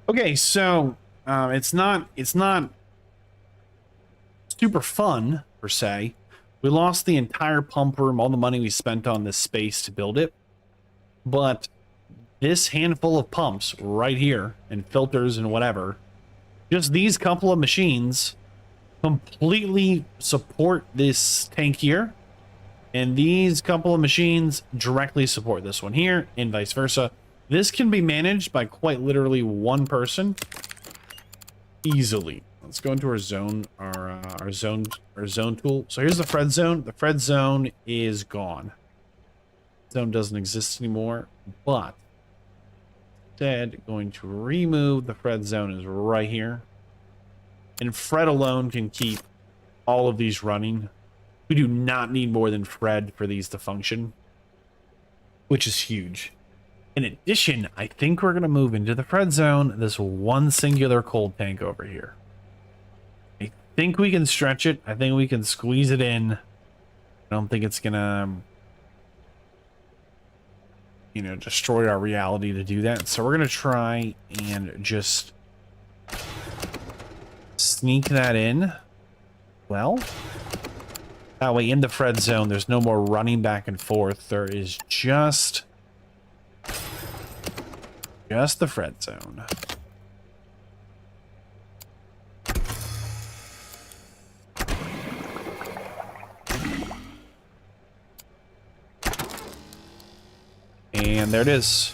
Okay, so it's not super fun per se. We lost the entire pump room, all the money we spent on this space to build it, but this handful of pumps right here and filters and whatever, just these couple of machines completely support this tank here, and these couple of machines directly support this one here, and vice versa. This can be managed by quite literally one person easily. Let's go into our zone, our zone tool. So here's the Fred zone. The Fred zone is gone. Zone doesn't exist anymore, but instead going to remove the Fred zone is right here. And Fred alone can keep all of these running. We do not need more than Fred for these to function, which is huge. In addition, I think we're going to move into the Fred zone, this one singular cold tank over here. I think we can stretch it. I think we can squeeze it in. I don't think it's going to, you know, destroy our reality to do that. So we're going to try and just sneak that in. Well, that way in the Fred zone, there's no more running back and forth. There is just the Fred zone. And there it is.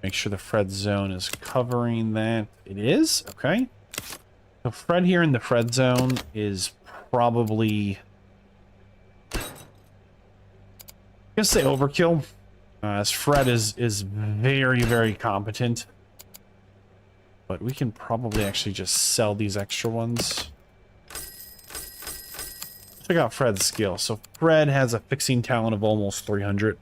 Make sure the Fred zone is covering that. It is? Okay. So Fred here in the Fred zone is probably, I guess, say overkill, as Fred is very, very competent. But we can probably actually just sell these extra ones. Check out Fred's skill. So Fred has a fixing talent of almost 300.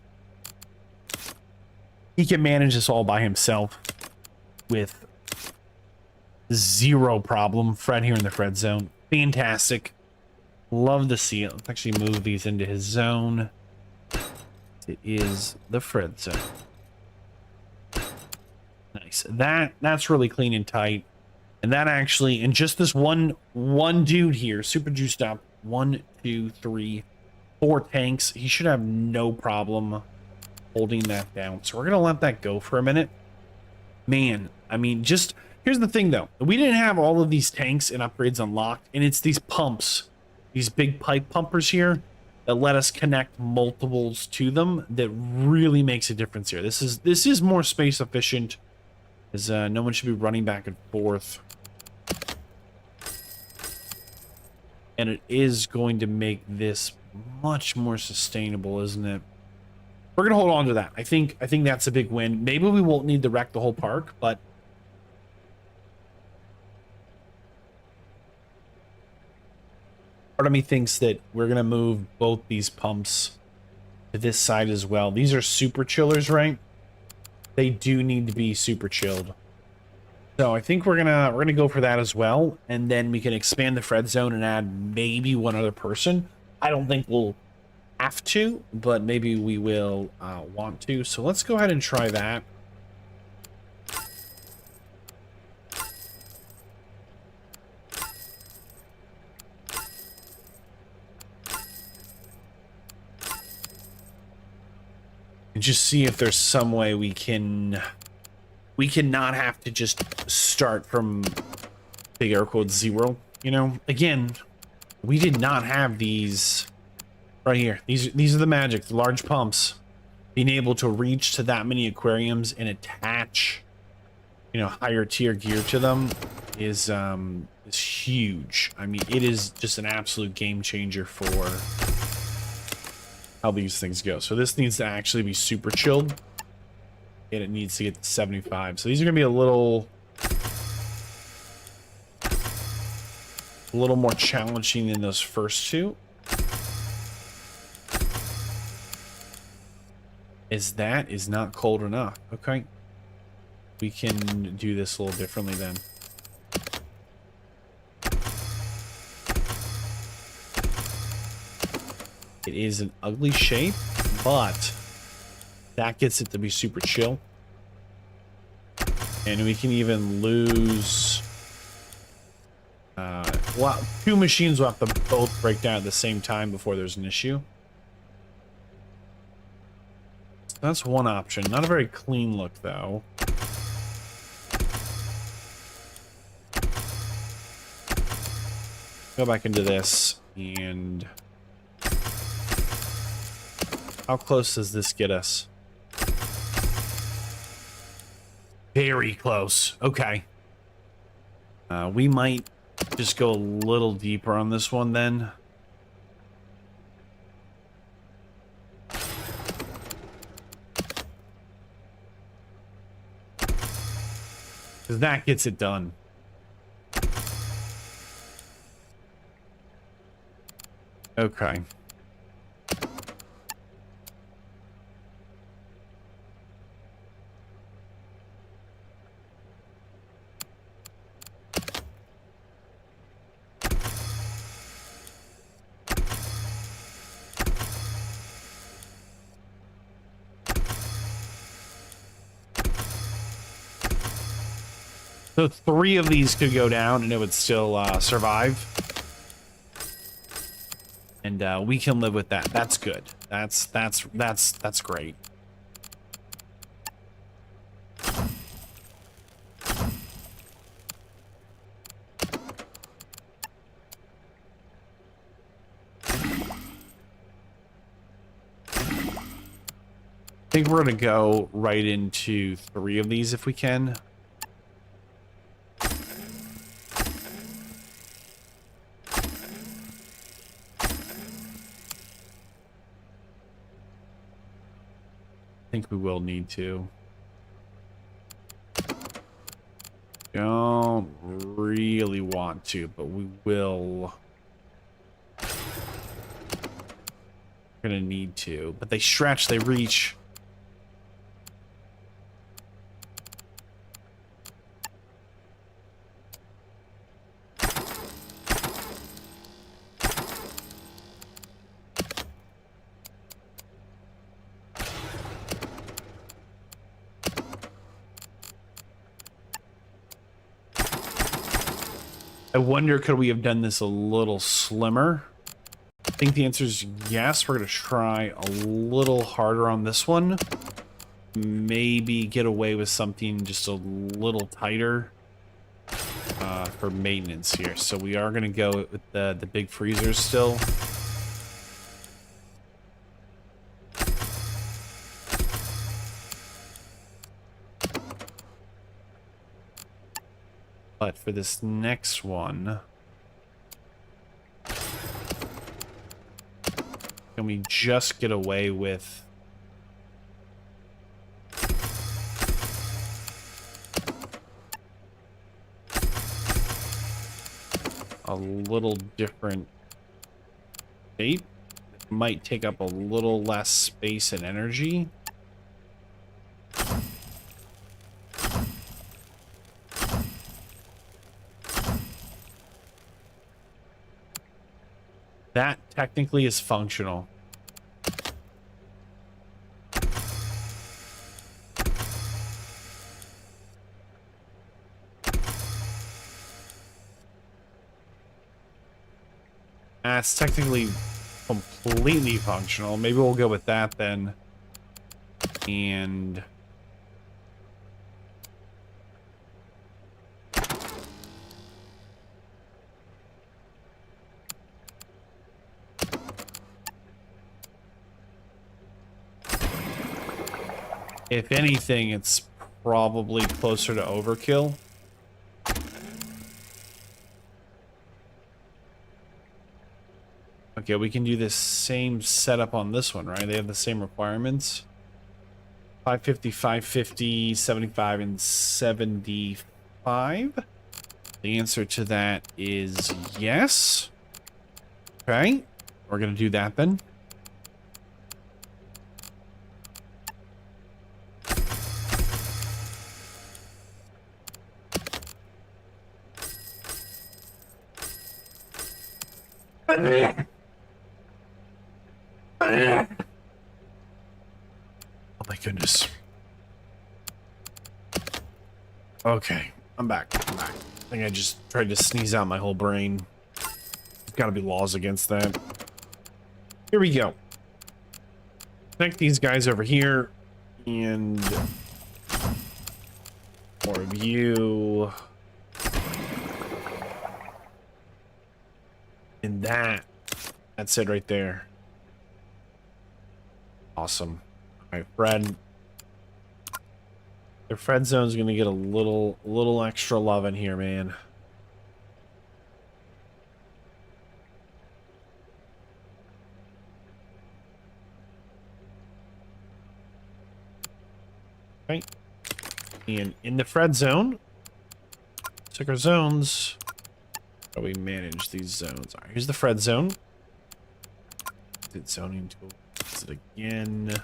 He can manage this all by himself with zero problem. Fred here in the Fred zone. Fantastic. Love to see it. Let's actually move these into his zone. It is the Fred zone. Nice. That's really clean and tight. And that actually, and just this one dude here, super juiced up. 1, 2, 3, 4 tanks. He should have no problem holding that down. So we're gonna let that go for a minute. Man, I mean, just Here's the thing, though. We didn't have all of these tanks and upgrades unlocked, and it's these pumps, these big pipe pumpers here, that let us connect multiples to them that really makes a difference here. This is more space efficient, as no one should be running back and forth. And it is going to make this much more sustainable, isn't it? We're gonna hold on to that. I think that's a big win. Maybe we won't need to wreck the whole park, but part of me thinks that we're gonna move both these pumps to this side as well. These are super chillers, right? They do need to be super chilled. So I think we're gonna go for that as well, and then we can expand the Fred zone and add maybe one other person. I don't think we'll have to, but maybe we will want to. So let's go ahead and try that. And just see if there's some way we can not have to just start from big air quotes 0, you know? Again, we did not have these right here. These are the magic, the large pumps. Being able to reach to that many aquariums and attach, you know, higher tier gear to them is huge. I mean, it is just an absolute game changer for how these things go. So this needs to actually be super chilled, and it needs to get to 75. So these are gonna be a little more challenging than those first two. That is not cold enough. Okay, we can do this a little differently then. It is an ugly shape, but that gets it to be super chill. And we can even lose... well, 2 machines will have to both break down at the same time before there's an issue. That's one option. Not a very clean look, though. Go back into this, and... how close does this get us? Very close. Okay. We might just go a little deeper on this one then. Because that gets it done. Okay. So 3 of these could go down and it would still survive. And we can live with that. That's good. That's great. I think we're gonna go right into 3 of these if we can. I think we will need to. Don't really want to, but we will. We're gonna need to. But they stretch, they reach. I wonder, could we have done this a little slimmer? I think the answer is yes. We're going to try a little harder on this one. Maybe get away with something just a little tighter. for maintenance here. So we are going to go with the big freezers still. But for this next one, can we just get away with a little different shape? It might take up a little less space and energy. That technically is functional. That's technically completely functional. Maybe we'll go with that then. And if anything, it's probably closer to overkill. Okay, we can do this same setup on this one, right? They have the same requirements. 550, 550, 75, and 75. The answer to that is yes. Okay, we're going to do that then. Oh my goodness. Okay, I'm back. I think I just tried to sneeze out my whole brain. There's got to be laws against that. Here we go. Connect these guys over here, and more of you. And that's it right there. Awesome. All right, Fred. The Fred zone's gonna get a little extra love in here, man. Okay. And in the Fred zone, check our zones. How do we manage these zones? All right, here's the Fred zone. Did zoning tool. Is it again?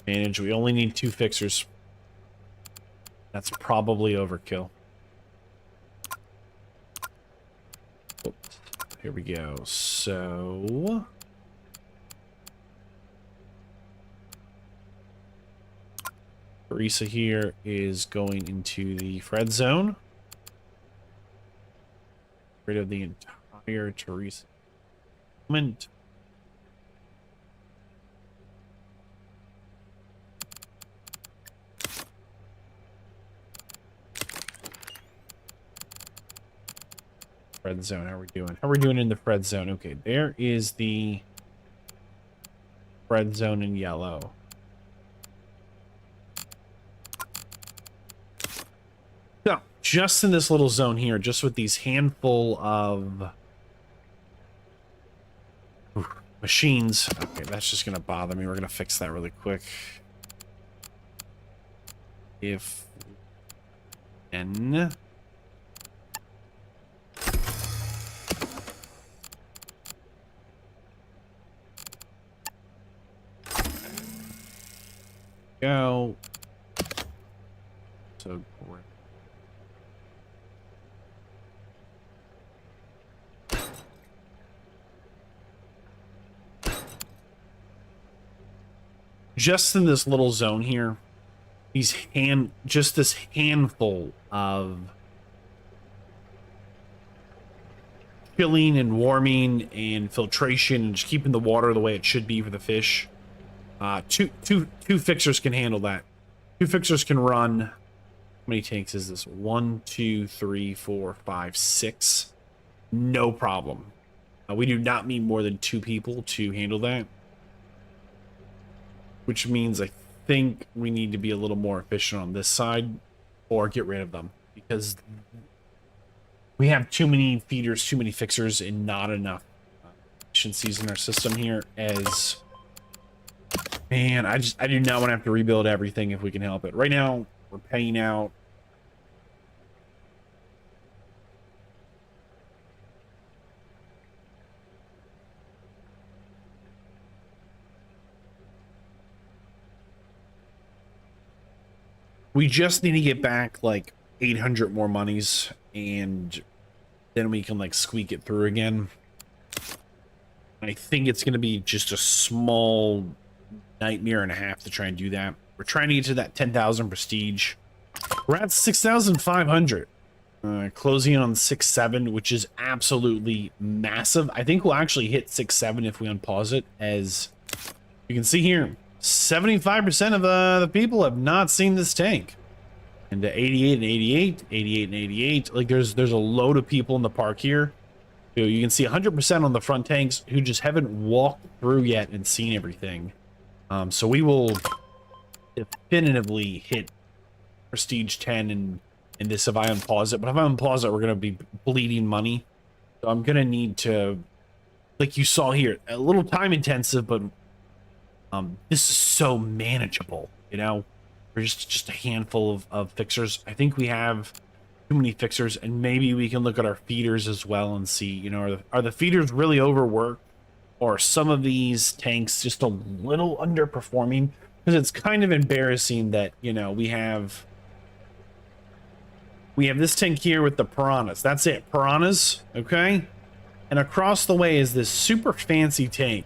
Manage. We only need 2 fixers. That's probably overkill. Oops. Here we go. So Teresa here is going into the Fred zone. Rid of the entire Teresa element. Fred zone. How are we doing? How are we doing in the Fred zone? Okay, there is the Fred zone in yellow. So, just in this little zone here, just with these handful of machines. Okay, that's just gonna bother me. We're gonna fix that really quick. If N go. So great. Just in this little zone here, just this handful of chilling and warming and filtration and just keeping the water the way it should be for the fish. Two fixers can handle that. 2 fixers can run many tanks is this? 1, 2, 3, 4, 5, 6. No problem. We do not need more than 2 people to handle that. Which means I think we need to be a little more efficient on this side or get rid of them because we have too many feeders, too many fixers, and not enough efficiencies in our system here as... Man, I do not want to have to rebuild everything if we can help it. Right now, we're paying out... We just need to get back like 800 more monies and then we can like squeak it through again. I think it's going to be just a small nightmare and a half to try and do that. We're trying to get to that 10,000 prestige. We're at 6,500. Closing on 6.7, which is absolutely massive. I think we'll actually hit 6.7 if we unpause it. As you can see here, 75% of the people have not seen this tank. And 88 and 88, 88 and 88. Like there's a load of people in the park here. You can see 100% on the front tanks who just haven't walked through yet and seen everything. So we will definitively hit prestige 10 in this if I unpause it. But if I unpause it, we're going to be bleeding money. So I'm going to need to, like you saw here, a little time intensive, but this is so manageable, you know? We're just a handful of fixers. I think we have too many fixers, and maybe we can look at our feeders as well and see, you know, are the feeders really overworked, or are some of these tanks just a little underperforming? Because it's kind of embarrassing that, you know, we have this tank here with the piranhas. That's it, piranhas, okay? And across the way is this super fancy tank.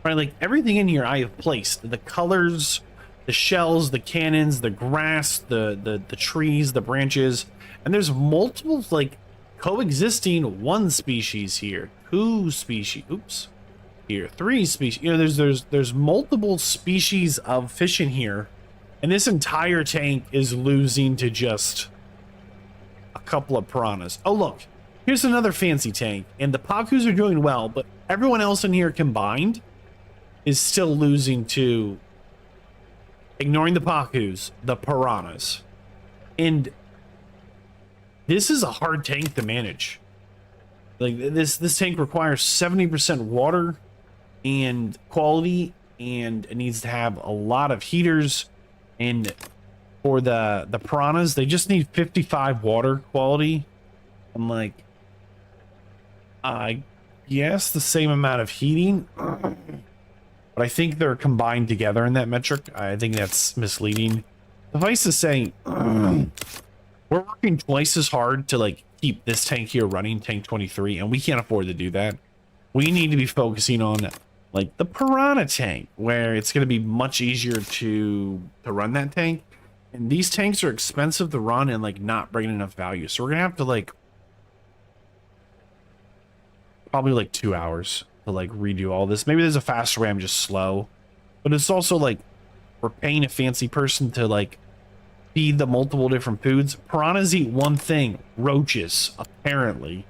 Right, like everything in here I have placed. The colors, the shells, the cannons, the grass, the trees, the branches. And there's multiple, like, coexisting 1 species here. 2 species. Oops. Here. 3 species. You know, there's multiple species of fish in here. And this entire tank is losing to just a couple of piranhas. Oh, look. Here's another fancy tank. And the Pakus are doing well, but everyone else in here combined is still losing to, ignoring the Pakus, the piranhas. And this is a hard tank to manage. Like this tank requires 70% water and quality, and it needs to have a lot of heaters. And for the piranhas, they just need 55 water quality. I'm like, I guess the same amount of heating. But I think they're combined together in that metric. I think that's misleading. Suffice to say, we're working twice as hard to like keep this tank here running, tank 23, and we can't afford to do that. We need to be focusing on like the piranha tank, where it's going to be much easier to run that tank. And these tanks are expensive to run and like not bringing enough value. So we're going to have to like probably like 2 hours to like redo all this. Maybe there's a faster way, I'm just slow. But it's also like we're paying a fancy person to like feed the multiple different foods. Piranhas eat one thing, roaches, apparently.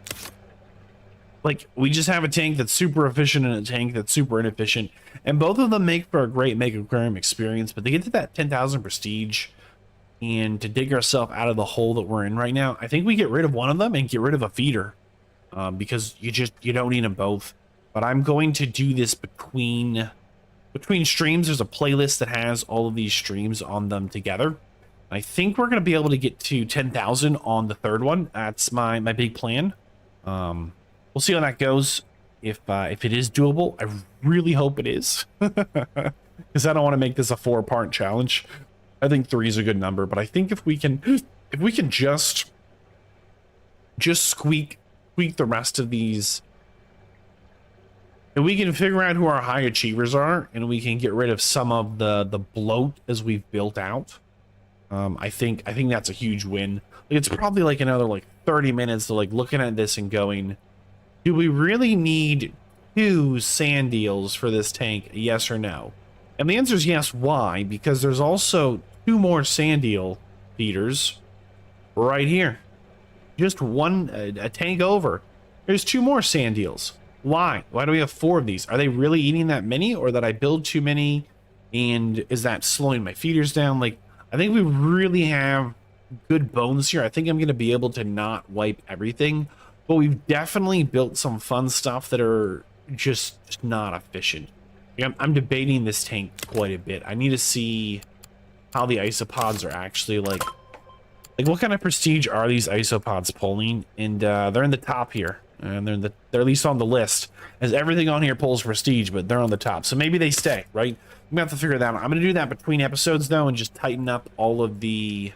Like we just have a tank that's super efficient and a tank that's super inefficient, and both of them make for a great Megaquarium experience. But to get to that 10,000 prestige and to dig ourselves out of the hole that we're in right now, I think we get rid of one of them and get rid of a feeder, because you don't need them both. But I'm going to do this between streams. There's a playlist that has all of these streams on them together. I think we're going to be able to get to 10,000 on the third one. That's my big plan. We'll see how that goes. If it is doable, I really hope it is, because I don't want to make this a 4-part challenge. I think 3 is a good number, but I think if we can just squeak the rest of these, and we can figure out who our high achievers are, and we can get rid of some of the bloat as we've built out. I think that's a huge win. Like, it's probably like another like 30 minutes to like looking at this and going, do we really need 2 sand eels for this tank? Yes or no? And the answer is yes. Why? Because there's also 2 more sand eel feeders right here. Just one, a tank over. There's 2 more sand eels. Why? Why do we have 4 of these? Are they really eating that many, or that I build too many? And is that slowing my feeders down? Like, I think we really have good bones here. I think I'm going to be able to not wipe everything, but we've definitely built some fun stuff that are just not efficient. Like, I'm debating this tank quite a bit. I need to see how the isopods are actually like what kind of prestige are these isopods pulling? And they're in the top here, and they're at least on the list, as everything on here pulls prestige, but they're on the top, so maybe they stay, right? I'm gonna have to figure that out. I'm gonna do that between episodes though, and just tighten up all of the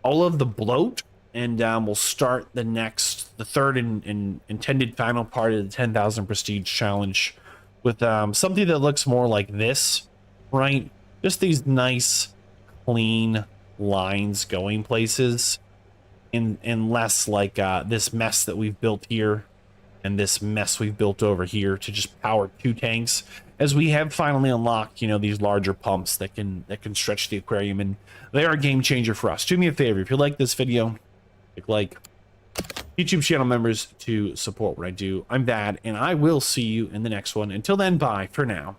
bloat, and we'll start the third and intended final part of the 10,000 prestige challenge with something that looks more like this, right? Just these nice clean lines going places, and less like this mess that we've built here and this mess we've built over here to just power 2 tanks, as we have finally unlocked, you know, these larger pumps that can stretch the aquarium, and they are a game changer for us. Do me a favor, if you like this video, click like. YouTube channel members to support what I do. I'm Vadd, and I will see you in the next one. Until then, bye for now.